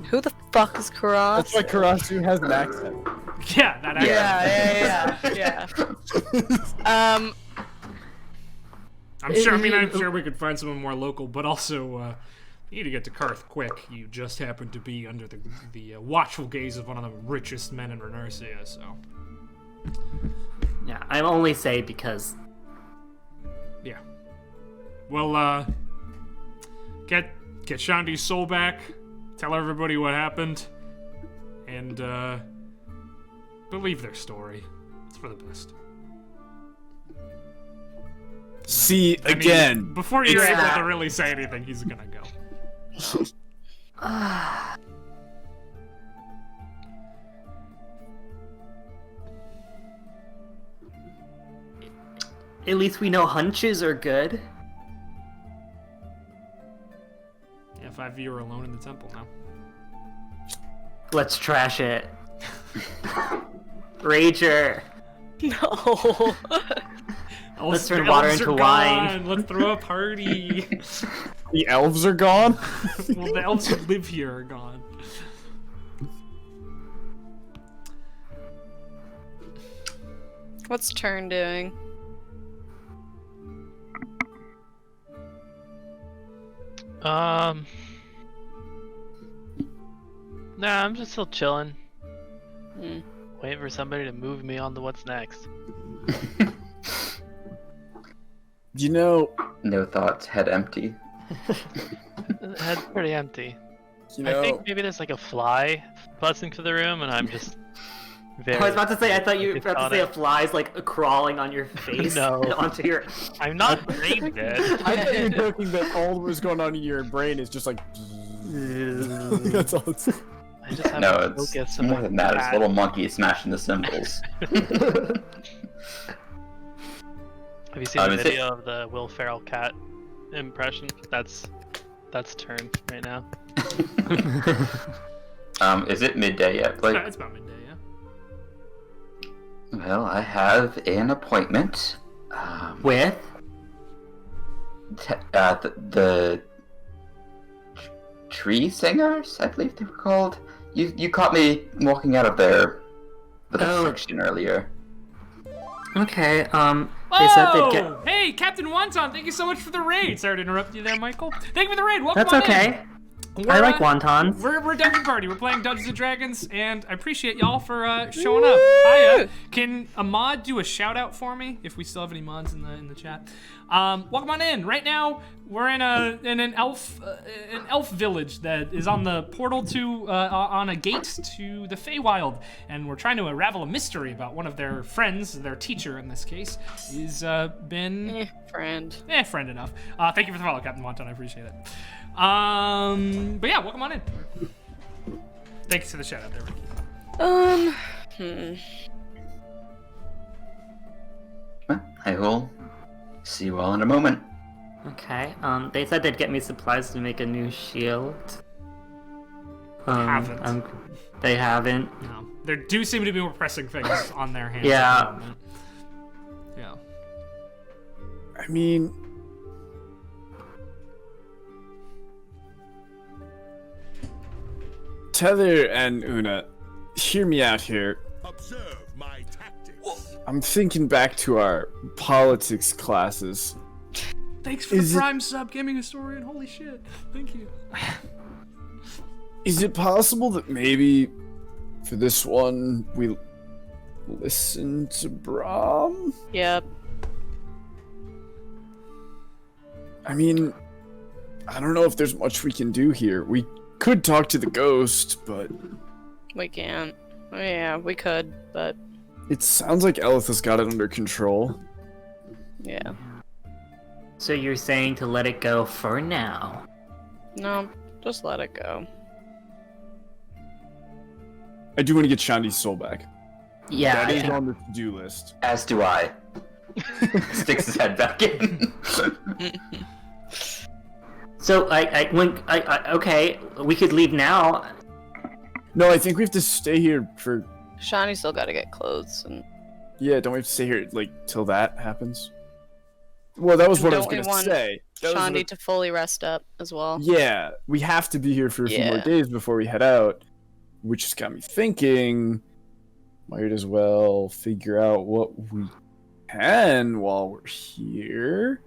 Who the fuck is Karas? That's why Karasu has an accent. Yeah, that accent. Yeah. I'm sure we could find someone more local, but also, you need to get to Karth quick. You just happen to be under the watchful gaze of one of the richest men in Renersia, so. Yeah, I only say because. Yeah. Well, get Shandy's soul back. tell everybody what happened, and believe their story. It's for the best. See, I mean, again. before you're it's- able to really say anything, he's gonna go. At least we know hunches are good. Yeah, 5 of you are alone in the temple now. Let's trash it. Rager. No. Let's turn water elves into are wine. gone. Let's throw a party. The elves are gone? Well, the elves who live here are gone. What's Turn doing? Nah, I'm just still chilling. Hmm. Waiting for somebody to move me on to what's next. You know, No thoughts, head empty. Head's pretty empty. you I know, think maybe there's like a fly buzzing through the room, and I'm just very. I was about to say, I thought you were focused about on to say a it. fly's like crawling on your face. No. Onto your. I'm not brain dead. I thought you were joking that all that was going on in your brain is just like. That's all it's. I just have No, to it's focus on more my than that. It's cat. little monkey smashing the cymbals. Have you seen the is it- video of the Will Ferrell cat impression? That's Turn right now. Is it midday yet, Blake? It's about midday, yeah. Well, I have an appointment. With? The tree singers, I believe they were called. You caught me walking out of there with a Oh. friction earlier. Okay. They said they'd get. Oh! Hey, Captain Wonton, thank you so much for the raid. Sorry to interrupt you there, Michael. Thank you for the raid. Welcome That's on okay. in. I like We're, wontons. We're Dungeon Party. We're playing Dungeons and Dragons, and I appreciate y'all for showing up. Hiya. Can a mod do a shout out for me if we still have any mods in the chat? Welcome on in. Right now we're in an elf village that is on the portal to on a gate to the Feywild, and we're trying to unravel a mystery about one of their friends, their teacher in this case, is been Friend. friend enough. Thank you for the follow, Captain Wonton. I appreciate it. But yeah, welcome on in. Thanks for the shout out there, Ricky. Well, I will see you all in a moment. Okay. They said they'd get me supplies to make a new shield. Haven't. They haven't. No, there do seem to be more pressing things on their hands. Yeah. At the moment. Yeah. I mean. Tether and Una, hear me out here. Observe my tactics. I'm thinking back to our politics classes. Thanks for Is the it- Prime sub, gaming historian. Holy shit. Thank you. Is it possible that maybe for this one we listen to Brahm? Yep. I mean, I don't know if there's much we can do here. We could talk to the ghost, but We can't. Oh, yeah, we could, but it sounds like Elitha's got it under control. yeah. So you're saying to let it go for now? No, just let it go. I do want to get Shandi's soul back. Yeah. That I is think- on the to-do list. As do I. Sticks his head back in. So okay, we could leave now. No, I think we have to stay here for. Shani still gotta get clothes and Yeah, don't we have to stay here like till that happens? Well, that was what I was Don't we gonna want say. That was Shandi what- to fully rest up as well. Yeah, we have to be here for a few more Yeah. days before we head out, which has got me thinking. Might as well figure out what we can while we're here,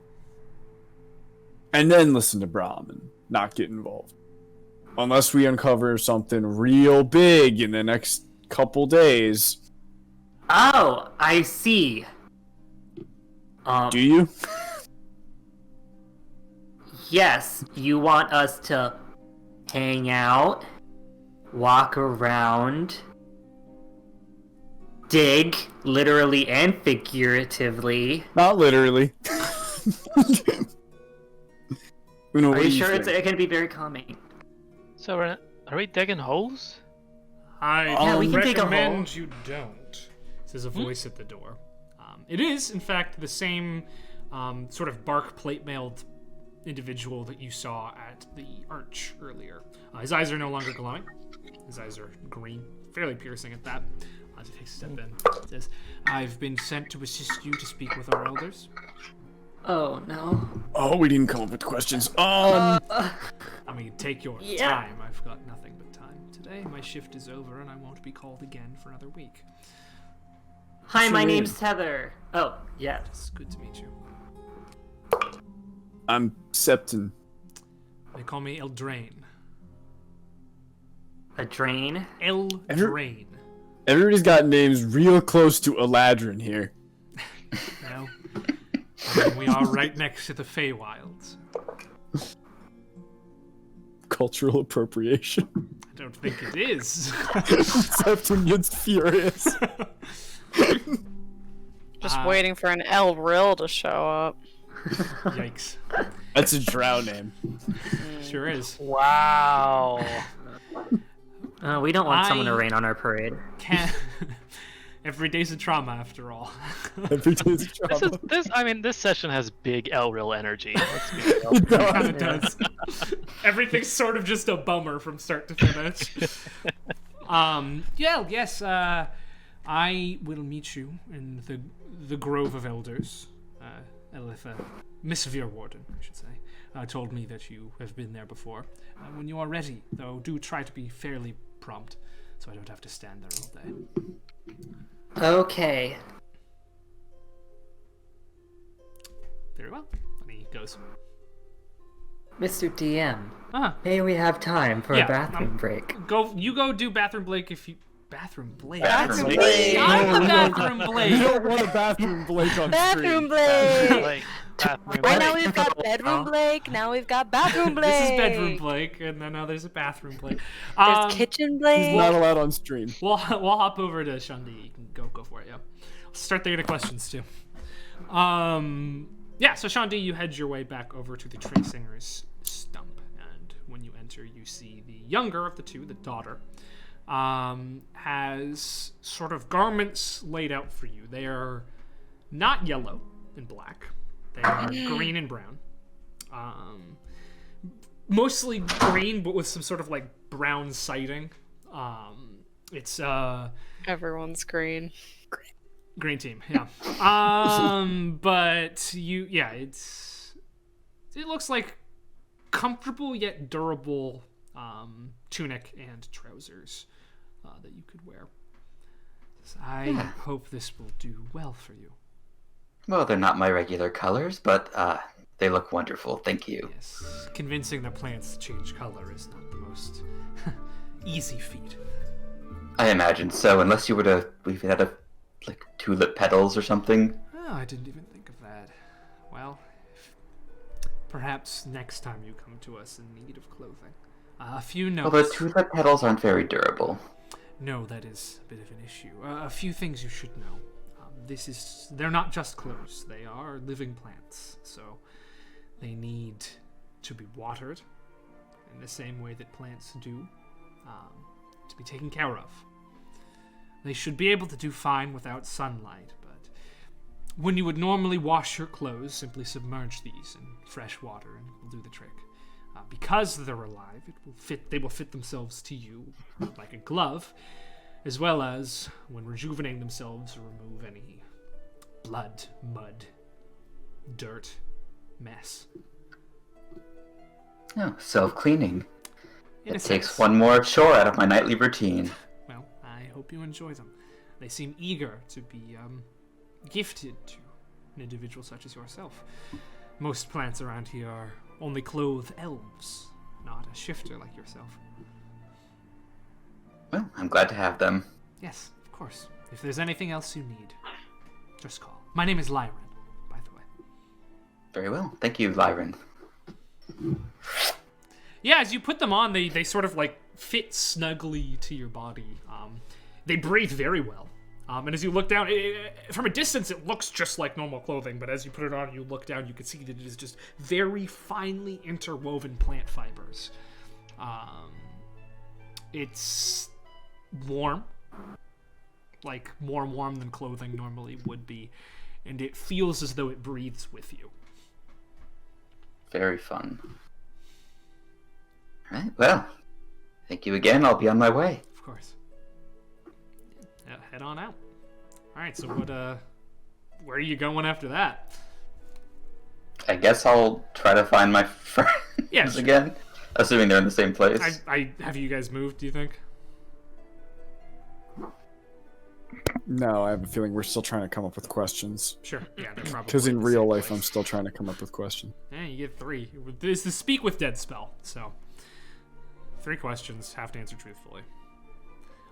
and then listen to Brahm and not get involved, unless we uncover something real big in the next couple days. Oh, I see. Do you? Yes, you want us to hang out, walk around, dig, literally and figuratively. Not literally. Uno, what Are do you sure think? it can be very calming? So are we digging holes? I Yeah, we can dig a recommend hole. you don't, says a voice at the door. It is, in fact, the same sort of bark plate-mailed individual that you saw at the arch earlier. His eyes are no longer glowing. His eyes are green, fairly piercing at that. As he takes a step in, it says, "I've been sent to assist you to speak with our elders." Oh no. Oh, we didn't come up with questions. I mean, take your Yeah. time. I've got nothing but time today. My shift is over, and I won't be called again for another week. Hi, my Sure. name's Heather. Oh, yeah. It's good to meet you. I'm Septon. They call me Eldraine. A drain? Eldraine. Everybody's got names real close to Eladrin here. No. I mean, we are right next to the Feywilds. Cultural appropriation. I don't think it is. Septon gets furious. Just waiting for an El Ril to show up. Yikes. That's a drow name. Sure is. Wow. We don't want someone to I- rain on our parade. Can't... Every day's a trauma, after all. Every day's a drama. This session has big Elril energy. Let's be real. It does. Kind of does. Everything's sort of just a bummer from start to finish. Yes. I will meet you in the Grove of Elders. Elitha, Miss Veerwarden, I should say, told me that you have been there before. When you are ready, though, do try to be fairly prompt, so I don't have to stand there all day. Okay. Very well. And he goes. Mr. DM, Ah, may we have time for Yeah, a bathroom break? you go do bathroom Blake if you. Bathroom Blake. Bathroom Not Blake. the bathroom You Blake. don't want a bathroom Blake on Bathroom stream. Blake! Like, bathroom Right now break. we've got bedroom Blake, now we've got bathroom Blake. This is bedroom Blake, and then now there's a bathroom Blake. There's kitchen Blake. Not allowed on stream. We'll hop over to Shundi. You can go for it. Yeah. I'll start thinking of questions too. Yeah. So Shundi, you head your way back over to the Tree Singer's stump, and when you enter, you see the younger of the two, the daughter, has sort of garments laid out for you. They are not yellow and black. They are green and brown. Mostly green, but with some sort of like brown siding. It's Everyone's green. green team, yeah. But it looks like comfortable yet durable tunic and trousers that you could wear. I hope this will do well for you. Well, they're not my regular colors, but they look wonderful. Thank you. Yes, convincing the plants to change color is not the most easy feat. I imagine so, unless you were to leave it out of like tulip petals or something. Oh, I didn't even think of that. Well, perhaps next time you come to us in need of clothing. A few notes. Although tulip petals aren't very durable. No, that is a bit of an issue. A few things you should know. They're not just clothes. They are living plants, so they need to be watered in the same way that plants do, to be taken care of. They should be able to do fine without sunlight, but when you would normally wash your clothes, simply submerge these in fresh water and it will do the trick. Because they're alive, they will fit themselves to you like a glove, as well as, when rejuvenating themselves, remove any blood, mud, dirt, mess. Oh, self-cleaning. In a It takes sense. one more chore out of my nightly routine. Well, I hope you enjoy them. They seem eager to be gifted to an individual such as yourself. Most plants around here are only clothe elves, not a shifter like yourself. Well, I'm glad to have them. Yes, of course. If there's anything else you need, just call. My name is Lyran, by the way. Very well. Thank you, Lyran. Yeah, as you put them on, they sort of like fit snugly to your body. They breathe very well. And as you look down, from a distance, it looks just like normal clothing, but as you put it on and you look down, you can see that it is just very finely interwoven plant fibers. It's warm, like more warm than clothing normally would be, and it feels as though it breathes with you. Very fun. All right, well, thank you again. I'll be on my way. Of course. Yeah, head on out. All right, so where are you going after that? I guess I'll try to find my friends Sure. again, assuming they're in the same place. I have you guys moved, do you think? No, I have a feeling we're still trying to come up with questions. Sure. Yeah, they're probably Because in the real same life, place. I'm still trying to come up with questions. Yeah, you get 3. It's the Speak with Dead spell, so 3 questions, have to answer truthfully.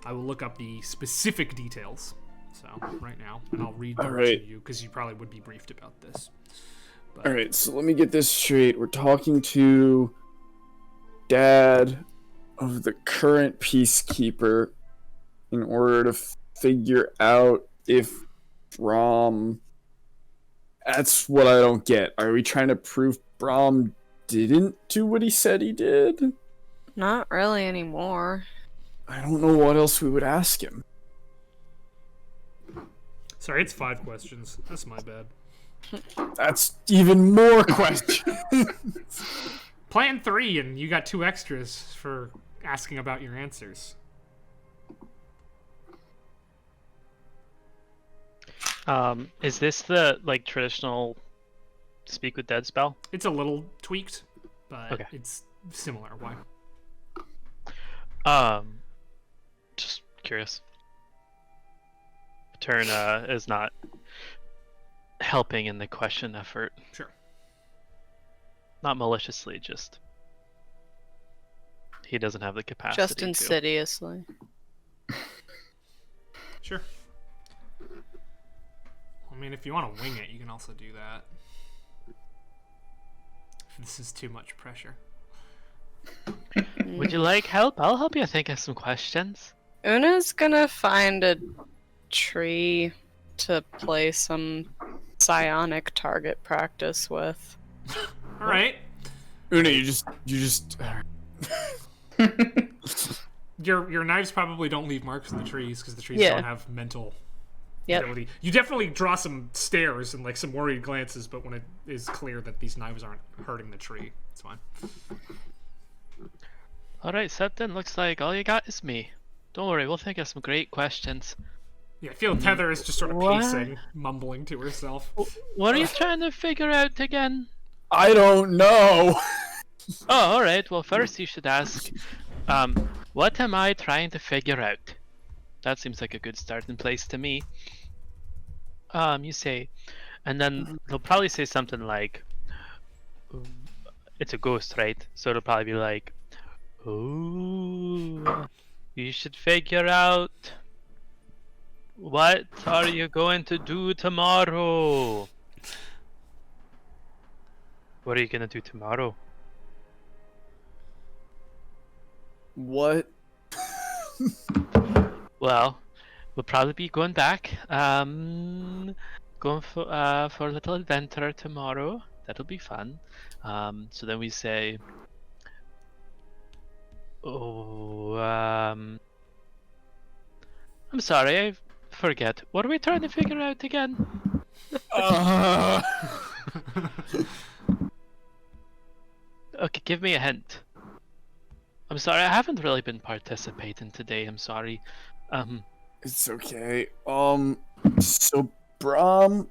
I will look up the specific details, so right now, and I'll read them Alright. to you because you probably would be briefed about this. But, All right, so let me get this straight. We're talking to Dad of the current Peacekeeper in order to figure out if Brahm... That's what I don't get. Are we trying to prove Brahm didn't do what he said he did? Not really anymore. I don't know what else we would ask him. Sorry, it's 5 questions. That's my bad. That's even more questions. Plan 3, and you got 2 extras for asking about your answers. Is this the like traditional Speak with Dead spell? It's a little tweaked, but Okay. it's similar. Why? Just curious. Turn is not helping in the question effort. Sure. Not maliciously, just he doesn't have the capacity. Just to. insidiously. Sure. I mean, if you want to wing it, you can also do that. If this is too much pressure. Would you like help? I'll help you think of some questions. Una's gonna find a tree to play some psionic target practice with. All right. Una, you just. Your knives probably don't leave marks in the trees because the trees Yeah. don't have mental Yep. ability. You definitely draw some stares and like some worried glances, but when it is clear that these knives aren't hurting the tree, it's fine. Alright, Septon, looks like all you got is me. Don't worry, we'll think of some great questions. Yeah, I feel Tether is just sort of What? pacing, mumbling to herself. What are you trying to figure out again? I don't know. Oh, alright, well first you should ask, what am I trying to figure out? That seems like a good starting place to me. You say, and then they'll probably say something like, it's a ghost, right? So it'll probably be like, oh, you should figure out what are you going to do tomorrow? What are you gonna do tomorrow? What? Well, we'll probably be going back. Going for a little adventure tomorrow. That'll be fun. So then we say, oh, I'm sorry, I forget. What are we trying to figure out again? Okay, give me a hint. I'm sorry, I haven't really been participating today. I'm sorry. It's okay. So Brahm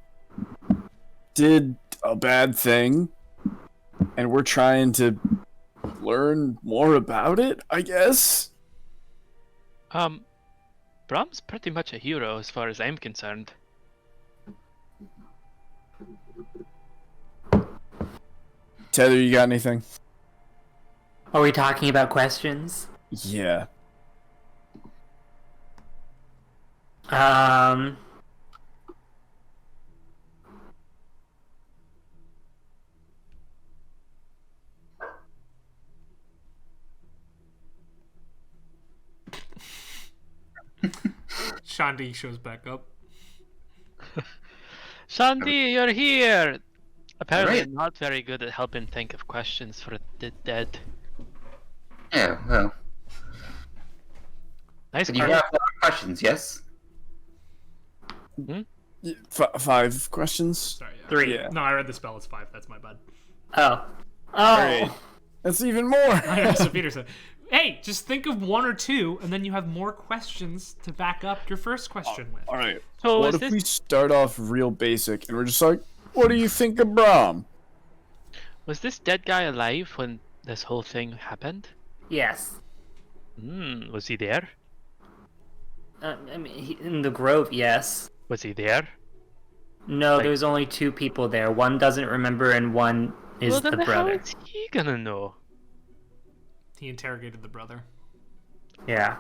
did a bad thing, and we're trying to learn more about it, I guess? Brahm's pretty much a hero as far as I'm concerned. Tether, you got anything? Are we talking about questions? Yeah. Um. Shandi shows back up. Shanti, you're here! Apparently Right. I'm not very good at helping think of questions for the dead. Yeah, well. Nice But you card. have a lot of questions, yes? 5 questions. Sorry, yeah. 3. Yeah. No, I read the spell. It's 5. That's my bad. Oh. Alright. That's even more. I know, so Peter said, hey, just think of 1 or 2, and then you have more questions to back up your first question with. All right. So What is if this we start off real basic and we're just like, what do you think of Brahm? was this dead guy alive when this whole thing happened? Yes. Was he there? I mean, in the grove, yes. Was he there? No, Like- there's only 2 people there. One doesn't remember, and one is well, the then how brother. is he gonna know? He interrogated the brother. Yeah.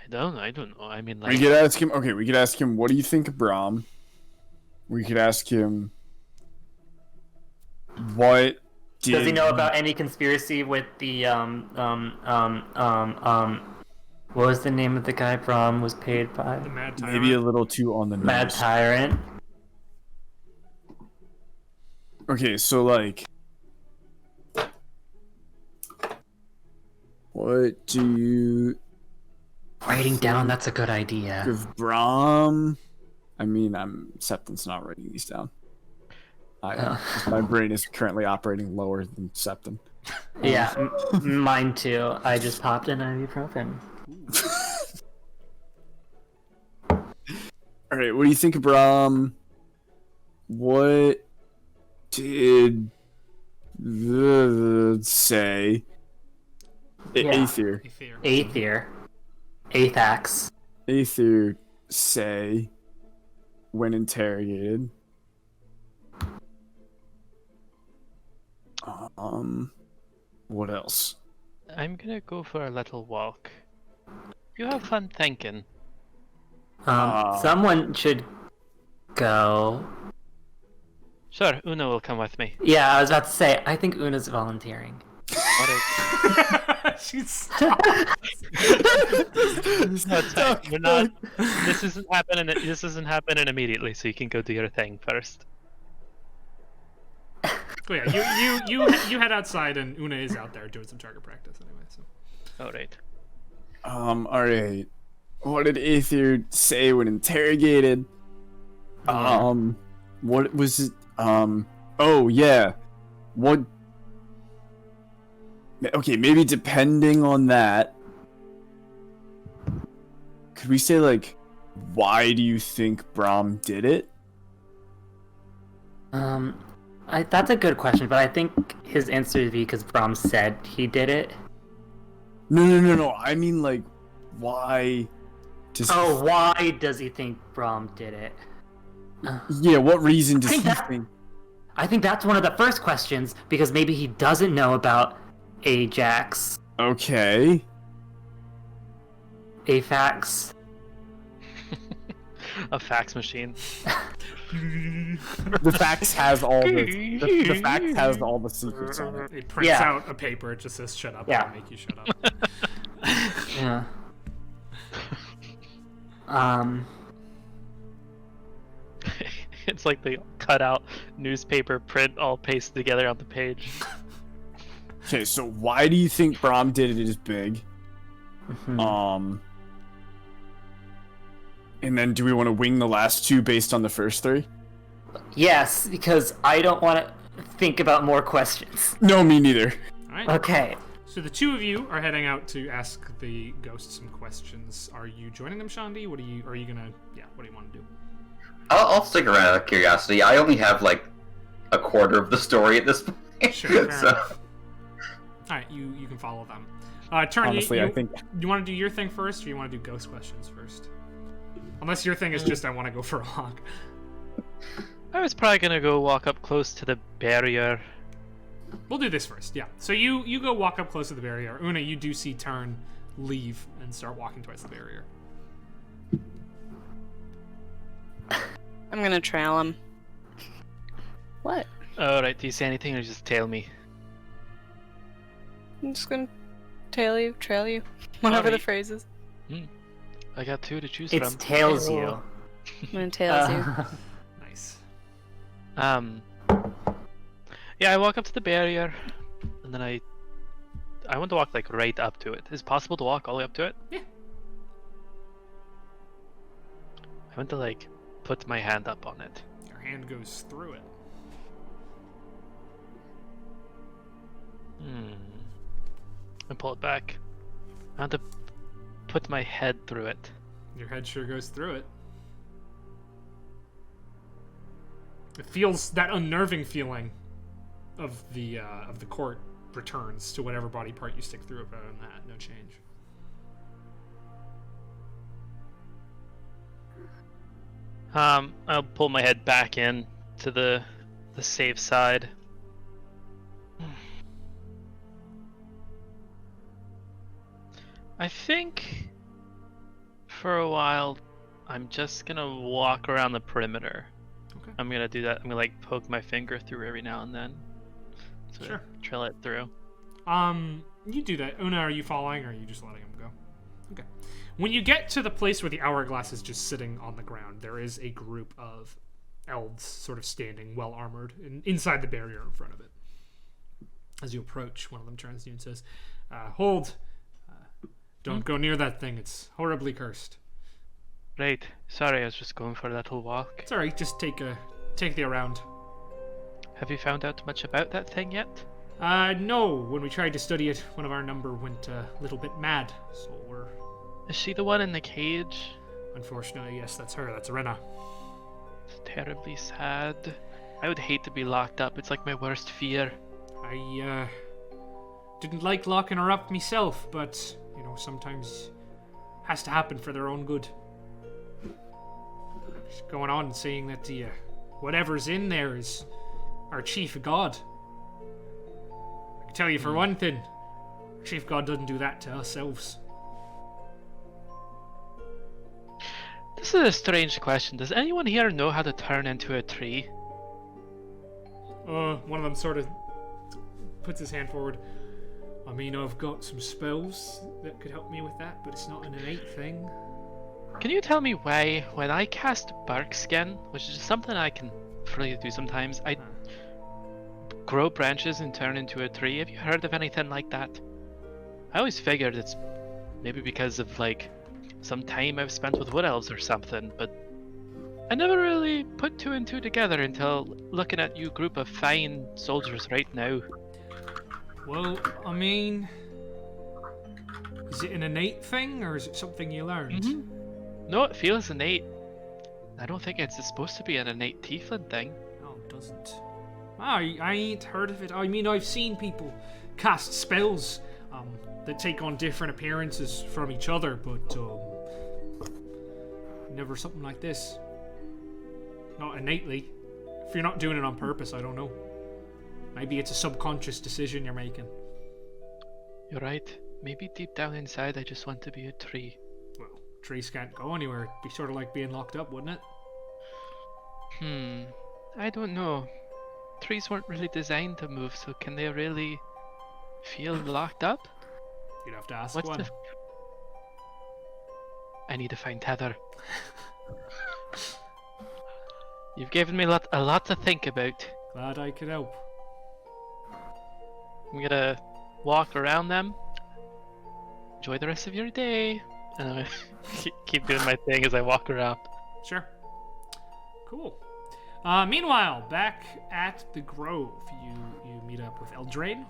I don't know. I mean, We like, could ask him. Okay, we could ask him, what do you think of Brahm? We could ask him, what did Does he know about any conspiracy with the what was the name of the guy Brahm was paid by? The Mad Tyrant. maybe a little too on the nose? Mad Tyrant. Okay, so like, what do you Writing down, that's a good idea. give Brahm? I mean, Septon's not writing these down. My brain is currently operating lower than Septon. Yeah, mine too. I just popped an ibuprofen. All right, what do you think of Brahm? What did the say? Yeah. Aether. Aether. Aether. Aethax. Aether say when interrogated. What else? I'm gonna go for a little walk. You have fun thinking. Someone should go. Sure, Una will come with me. Yeah, I was about to say, I think Una's volunteering. Alright. She's No, it's fine. We're not. This isn't happening. This isn't happening immediately. So you can go do your thing first. Well, yeah, you head outside, and Una is out there doing some target practice anyway. So All right. All right. What did Aether say when interrogated? What was it? Oh yeah. What? Okay, maybe depending on that, could we say like, why do you think Brahm did it? That's a good question, but I think his answer would be because Brahm said he did it. No. I mean like, why? Does Oh, why does he think Brahm did it? yeah. What reason does I he think that- think? I think that's one of the first questions, because maybe he doesn't know about Ajax. Okay. Afax. A fax machine. The fax has all the fax has all the secrets on it. it prints Yeah. out a paper. It just says "shut up." Yeah. And make you shut up. Yeah. It's like they cut out newspaper print all pasted together on the page. Okay, so why do you think Brahm did it is big? Mhm. And then do we want to wing the last 2 based on the first 3? Yes, because I don't want to think about more questions. No, me neither. All right. Okay. So the 2 of you are heading out to ask the ghost some questions. Are you joining them, Shandi? What are you gonna? Yeah. What do you want to do? I'll stick around out of curiosity. I only have like a quarter of the story at this point. Sure, fair so enough. All right, you can follow them. Turn. Honestly, you, I think you want to do your thing first, or you want to do ghost questions first? Unless your thing is just I want to go for a walk. I was probably gonna go walk up close to the barrier. We'll do this first. Yeah. So you go walk up close to the barrier. Una, you do see Turn leave and start walking towards the barrier. I'm gonna trail him. What? Alright, do you say anything or just tail me? I'm just gonna trail you, whatever the Alright. phrase is. I got 2 to choose It's from. tails you. I'm gonna tails you. Nice. Yeah, I walk up to the barrier, and then I want to walk like right up to it. Is it possible to walk all the way up to it? Yeah. I want to like put my hand up on it. Your hand goes through it. And pull it back. I want to put my head through it. Your head sure goes through it. It feels that unnerving feeling of the court returns to whatever body part you stick through it. But other than that, no change. I'll pull my head back in to the safe side. I think for a while I'm just gonna walk around the perimeter. Okay. I'm gonna do that. I'm gonna like poke my finger through every now and then. To Sure. trail it through. You do that. Una, are you following, or are you just letting him go? Okay. When you get to the place where the hourglass is just sitting on the ground, there is a group of elves sort of standing, well armored, inside the barrier in front of it. As you approach, one of them turns to you and says, "Hold! Don't go near that thing. It's horribly cursed." Right. Sorry, I was just going for a little walk. It's alright. Just take the around. Have you found out much about that thing yet? No. When we tried to study it, one of our number went a little bit mad. So we're... Is she the one in the cage? Unfortunately, yes, that's her. That's Rena. It's terribly sad. I would hate to be locked up. It's like my worst fear. I, didn't like locking her up myself, but, sometimes has to happen for their own good. She's going on and saying that whatever's in there is our chief god. I can tell you for one thing, our chief god doesn't do that to us elves. This is a strange question. Does anyone here know how to turn into a tree? One of them sort of puts his hand forward. I mean, I've got some spells that could help me with that, but it's not an innate thing. Can you tell me why, when I cast bark skin, which is something I can freely do sometimes, I grow branches and turn into a tree? Have you heard of anything like that? I always figured it's maybe because of like some time I've spent with wood elves or something, but I never really put 2 and 2 together until looking at you group of fine soldiers right now. Well, I mean, is it an innate thing, or is it something you learned? No, it feels innate. I don't think it's supposed to be an innate tiefling thing. No, it doesn't. I ain't heard of it. I mean, I've seen people cast spells that take on different appearances from each other, but never something like this. Not innately. If you're not doing it on purpose, I don't know. Maybe it's a subconscious decision you're making. You're right. Maybe deep down inside I just want to be a tree. Well, trees can't go anywhere. It'd be sort of like being locked up, wouldn't it? I don't know. Trees weren't really designed to move, so can they really feel locked up? You'd have to ask What's one. the... I need to find Heather. You've given me a lot to think about. Glad I could help. I'm gonna walk around them. Enjoy the rest of your day. And I'm gonna keep doing my thing as I walk around. Sure. Cool. Meanwhile, back at the Grove, you meet up with Eldraine,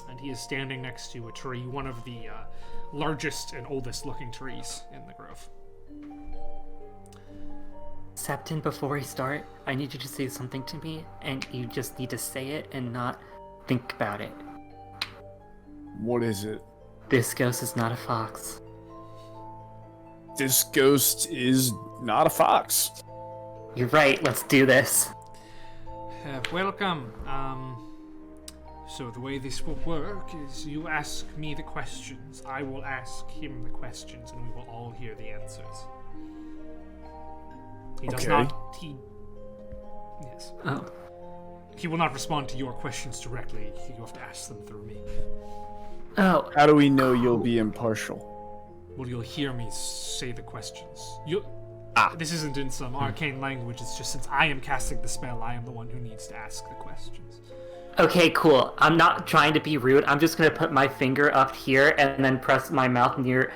and he is standing next to a tree, one of the largest and oldest looking trees in the Grove. Septon, before we start, I need you to say something to me, and you just need to say it and not think about it. What is it? This ghost is not a fox. This ghost is not a fox. You're right, let's do this. Welcome. So the way this will work is you ask me the questions, I will ask him the questions, and we will all hear the answers. He does Okay. not. Yes. Oh. He will not respond to your questions directly. You have to ask them through me. Oh, How do we know you'll be impartial? Well, you'll hear me say the questions. This isn't in some arcane language, it's just since I am casting the spell, I am the one who needs to ask the questions. Okay, cool. I'm not trying to be rude. I'm just gonna put my finger up here and then press my mouth near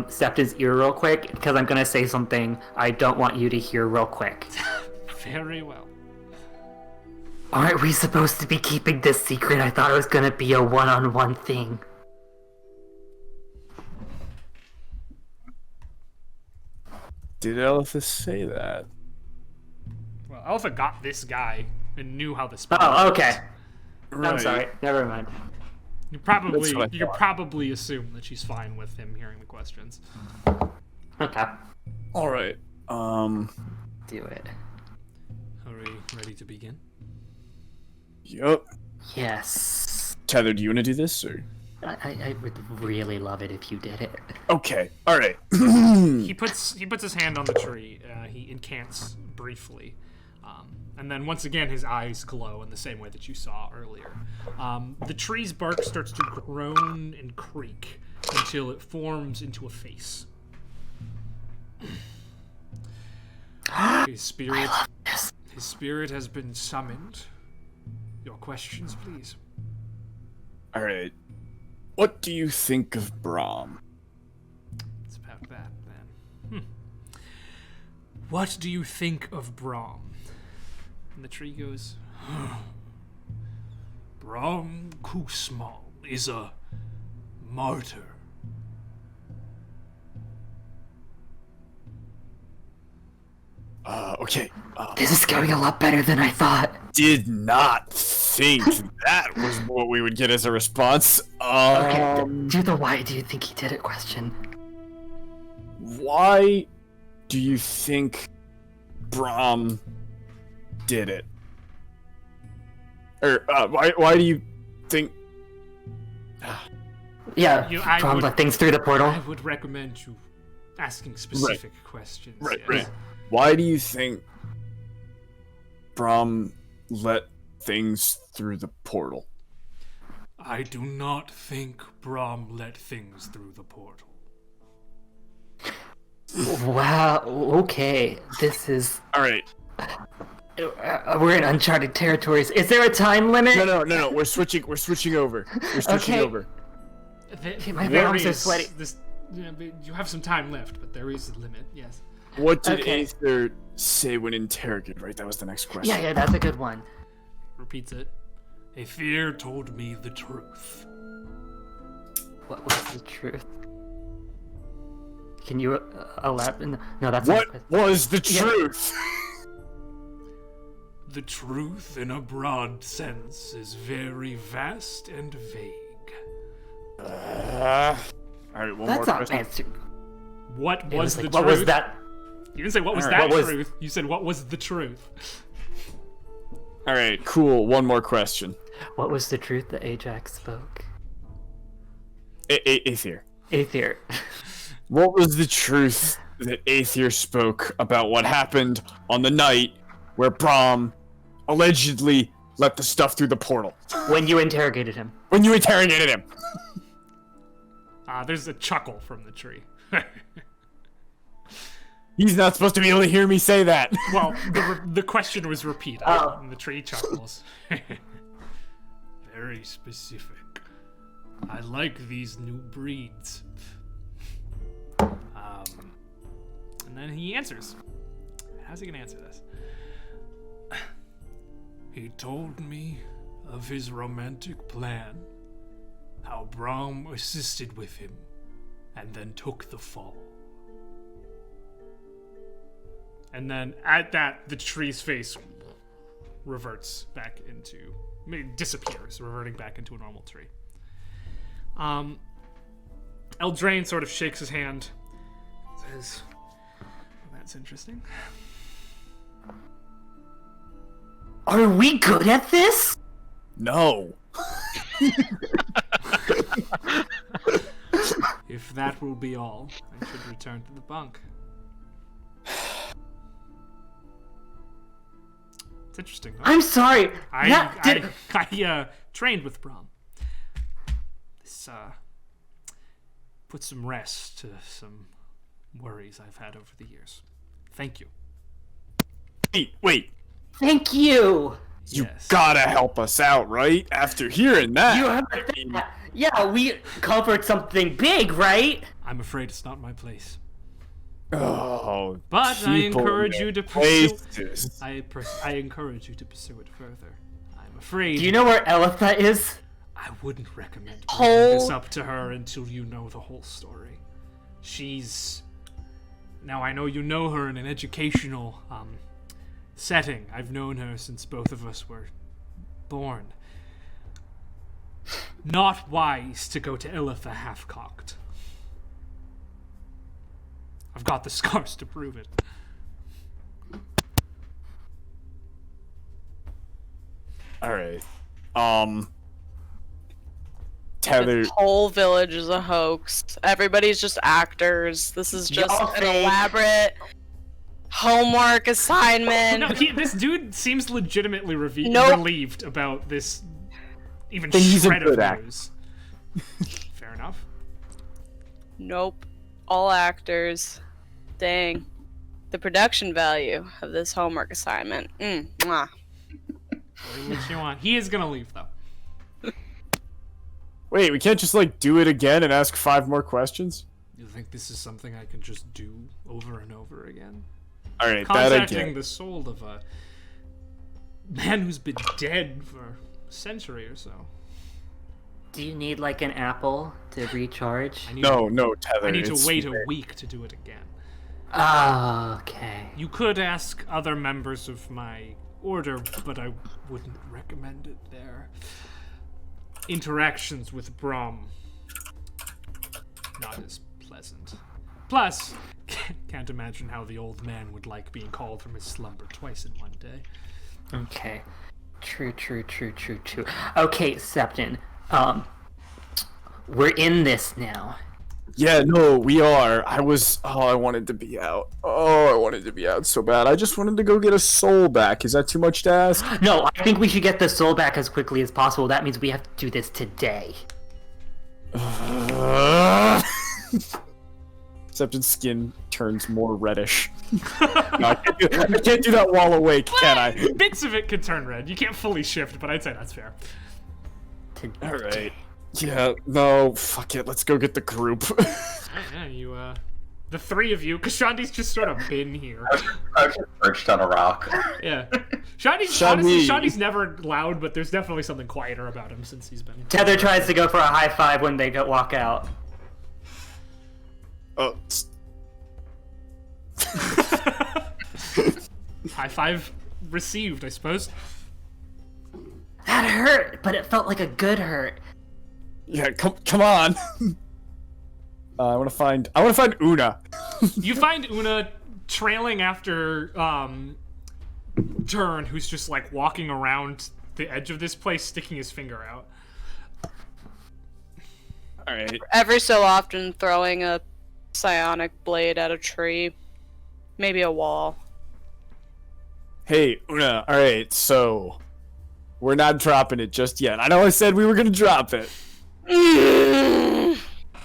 Septa's ear real quick, because I'm gonna say something I don't want you to hear real quick. Very well. Aren't we supposed to be keeping this secret? I thought it was gonna be a one-on-one thing. Did Elithus say that? Well, Alpha got this guy and knew how the spell Oh, works. okay. Right. I'm sorry. Never mind. You probably That's what I thought. probably assume that she's fine with him hearing the questions. Okay. All right. Do it. Are we ready to begin? Yup. Yes. Tether, do you want to do this or? I would really love it if you did it. Okay. All right. He puts his hand on the tree. He incants briefly, and then once again his eyes glow in the same way that you saw earlier. The tree's bark starts to groan and creak until it forms into a face. His spirit has been summoned. Your questions, please. All right. What do you think of Brahm? It's about that, then. What do you think of Brahm? And the tree goes, Brahm Kusmal is a martyr. Okay. This is going a lot better than I thought. Did not think that was what we would get as a response. Okay, do the why do you think he did it question. Why do you think Brahm did it? Or why do you think? Yeah, I Prom would- let things through the portal. I would recommend you asking specific questions. Right, yes. right. Why do you think Brahm let things through the portal? I do not think Brahm let things through the portal. Wow, okay. This is... All right. we're in uncharted territories. Is there a time limit? No. We're switching over. We're switching Okay. over. My There arms are is sweaty. You have some time left, but there is a limit, yes. What did Okay. Aether say when interrogated? Right, that was the next question. Yeah, that's a good one. Repeats it. Aether told me the truth. What was the truth? Can you elaborate? No, that's What not... was the Yeah. truth? The truth, in a broad sense, is very vast and vague. All right, one more That's not question. answer. What It was was the like, truth? what was that? You didn't say what was Alright, that what was- truth. You said what was the truth. All right, cool. One more question. What was the truth that Ajax spoke? Aether. Aether. What was the truth that Aether spoke about what happened on the night where Brahm allegedly let the stuff through the portal? When you interrogated him. When you interrogated him. There's a chuckle from the tree. He's not supposed to be able to hear me say that. Well, the question was repeated, Oh. and the tree chuckles. Very specific. I like these new breeds. And then he answers. How's he gonna answer this? He told me of his romantic plan, how Brahm assisted with him, and then took the fall. And then at that, the tree's face reverts back into, disappears, reverting back into a normal tree. Eldraine sort of shakes his hand, says, well, "That's interesting." Are we good at this? No. If that will be all, I should return to the bunk. It's interesting, huh? I'm sorry. I trained with Brahm. put some rest to some worries I've had over the years. Thank you. Wait. Thank you! You Yes. gotta help us out, right? After hearing that. You heard that? Yeah, we covered something big, right? I'm afraid it's not my place. Oh, But I people encourage in you to pursue. places. I encourage you to pursue it further. I'm afraid. Do you know where Elitha is? I wouldn't recommend bringing this Oh. up to her until you know the whole story. She's. Now I know you know her in an educational setting. I've known her since both of us were born. Not wise to go to Elitha half-cocked. I've got the scars to prove it. Alright. Tether. This whole village is a hoax. Everybody's just actors. This is just Y'all an fake. elaborate homework assignment. No, this dude seems legitimately Nope. relieved about this even Then he's a shred good of actor. news. Fair enough. Nope. All actors. Dang. The production value of this homework assignment. Mwah. What you want? He is gonna leave though. Wait, we can't just like do it again and ask 5 more questions? You think this is something I can just do over and over again? Alright, that I Contacting get. the soul of a man who's been dead for a century or so. Do you need like an apple to recharge? I need No, Tether. I need to it's wait a fair. week to do it again. Oh, okay. You could ask other members of my order, but I wouldn't recommend it. Their interactions with Brahm not as pleasant. Plus, can't imagine how the old man would like being called from his slumber twice in one day. Okay. True. Okay, Septon. We're in this now. Yeah, no, we are. I wanted to be out. Oh, I wanted to be out so bad. I just wanted to go get a soul back. Is that too much to ask? No, I think we should get the soul back as quickly as possible. That means we have to do this today. Septon's skin turns more reddish. No, I can't do that while awake, can I? Bits of it could turn red. You can't fully shift, but I'd say that's fair. Today. Alright. Yeah, no, fuck it. Let's go get the group. Yeah, you, the three of you, because Shandi's just sort of been here. I was just perched on a rock. Yeah. Shandi's, honestly, Shandi's never loud, but there's definitely something quieter about him since he's been. Tether tries to go for a high five when they walk out. Oh, High five received, I suppose. That hurt, but it felt like a good hurt. yeah, come on. I want to find Una. You find Una trailing after Turn, who's just like walking around the edge of this place, sticking his finger out. All right. Every so often throwing a psionic blade at a tree. Maybe a wall. Hey, Una. All right, so we're not dropping it just yet. I know I said we were gonna drop it.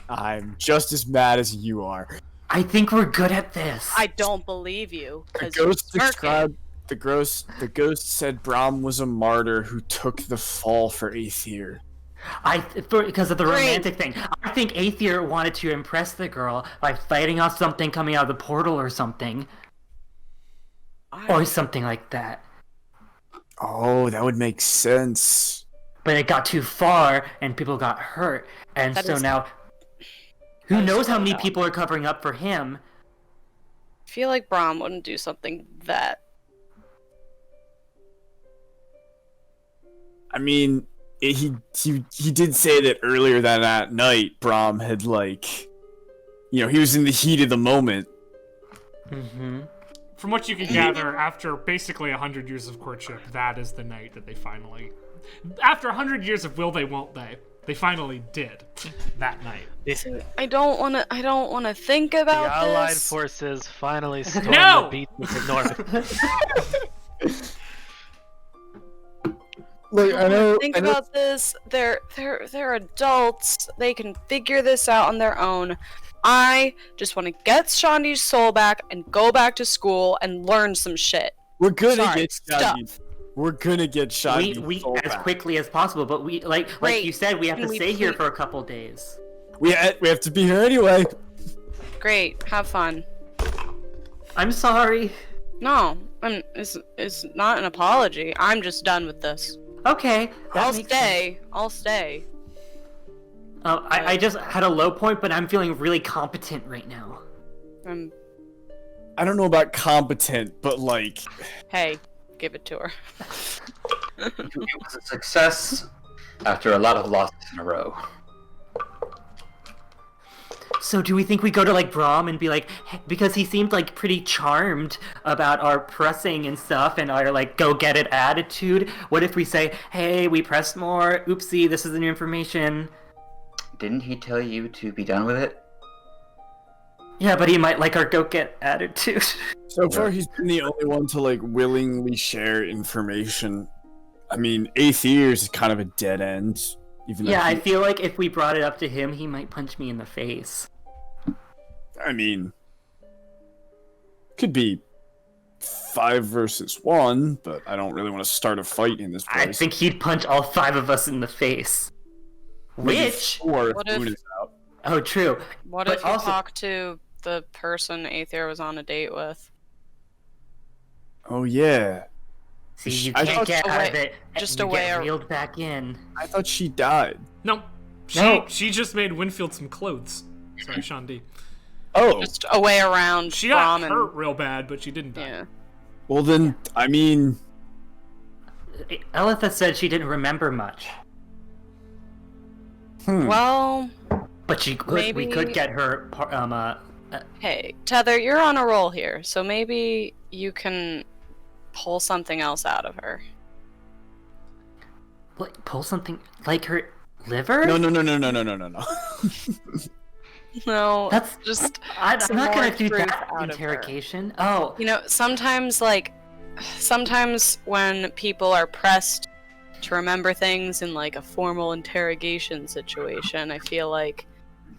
I'm just as mad as you are. I think we're good at this. I don't believe you. The 'cause you're ghost smirking. described the ghost said Brahm was a martyr who took the fall for Aether. Because of the Great. romantic thing. I think Aether wanted to impress the girl by fighting off something coming out of the portal or something. Or something like that. Oh, that would make sense. But it got too far and people got hurt. And That so is- now who that is knows how so many dumb. people are covering up for him? I feel like Brahm wouldn't do something that. I mean, he did say that earlier that night Brahm had he was in the heat of the moment. Mm-hmm. From what you can gather, after basically 100 years of courtship, that is the night that they finally... After 100 years of will they, won't they finally did that night. I don't want to think The about Allied this. forces finally stormed No! the beaches of North. Like, I know. Think about this. They're adults. They can figure this out on their own. I just want to get Shandi's soul back and go back to school and learn some shit. We're gonna Sorry, get Shandi. We're gonna get Shandi. We as quickly as possible, but we like you said, we have to stay here for a couple days. We have to be here anyway. Great, have fun. I'm sorry. No, it's not an apology. I'm just done with this. Okay, I'll stay. I just had a low point, but I'm feeling really competent right now. I don't know about competent, but like. Hey, give it to her. It was a success after a lot of losses in a row. So do we think we go to like Brahm and be like, hey, because he seemed like pretty charmed about our pressing and stuff and our like go get it attitude? What if we say, hey, we pressed more, oopsie, this is the new information? Didn't he tell you to be done with it? Yeah, but he might like our go get attitude. So far, he's been the only one to like willingly share information. I mean, Aether is kind of a dead end. Even yeah, I feel like if we brought it up to him, he might punch me in the face. I mean, could be 5 versus 1, but I don't really want to start a fight in this place. I think he'd punch all 5 of us in the face. Maybe Which? 4 What if Moon if- is out. Oh, true. What But if you also- talk to the person Aether was on a date with? Oh yeah, See, you I can't thought- get out of Away- it. just you away get or- reeled back in. I thought she died. No. No. She just made Winfield some clothes. Sorry, Shandi. Oh, Just a way around She got Brahm hurt real bad, but she didn't die. Yeah. well then, I mean, Elitha said she didn't remember much, Well, but we Maybe- could get her. hey, Tether, you're on a roll here, so maybe you can pull something else out of her. What, pull something like her liver? no. No, That's just I'm some not more gonna do truth that out of her. interrogation. Oh, sometimes when people are pressed to remember things in like a formal interrogation situation, I feel like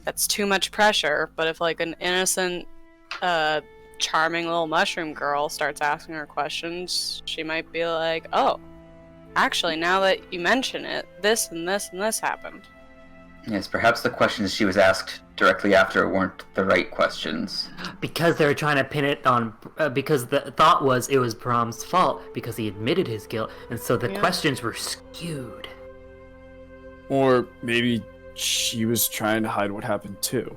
that's too much pressure. But if like an innocent, charming little mushroom girl starts asking her questions, she might be like, oh, actually, now that you mention it, this and this and this happened. Yes, perhaps the questions she was asked directly after weren't the right questions. because they were trying to pin it on. Because the thought was it was Brahm's fault because he admitted his guilt, and so the Yeah. questions were skewed. Or maybe she was trying to hide what happened too.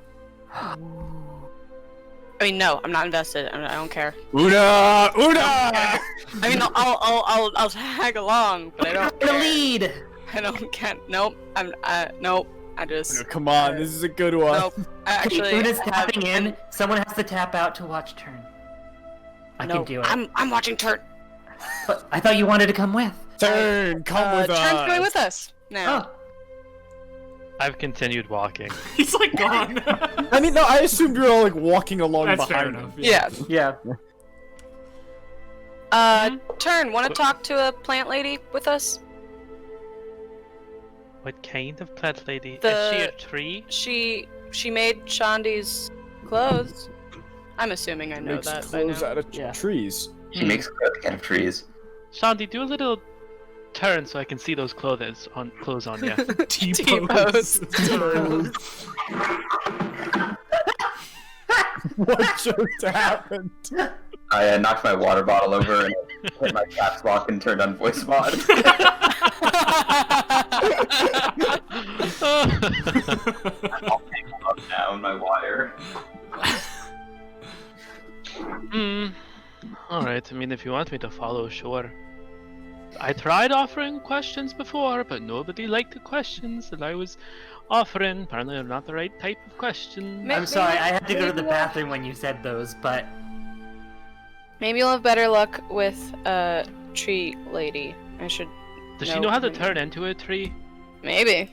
I mean, no, I'm not invested. I don't care. Una! I mean, I'll tag along, but I don't. The care. lead. I don't get. Nope. Nope. I just. Come on, this is a good one. Nope. Actually, Una's I have- tapping in. Someone has to tap out to watch turn. I No, can do it. I'm watching turn. But I thought you wanted to come with. Turn, come with us. Turn's going with us now. Oh, I've continued walking. He's like gone. I mean, no, I assumed you were all like walking along That's fair behind him. enough. Yeah. yeah. Turn. Want to talk to a plant lady with us? What kind of plant lady? Is The- she a tree? She made Shandi's clothes. I'm assuming I know Makes that by clothes now. out of Yeah. trees. She makes clothing out of trees. Shandy, do a little turn so I can see those clothes on you. T-pose. What just happened? I knocked my water bottle over and hit my caps lock and turned on voice mod. I'll hang up now in my wire. Alright, I mean, if you want me to follow, sure. I tried offering questions before, but nobody liked the questions that I was offering. Apparently, they're not the right type of question. Ma- I'm sorry, I had to go to the maybe- bathroom when you said those, but Maybe you'll have better luck with a tree lady. I should. Does she know how to maybe. turn into a tree? Maybe.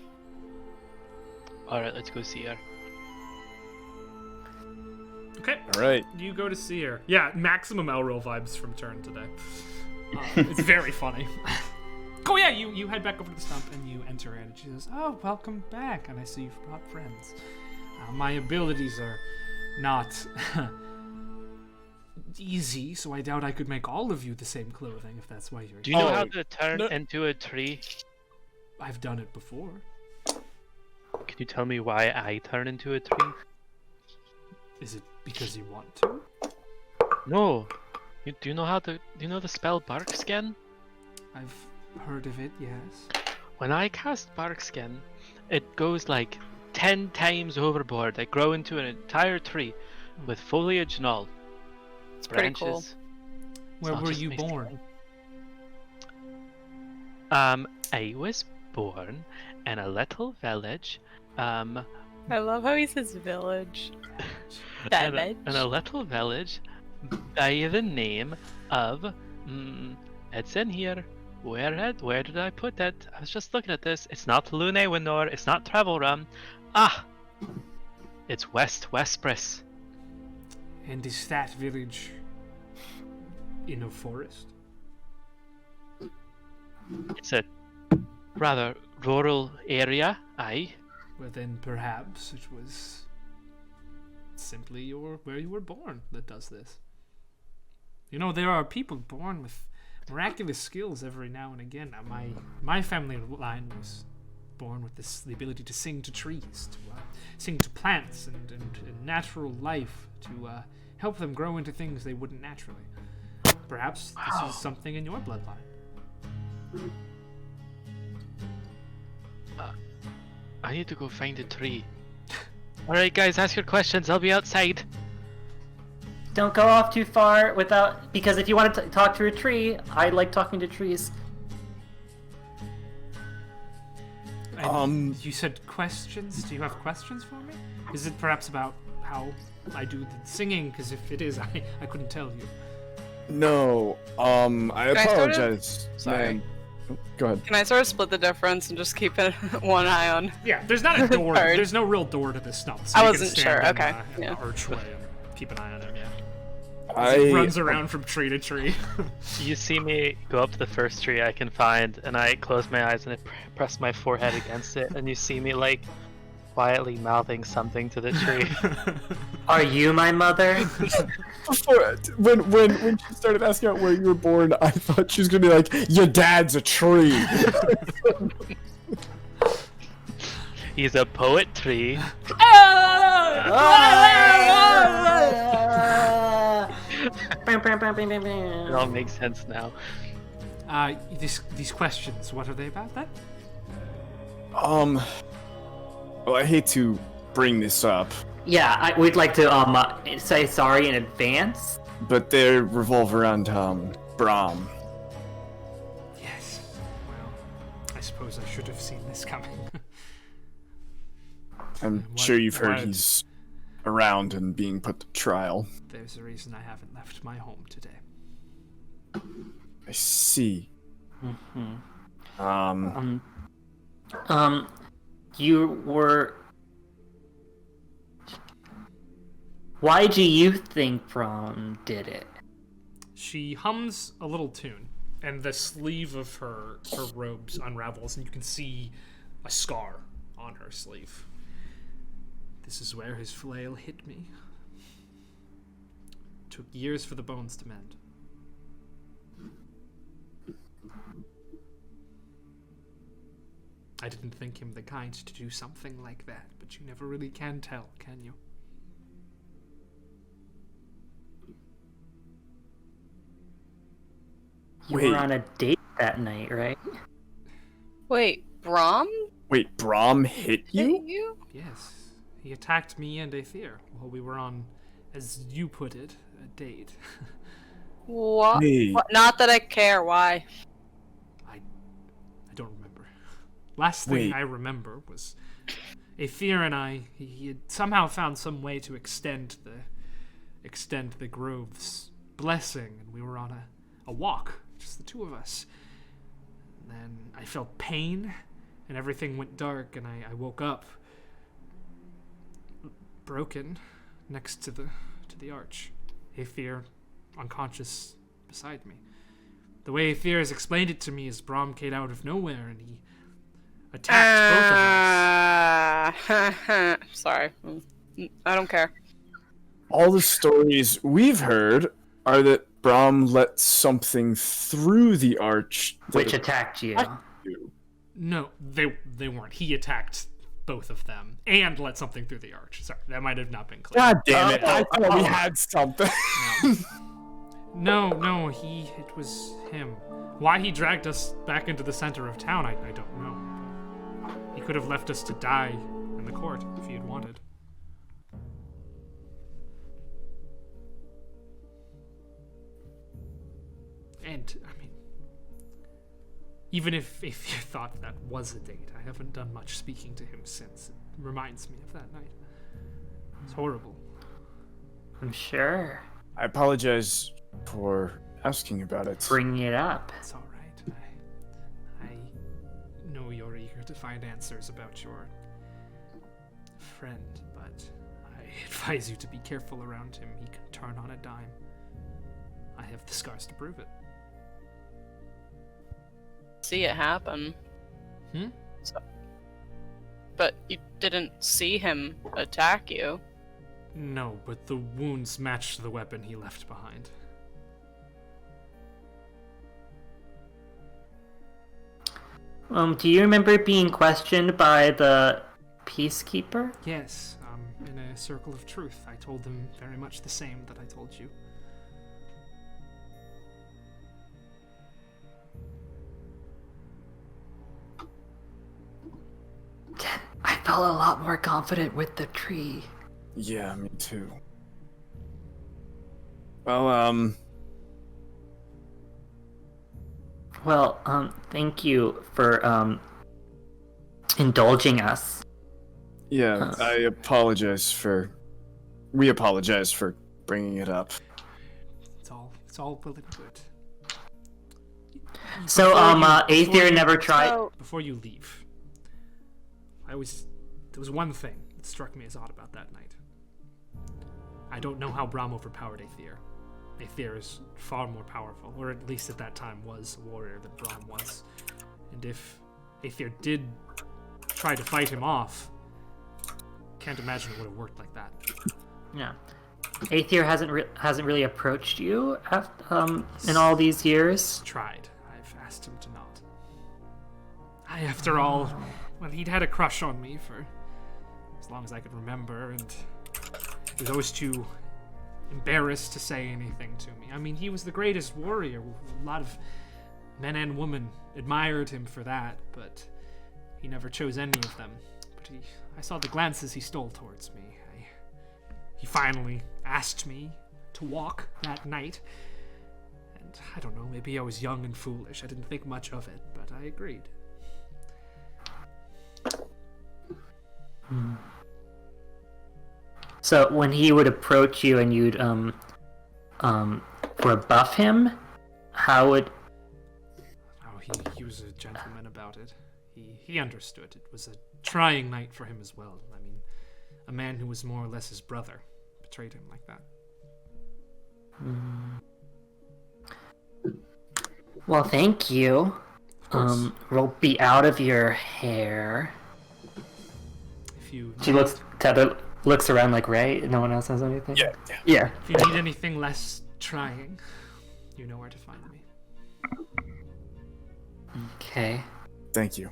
Alright, let's go see her. Okay. All right. You go to see her. Yeah, maximum Elril vibes from Turn today. It's very funny. Oh yeah, you head back over to the stump and you enter in, and she says, "Oh, welcome back, and I see you've brought friends. My abilities are not easy, so I doubt I could make all of you the same clothing if that's why you're. Do you know how Oh, to turn no. into a tree? I've done it before. Can you tell me why I turn into a tree? Is it because you want to? No. Do you know how to? Do you know the spell Bark Skin? I've heard of it, yes. When I cast Bark Skin, it goes like 10 times overboard. I grow into an entire tree with foliage and all. It's pretty cool. Branches. Where not were just you me born? I was born in a little village. I love how he says village. In a little village by the name of. It's in here. Where did I put it? I was just looking at this. It's not Lune Winor. It's not Travel Rum. Ah! It's West Westbris. And is that village in a forest? It's a rather rural area, aye. Well, then perhaps it was simply where you were born that does this. You know, there are people born with miraculous skills every now and again. Now, my family line was born with the ability to sing to trees, to sing to plants and natural life, to help them grow into things they wouldn't naturally. Perhaps this is something in your bloodline. I need to go find a tree. Alright guys, ask your questions. I'll be outside. Don't go off too far because if you want to talk to a tree, I like talking to trees. You said questions? Do you have questions for me? Is it perhaps about how I do the singing? Because if it is, I couldn't tell you. No, I I sort of- apologize. Sorry. Man. Go ahead. Can I sort of split the difference and just keep it one eye on? Yeah, there's not a door. Sorry. There's no real door to this stump. So I you can wasn't stand sure, in, okay, in yeah. the archway and keep an eye on him. Yeah. I He runs around from tree to tree. You see me go up to the first tree I can find, and I close my eyes and I press my forehead against it, and you see me like quietly mouthing something to the tree. Are you my mother? Before, when she started asking out where you were born, I thought she was gonna be like, "Your dad's a tree." He's a poet tree. It all makes sense now. These questions, what are they about then? Well, I hate to bring this up, Yeah, we'd like to say sorry in advance. but they revolve around Brahm. Yes. Well, I suppose I should have seen this coming. I'm What- sure you've heard what- he's around and being put to trial. There's a reason I haven't left my home today. I see. You were. Why do you think Brahm did it? She hums a little tune, and the sleeve of her robes unravels, and you can see a scar on her sleeve. This is where his flail hit me. Took years for the bones to mend. I didn't think him the kind to do something like that, but you never really can tell, can you? You Wait. were on a date that night, right? Wait, Brahm Wait, Brahm hit hit you? you? Yes. He attacked me and Aether while we were on, as you put it, a date. What? Wait. Not that I care. Why? I don't remember. Last thing Wait. I remember was Aether and I. He had somehow found some way to extend the grove's blessing, and we were on a walk, just the two of us. And then I felt pain, and everything went dark, and I woke up broken next to the arch. Aether unconscious beside me. The way Aether has explained it to me is Brahm came out of nowhere and he attacked both of us. Sorry. I don't care. All the stories we've heard are that Brahm let something through the arch Which attacked you. No, they weren't. He attacked both of them and let something through the arch. Sorry, that might have not been clear. God damn it! I thought we had something. No, it was him. Why he dragged us back into the center of town, I don't know. But he could have left us to die in the court if he had wanted. And, I mean, even if you thought that was a date, I haven't done much speaking to him since. It reminds me of that night. It's horrible. I'm sure. I apologize for asking about it. Bring it up. It's all right. I know you're eager to find answers about your friend, but I advise you to be careful around him. He can turn on a dime. I have the scars to prove it. See it happen. But you didn't see him attack you. No, but the wounds matched the weapon he left behind. Do you remember being questioned by the peacekeeper? Yes, in a circle of truth. I told them very much the same that I told you. I felt a lot more confident with the tree. Yeah, me too. Well, Thank you for, indulging us. yeah, we apologize for bringing it up. It's all well and good. So, Aether never tried... So, Before you leave, there was one thing that struck me as odd about that night. I don't know how Brahm overpowered Aether. Aether is far more powerful, or at least at that time was a warrior than Brahm was. And if Aether did try to fight him off, can't imagine it would have worked like that. Yeah. Aether hasn't really approached you in all these years? Tried. I've asked him to not. After all, well, he'd had a crush on me for as long as I could remember, and he was always too embarrassed to say anything to me. I mean, he was the greatest warrior. A lot of men and women admired him for that, but he never chose any of them. But I saw the glances he stole towards me. He finally asked me to walk that night, and I don't know, maybe I was young and foolish. I didn't think much of it, but I agreed. So when he would approach you and you'd rebuff him, how would... Oh, he was a gentleman about it. He understood. It was a trying night for him as well. I mean, a man who was more or less his brother betrayed him like that. Well, thank you. We'll be out of your hair. If you She looks around like, right? No one else has anything? Yeah. Yeah. If you need anything less trying, you know where to find me. Okay. Thank you.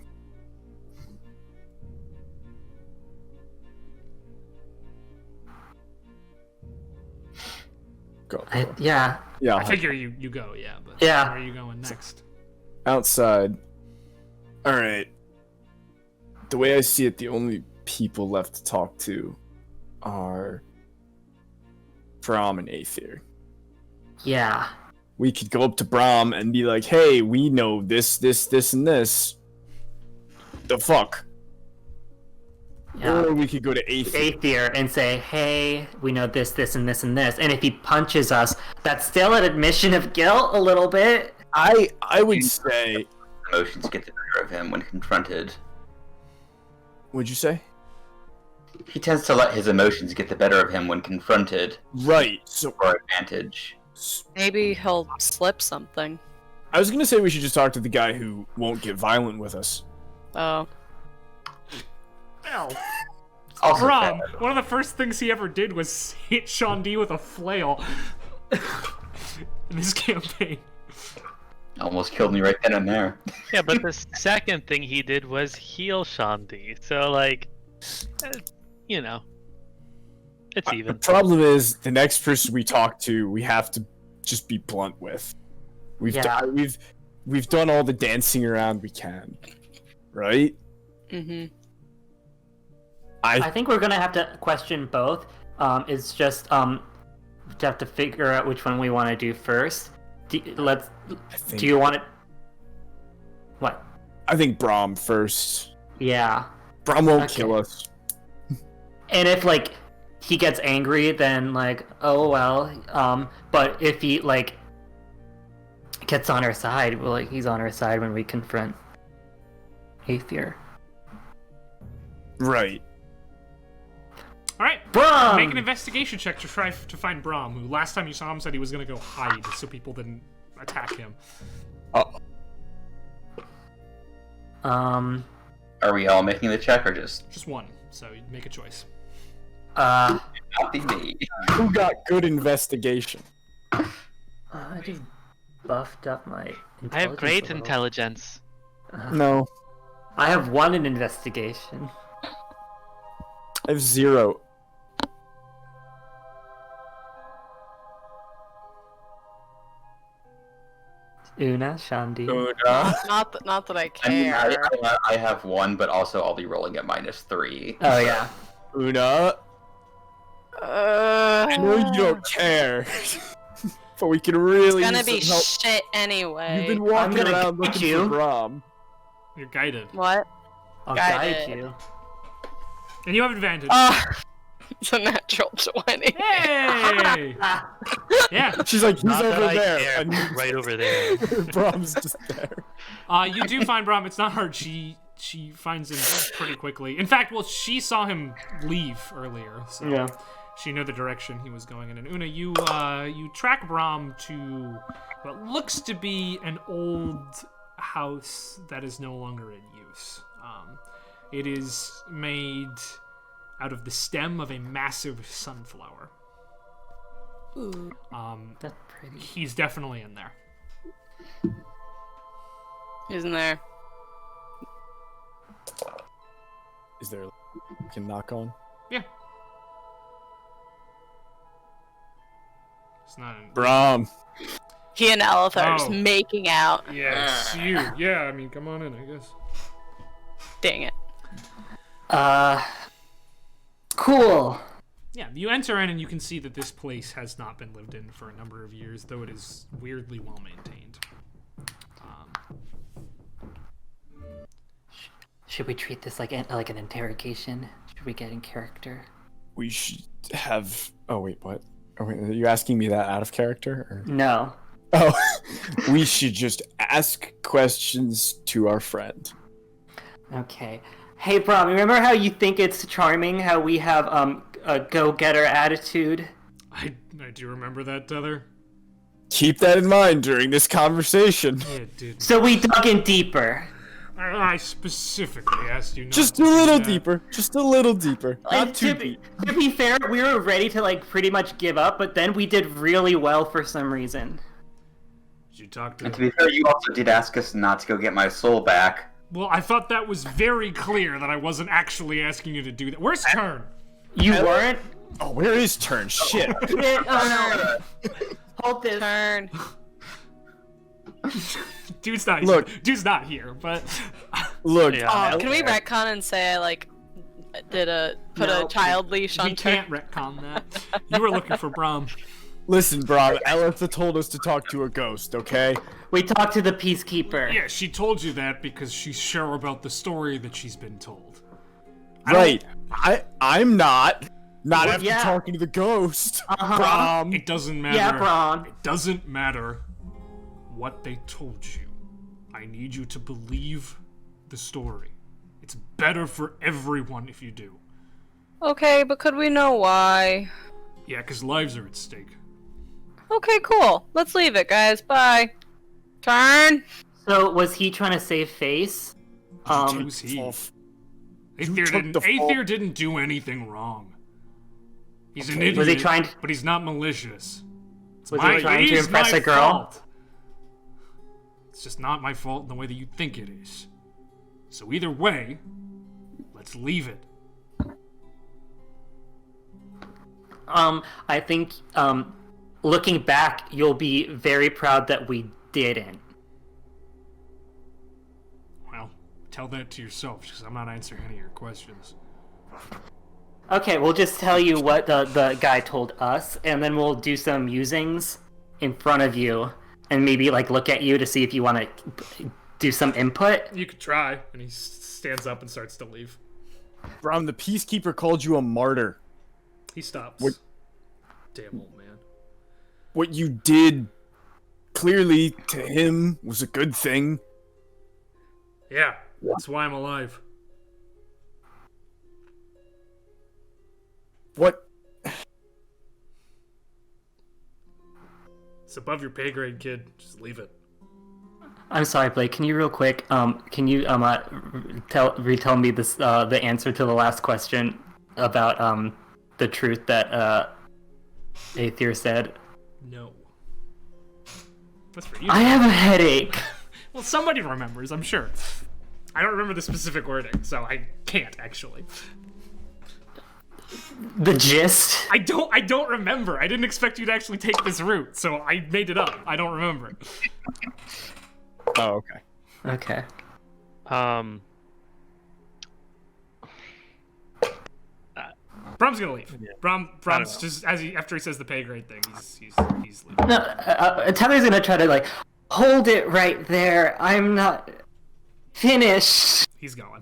Go. Yeah. Yeah. I figure you go, yeah, but Yeah. where are you going next? Outside. All right. The way I see it, the only people left to talk to are Brahm and Aether. Yeah. We could go up to Brahm and be like, "Hey, we know this, and this. The fuck." Yeah. Or we could go to Aether. Aether and say, hey, we know this, and this, and this. And if he punches us, that's still an admission of guilt a little bit. I would say. Emotions get the better of him when confronted. What'd you say? He tends to let his emotions get the better of him when confronted Right. So for advantage. maybe he'll slip something. I was gonna say we should just talk to the guy who won't get violent with us. Oh. Ow. Also Brom, fair. one of the first things he ever did was hit Sean D with a flail in this campaign. Almost killed me right then and there. Yeah, but the second thing he did was heal Shandi. So, like, you know, it's The even. problem is, the next person we talk to, we have to just be blunt with. We've done all the dancing around we can, right? Mm-hmm. I think we're gonna have to question both. It's just we have to figure out which one we want to do first. Do you want it? What? I think Braum first. Yeah. Braum won't Okay. kill us. And if like he gets angry, then like oh well. But if he like gets on our side, well, like he's on our side when we confront Aether. Right. All right, Brom! make an investigation check to try to find Brom, who last time you saw him said he was gonna go hide so people didn't attack him. Are we all making the check or just Just one, so you make a choice. not be me? Who got good investigation? I just buffed up my. I have great intelligence a little. intelligence. No. I have 1 in investigation. I have 0. Una, Shandi. Not that I I mean, care. I have 1, but also I'll be rolling at -3. Oh yeah. Una, I know you don't care, but we can really It's gonna use be some help. shit anyway. You've been walking gonna around guide looking you. for Braum. You're guided, What? I'll Guided. guide you. and you have advantage. It's a natural 20. Hey! Yeah, She's like, he's Not that over I there. care. And Right over there. Braum's just there. you do find Brom. It's not hard. She finds him pretty quickly. In fact, well, she saw him leave earlier, so Yeah. she knew the direction he was going in. And Una, you track Brom to what looks to be an old house that is no longer in use. It is made out of the stem of a massive sunflower. Ooh. That's pretty. He's definitely in there. Isn't there? Is there we can knock on? Yeah. It's not in... Braum. He and Elith are just Oh. making out. Yeah, it's you. Yeah, I mean, come on in, I guess. Dang it. Cool. Yeah, you enter in and you can see that this place has not been lived in for a number of years, though it is weirdly well maintained. Should we treat this like an interrogation? Should we get in character? We should have. Oh wait, what? Oh wait, are you asking me that out of character? Or... No. Oh, we should just ask questions to our friend. Okay. Hey, Brom, remember how you think it's charming how we have a go-getter attitude? I do remember that, Tether. Keep that in mind during this conversation. Yeah, dude. So we dug in deeper. I specifically asked you not Just to a do little that. deeper. Just a little deeper. And Not too to, deep. to be fair, we were ready to like pretty much give up, but then we did really well for some reason. Did you talk And to to... be fair, you also did ask us not to go get my soul back. Well, I thought that was very clear that I wasn't actually asking you to do that. Where's Turn? You weren't? Oh, where is Turn? Shit. Oh no. Hold this. Turn. Dude's not Look. here. Dude's not here, but... Look. Yeah. Can we retcon and say I like put No, a child leash on we Turn? can't retcon that. You were looking for Brom. Listen, bro. Elitha told us to talk to a ghost. Okay. We talked to the peacekeeper. Yeah, she told you that because she's sure about the story that she's been told. I don't- Right. I'm not. Not after yeah. talking to the ghost. Uh-huh. It doesn't matter. Yeah, Brom. It doesn't matter what they told you. I need you to believe the story. It's better for everyone if you do. Okay, but could we know why? Yeah, because lives are at stake. Okay, cool. Let's leave it, guys. Bye. Turn! So was he trying to save face? Who's he? Aether took the fall. Aether didn't do anything wrong. He's an idiot, Was he trying to- but he's not malicious. Was he trying to It is impress my a girl? fault. It's just not my fault in the way that you think it is. So either way, let's leave it. I think, looking back, you'll be very proud that we didn't. Well, tell that to yourself, because I'm not answering any of your questions. Okay, we'll just tell you what the guy told us, and then we'll do some musings in front of you, and maybe, like, look at you to see if you want to do some input. You could try. And he stands up and starts to leave. Brom, the Peacekeeper called you a martyr. He stops. What- Damn old man. What you did, clearly, to him was a good thing. Yeah, that's why I'm alive. What? It's above your pay grade, kid. Just leave it. I'm sorry, Blake. Can you real quick? Can you retell me this the answer to the last question about the truth that Aether said? No. That's for you. I have a headache. Well, somebody remembers, I'm sure. I don't remember the specific wording, so I can't actually. The gist. I don't remember. I didn't expect you to actually take this route, so I made it up. I don't remember. Oh, okay. Okay. Brom's gonna leave. Yeah. Brom's just after he says the pay grade thing, he's leaving. No, Tyler's gonna try to like hold it right there. I'm not finished. He's going.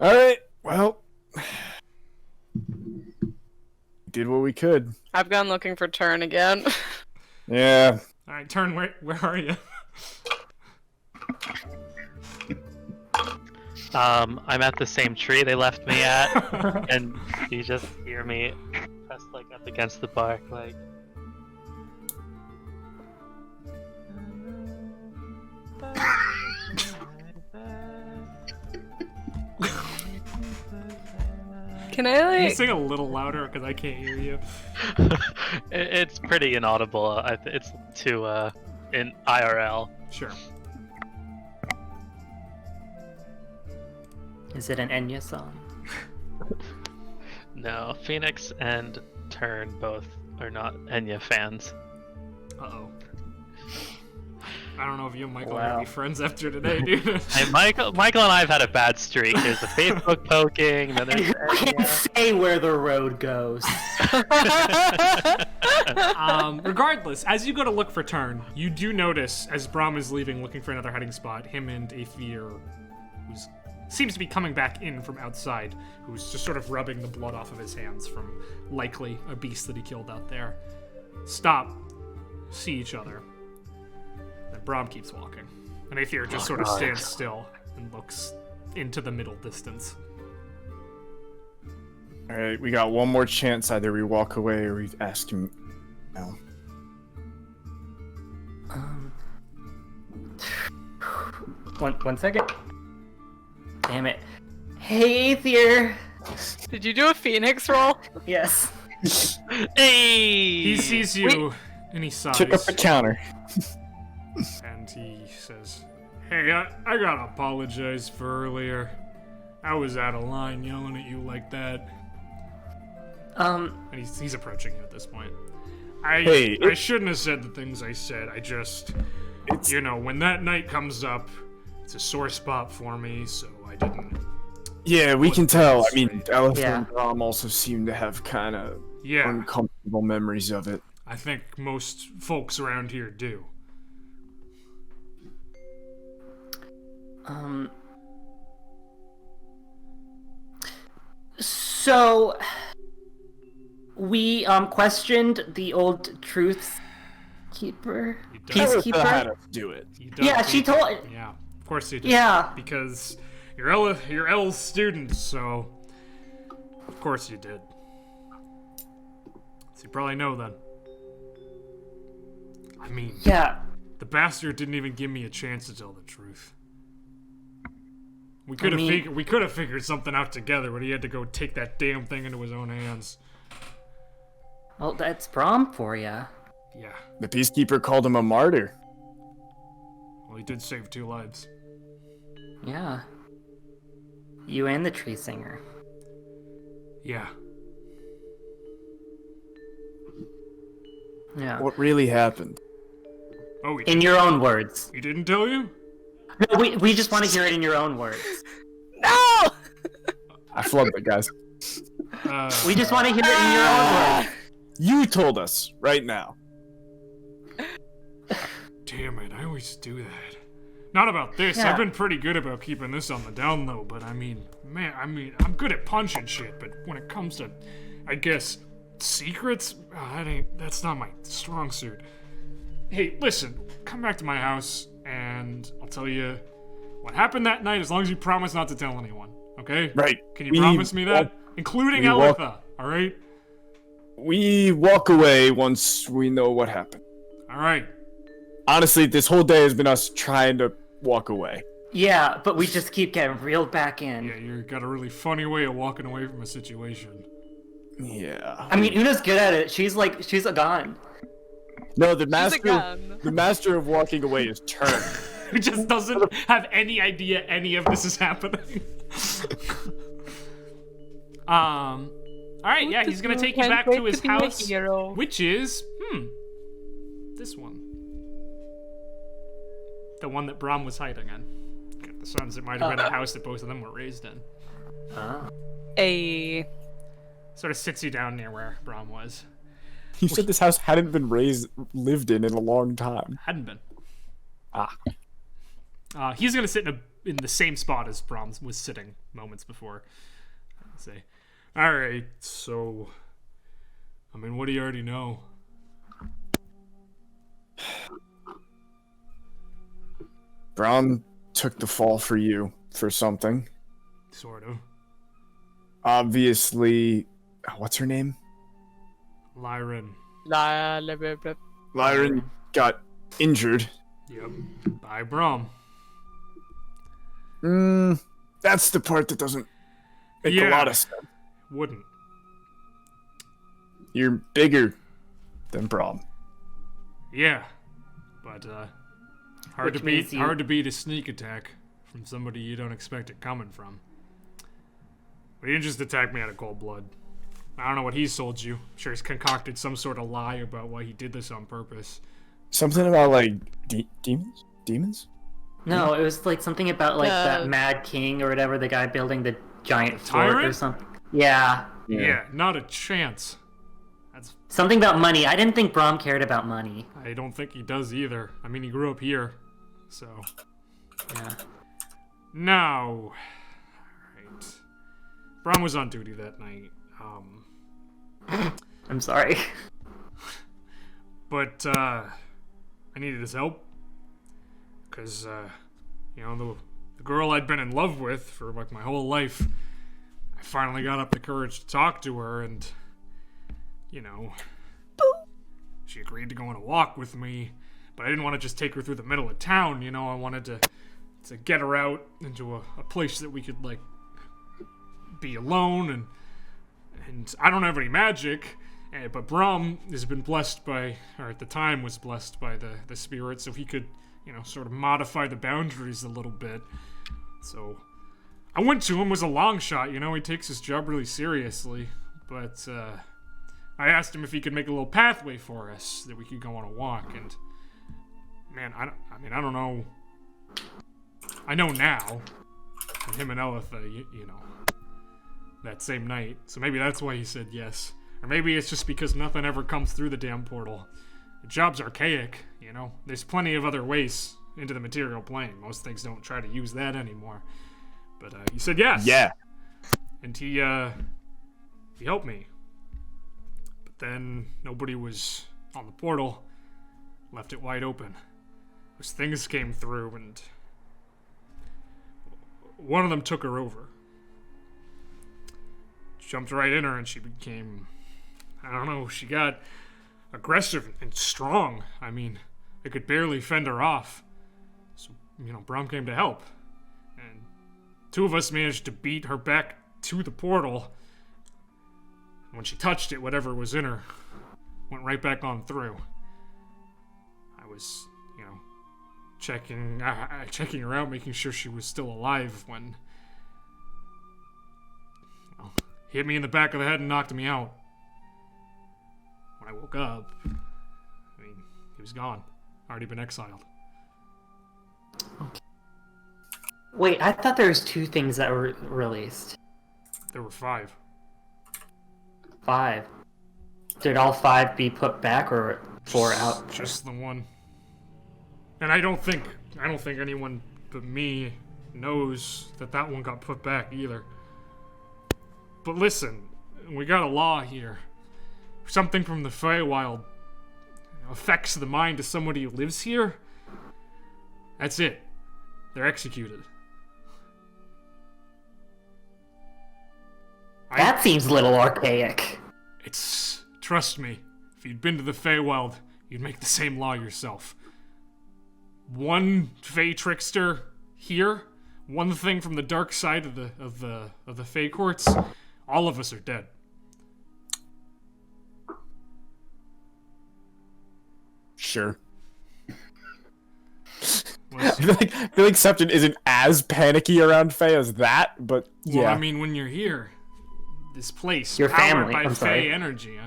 Alright, well. Did what we could. I've gone looking for Turn again. Yeah. All right, Turn. Where are you? I'm at the same tree they left me at, and you just hear me pressed like up against the bark, like. Can I Can you like? sing a little louder because I can't hear you? It's pretty inaudible. It's to in IRL. Sure. Is it an Enya song? No, Phoenix and Turn both are not Enya fans. Uh-oh. I don't know if you and Michael are Wow. gonna be friends after today, dude. Hey, Michael and I have had a bad streak. There's the Facebook poking, then there's You can't Enya. say where the road goes. Regardless, as you go to look for Turn, you do notice, as Brahm is leaving, looking for another hiding spot, him and Aether, who seems to be coming back in from outside, who's just sort of rubbing the blood off of his hands from likely a beast that he killed out there, stop, see each other. Then Brahm keeps walking, and Aether just sort of stands still and looks into the middle distance. Alright, we got one more chance. Either we walk away or we ask him. No. One second. Damn it. Hey, Aether. Did you do a Phoenix roll? Yes. Hey! He sees you, and he sighs. Kick up the counter. And he says, "Hey, I gotta apologize for earlier. I was out of line yelling at you like that." And he's approaching you at this point. Hey, I shouldn't have said the things I said. I just, you know, when that night comes up, it's a sore spot for me, so I didn't. Yeah, we can tell. I mean, Elephant Yeah. and Brom also seem to have kind of Yeah, uncomfortable memories of it. I think most folks around here do. So we questioned the old truth keeper. You don't- Peacekeeper? Had us do it. You don't Yeah, she think- told. Yeah, of course you did. Yeah. Because you're L's student, so of course you did. So you probably know then. I mean, Yeah. The bastard didn't even give me a chance to tell the truth. We could have figured something out together, but he had to go take that damn thing into his own hands. Well, that's Brom for ya. Yeah. The Peacekeeper called him a martyr. Well, he did save 2 lives. Yeah. You and the tree singer. Yeah. Yeah. What really happened? Oh, In your own words. he didn't tell you? No, we just want to hear it in your own words. No! I flubbed it, guys. We just want to hear it in your own words. You told us right now. Damn it, I always do that. Not about this. Yeah. I've been pretty good about keeping this on the down low, but I'm good at punching shit, but when it comes to, I guess, secrets, that's not my strong suit. Hey, listen, come back to my house, and I'll tell you what happened that night as long as you promise not to tell anyone, okay? Right. Can you promise me that? Including we walk- Elitha, alright? We walk away once we know what happened. Alright. Honestly, this whole day has been us trying to walk away. Yeah, but we just keep getting reeled back in. Yeah, you got a really funny way of walking away from a situation. Yeah. I mean, Una's good at it. She's a gone. No, the gun. master of walking away is Turn. He just doesn't have any idea any of this is happening. Alright, yeah, he's gonna take you back to his house, which is, this one. The one that Brom was hiding in. Get the sense it might have been a house that both of them were raised in. A Sort of sits you down near where Brom was. You said this house hadn't been lived in a long time. Hadn't been. Ah. He's gonna sit in the same spot as Brom was sitting moments before. Say, alright, so, I mean, what do you already know? Brom took the fall for you for something. Sort of. Obviously, what's her name? Lyran. Lyran got injured. Yep. By Brom. That's the part that doesn't make a lot of sense. Wouldn't. You're bigger than Brom. Yeah. But, hard Which to beat. means you- Hard to beat a sneak attack from somebody you don't expect it coming from. But he didn't just attack me out of cold blood. I don't know what he's sold you. I'm sure he's concocted some sort of lie about why he did this on purpose. Something about like demons? Demons? No, it was like something about like that Mad King or whatever, the guy building the giant fort or tyrant? something. Yeah. Yeah, not a chance. That's. Something about money. I didn't think Brom cared about money. I don't think he does either. I mean, he grew up here, so. Yeah. No. Alright. Brom was on duty that night. I'm sorry. But, I needed his help. Because, the girl I'd been in love with for, like, my whole life, I finally got up the courage to talk to her, and, she agreed to go on a walk with me, but I didn't want to just take her through the middle of town, I wanted to get her out into a place that we could, like, be alone, and I don't have any magic, but Brom has been blessed by, or at the time was blessed by the spirit, so he could, sort of modify the boundaries a little bit. So I went to him, was a long shot, he takes his job really seriously, but I asked him if he could make a little pathway for us that we could go on a walk, and man, I don't know. I know now, from him and Elitha, that same night. So maybe that's why he said yes. Or maybe it's just because nothing ever comes through the damn portal. The job's archaic, There's plenty of other ways into the material plane. Most things don't try to use that anymore. But he said yes. Yeah. And he helped me. But then nobody was on the portal. Left it wide open. Those things came through and one of them took her over. Jumped right in her and she became, she got aggressive and strong. I mean, They could barely fend her off. So, Brom came to help. And 2 of us managed to beat her back to the portal. When she touched it, whatever was in her went right back on through. I was, checking her out, making sure she was still alive when, he hit me in the back of the head and knocked me out. When I woke up, he was gone. Already been exiled. Okay. Wait, I thought there was 2 things that were released. There were 5. 5. Did all 5 be put back or 4 out? Just the one. And I don't think anyone but me knows that one got put back either. But listen, we got a law here. If something from the Feywild affects the mind of somebody who lives here, that's it. They're executed. That seems a little archaic. Trust me, if you'd been to the Feywild, you'd make the same law yourself. One Fey trickster here, one thing from the dark side of the Fey courts, all of us are dead. Sure. I feel like Septon isn't as panicky around Faye as that, but yeah. Well, when you're here, this place, your powered family, by I'm Fey sorry. energy,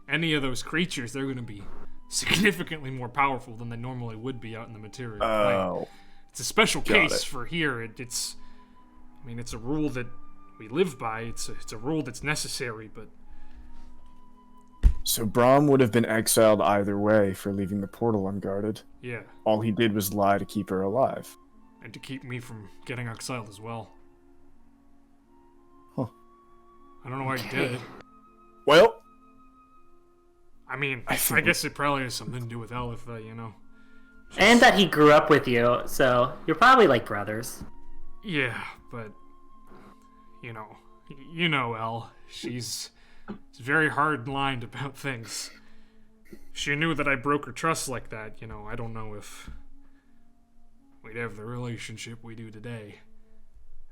any of those creatures, they're going to be significantly more powerful than they normally would be out in the material plane. It's a special case for here. It's a rule that we live by. It's a rule that's necessary, but... So Brahm would have been exiled either way for leaving the portal unguarded. Yeah. All he did was lie to keep her alive. And to keep me from getting exiled as well. Huh. I don't know why he did it. Well... I guess it probably has something to do with Elitha, And that he grew up with you, so you're probably like brothers. Yeah, but... Elle. She's very hard-lined about things. She knew that I broke her trust like that, I don't know if we'd have the relationship we do today.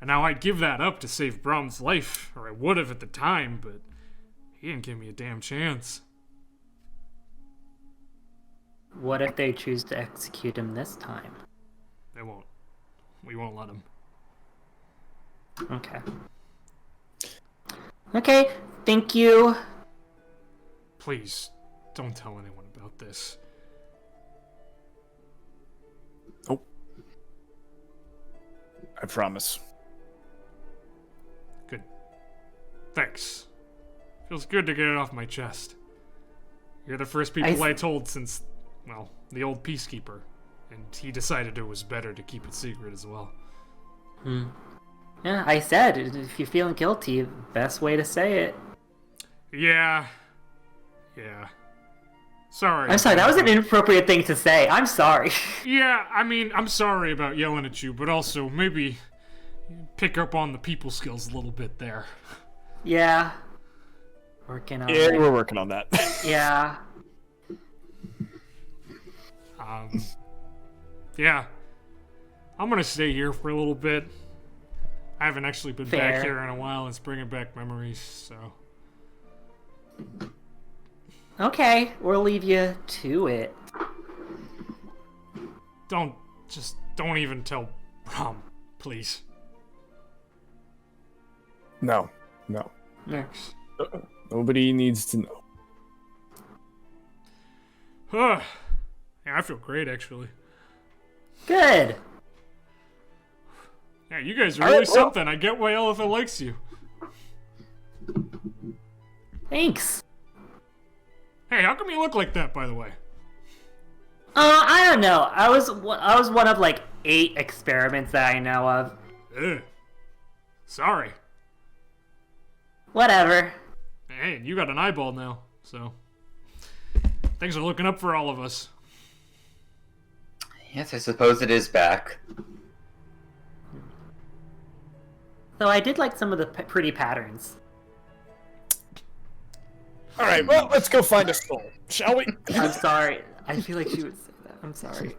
And now I'd give that up to save Brom's life, or I would have at the time, but he didn't give me a damn chance. What if they choose to execute him this time? They won't. We won't let him. Okay. Okay, thank you. Please, don't tell anyone about this. Oh. I promise. Good. Thanks. Feels good to get it off my chest. You're the first people I told since, the old Peacekeeper. And he decided it was better to keep it secret as well. Yeah, I said, if you're feeling guilty, best way to say it. Yeah. Sorry. I'm sorry, that was an inappropriate thing to say. I'm sorry. Yeah, I'm sorry about yelling at you, but also maybe pick up on the people skills a little bit there. Yeah. Working on Yeah, it. we're working on that. Yeah. Yeah. I'm gonna stay here for a little bit. I haven't actually been Fair. back here in a while. It's bringing back memories, so... Okay, we'll leave you to it. Don't even tell Brom, please. No. Thanks. Nobody needs to know. Yeah, I feel great, actually. Good. Yeah, you guys are really something. I get why Elitha likes you. Thanks. Hey, how come you look like that, by the way? I don't know. I was one of like 8 experiments that I know of. Ugh. Sorry. Whatever. Hey, you got an eyeball now, so... Things are looking up for all of us. Yes, I suppose it is back. So I did like some of the pretty patterns. Alright, well, let's go find a soul, shall we? I'm sorry. I feel like she would say that. I'm sorry.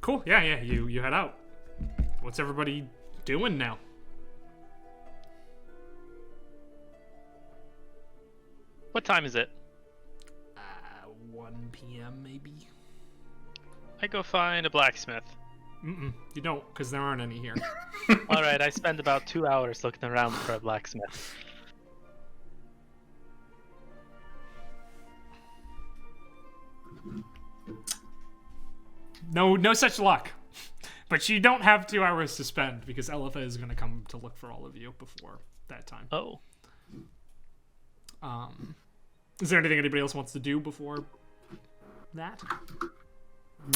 Cool. Yeah, yeah. You head out. What's everybody doing now? What time is it? 1 p.m. maybe. I go find a blacksmith. You don't, because there aren't any here. Alright, I spend about 2 hours looking around for a blacksmith. No such luck. But you don't have 2 hours to spend because Elitha is going to come to look for all of you before that time. Oh. Is there anything anybody else wants to do before that?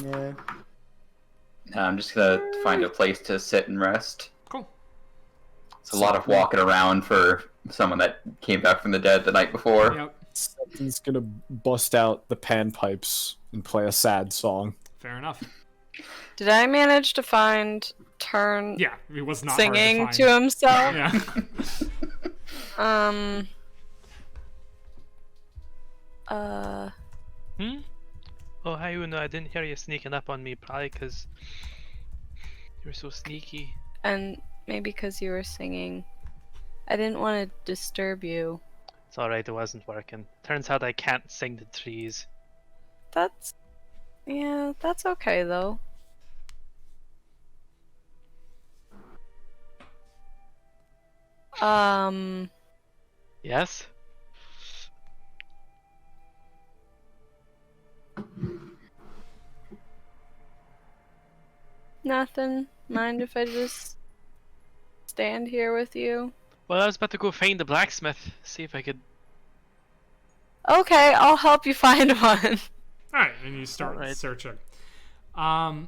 Yeah. I'm just gonna find a place to sit and rest. Cool. It's a lot of walking around for someone that came back from the dead the night before. Yep. He's gonna bust out the panpipes and play a sad song. Fair enough. Did I manage to find Turn Yeah, it was not singing hard to to find. himself? Yeah. Oh, hi, Uno. I didn't hear you sneaking up on me, probably because you were so sneaky. And maybe because you were singing. I didn't want to disturb you. It's alright, it wasn't working. Turns out I can't sing to trees. That's okay though. Yes? Nothing. Mind if I just stand here with you? Well, I was about to go find the blacksmith, see if I could... Okay, I'll help you find one. Alright, and you start Alright. searching. Alpha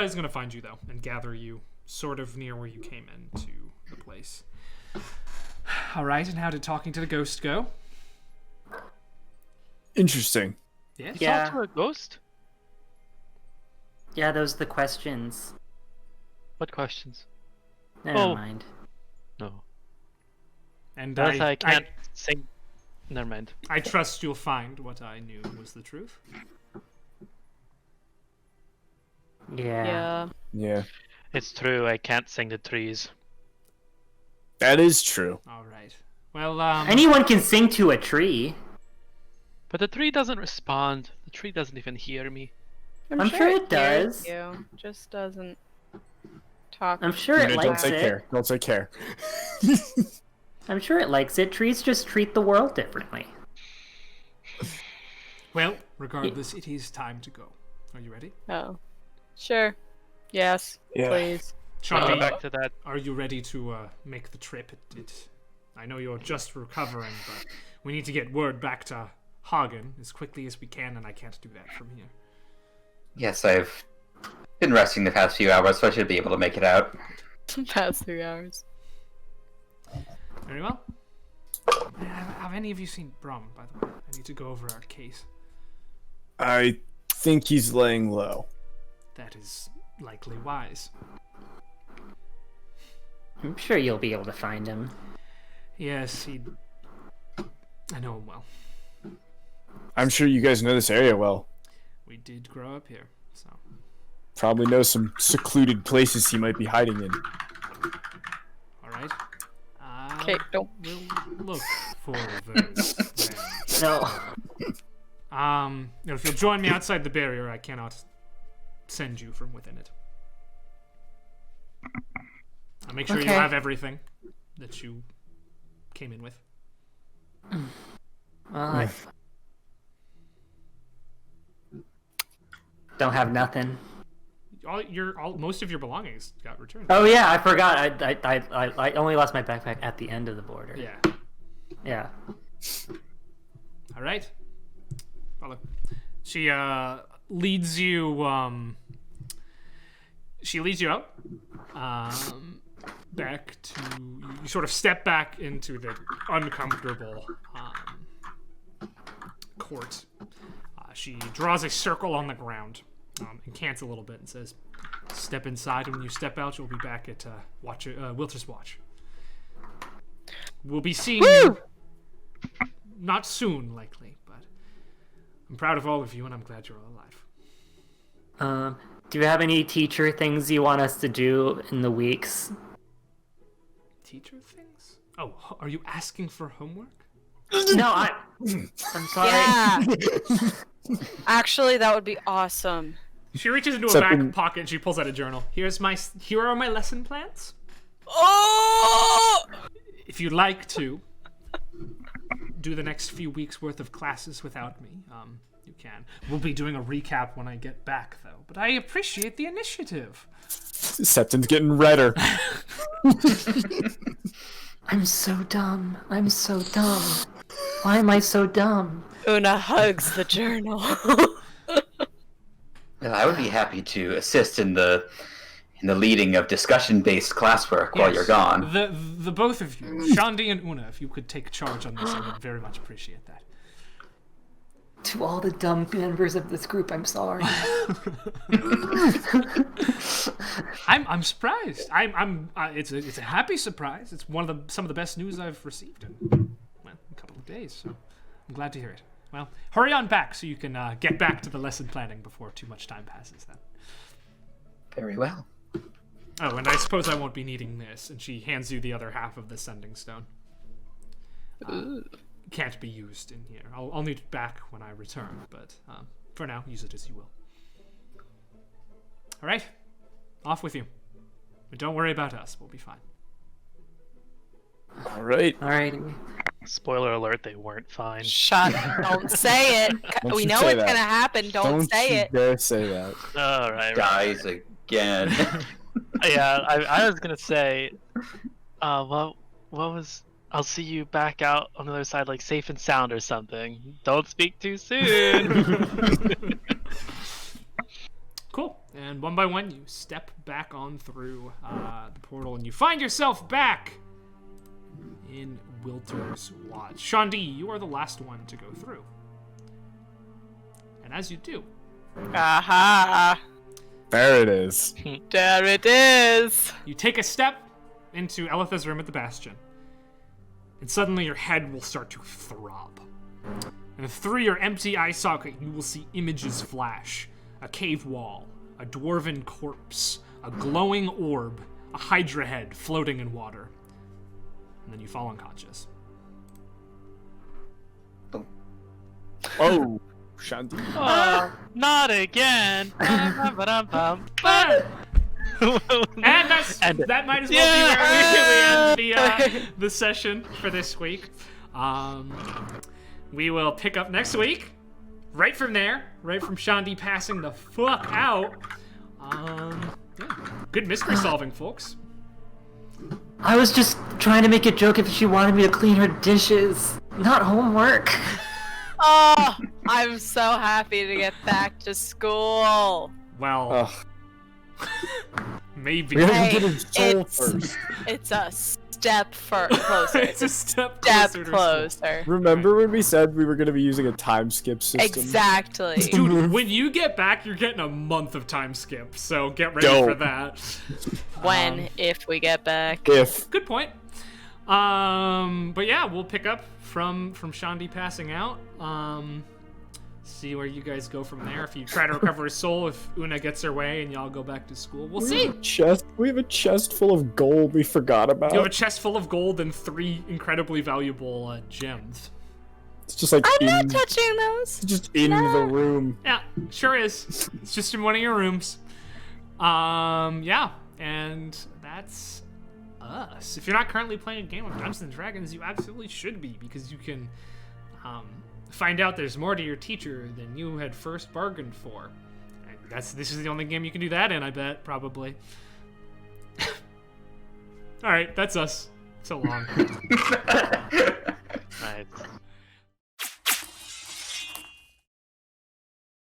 is going to find you, though, and gather you sort of near where you came into the place. Alright, and how did talking to the ghost go? Interesting. Yes? Yeah. Talk to a ghost? Yeah, those are the questions. What questions? Never Oh. mind. No. And That's I can't sing. Never mind. I trust you'll find what I knew was the truth. Yeah. Yeah. It's true, I can't sing to trees. That is true. Alright. Well, Anyone can sing to a tree. But the tree doesn't respond. The tree doesn't even hear me. I'm sure it hears does. You just doesn't talk. I'm sure it Don't likes take it. care. Don't take care. I'm sure it likes it. Trees just treat the world differently. well, regardless, it is time to go. Are you ready? Oh, sure. Yes, Yeah. please. Shanti, Back to that. are you ready to make the trip? I know you're just recovering, but we need to get word back to Hagen as quickly as we can, and I can't do that from here. Yes, I've been resting the past few hours, so I should be able to make it out. Past 3 hours. Very well. Have any of you seen Brum, by the way? I need to go over our case. I think he's laying low. That is likely wise. I'm sure you'll be able to find him. Yes, I know him well. I'm sure you guys know this area well. We did grow up here, so... Probably know some secluded places he might be hiding in. Alright. Okay, don't. We'll look for those then. No. If you'll join me outside the barrier, I cannot send you from within it. I'll make sure you Okay. have everything that you came in with. Well, I don't have nothing. Most of your belongings got returned. Oh yeah, I forgot. I only lost my backpack at the end of the border. Yeah. Yeah. All right. Follow. She leads you. She leads you out. Back to you. Sort of step back into the uncomfortable court. She draws a circle on the ground and cants a little bit and says, "Step inside. When you step out, you'll be back at Wilter's Watch. We'll be seeing you not soon, likely, but I'm proud of all of you, and I'm glad you're all alive. Do you have any teacher things you want us to do in the weeks? Teacher things? Oh, are you asking for homework? No, I'm sorry. Yeah. Actually, that would be awesome. She reaches into a Except back in- pocket and she pulls out a journal. Here are my lesson plans. Oh! If you'd like to do the next few weeks worth of classes without me, you can. We'll be doing a recap when I get back, though. But I appreciate the initiative. Septon's getting redder. I'm so dumb. I'm so dumb. Why am I so dumb? Una hugs the journal. Well, I would be happy to assist in the leading of discussion-based classwork while you're gone. The both of you, Shandi and Una, if you could take charge on this, I would very much appreciate that. To all the dumb members of this group, I'm sorry. I'm surprised. It's a happy surprise. It's some of the best news I've received in a couple of days. So I'm glad to hear it. Well, hurry on back so you can get back to the lesson planning before too much time passes. Then. Very well. Oh, and I suppose I won't be needing this. And she hands you the other half of the sending stone. Can't be used in here. I'll need it back when I return, but for now, use it as you will. All right, off with you. But don't worry about us. We'll be fine. All right. Alrighty. Spoiler alert, they weren't fine. Shut. Don't say it. Don't We you know say it's that. gonna happen. Don't say you it. dare say that. All right. Dies again. Yeah, I was gonna say, what was? I'll see you back out on the other side, like safe and sound or something. Don't speak too soon. Cool. And one by one, you step back on through the portal, and you find yourself back in Wilter's Lodge. Shandi, you are the last one to go through. And as you do, Aha! There it is. There it is. you take a step into Elitha's room at the Bastion. And suddenly your head will start to throb. And through your empty eye socket, you will see images flash. A cave wall, a dwarven corpse, a glowing orb, a hydra head floating in water. And then you fall unconscious. Oh, Shanti. Oh, not again. And that might as well be where we end the session for this week. We will pick up next week, right from there, right from Shandi passing the fuck out. Yeah. Good mystery solving, folks. I was just trying to make a joke if she wanted me to clean her dishes, not homework. Oh, I'm so happy to get back to school. Well, Ugh. maybe. We have Hey, to get his soul it's- first. It's a step closer. It's a step Step closer to closer. Remember when we said we were going to be using a time skip system? Exactly. Dude, when you get back, you're getting a month of time skip, so get ready Dope. for that. When, if we get back. If. Good point. But yeah, we'll pick up from Shandi passing out. See where you guys go from there. If you try to recover his soul, if Una gets her way and y'all go back to school, we'll see. We have a chest full of gold we forgot about. You have a chest full of gold and 3 incredibly valuable gems. It's just like I'm in, not touching those. just in the room. Yeah, sure is. It's just in one of your rooms. Yeah, and that's us. If you're not currently playing a game of Dungeons and Dragons, you absolutely should be, because you can find out there's more to your teacher than you had first bargained for. And this is the only game you can do that in, I bet, probably. All right, that's us. So long. Right.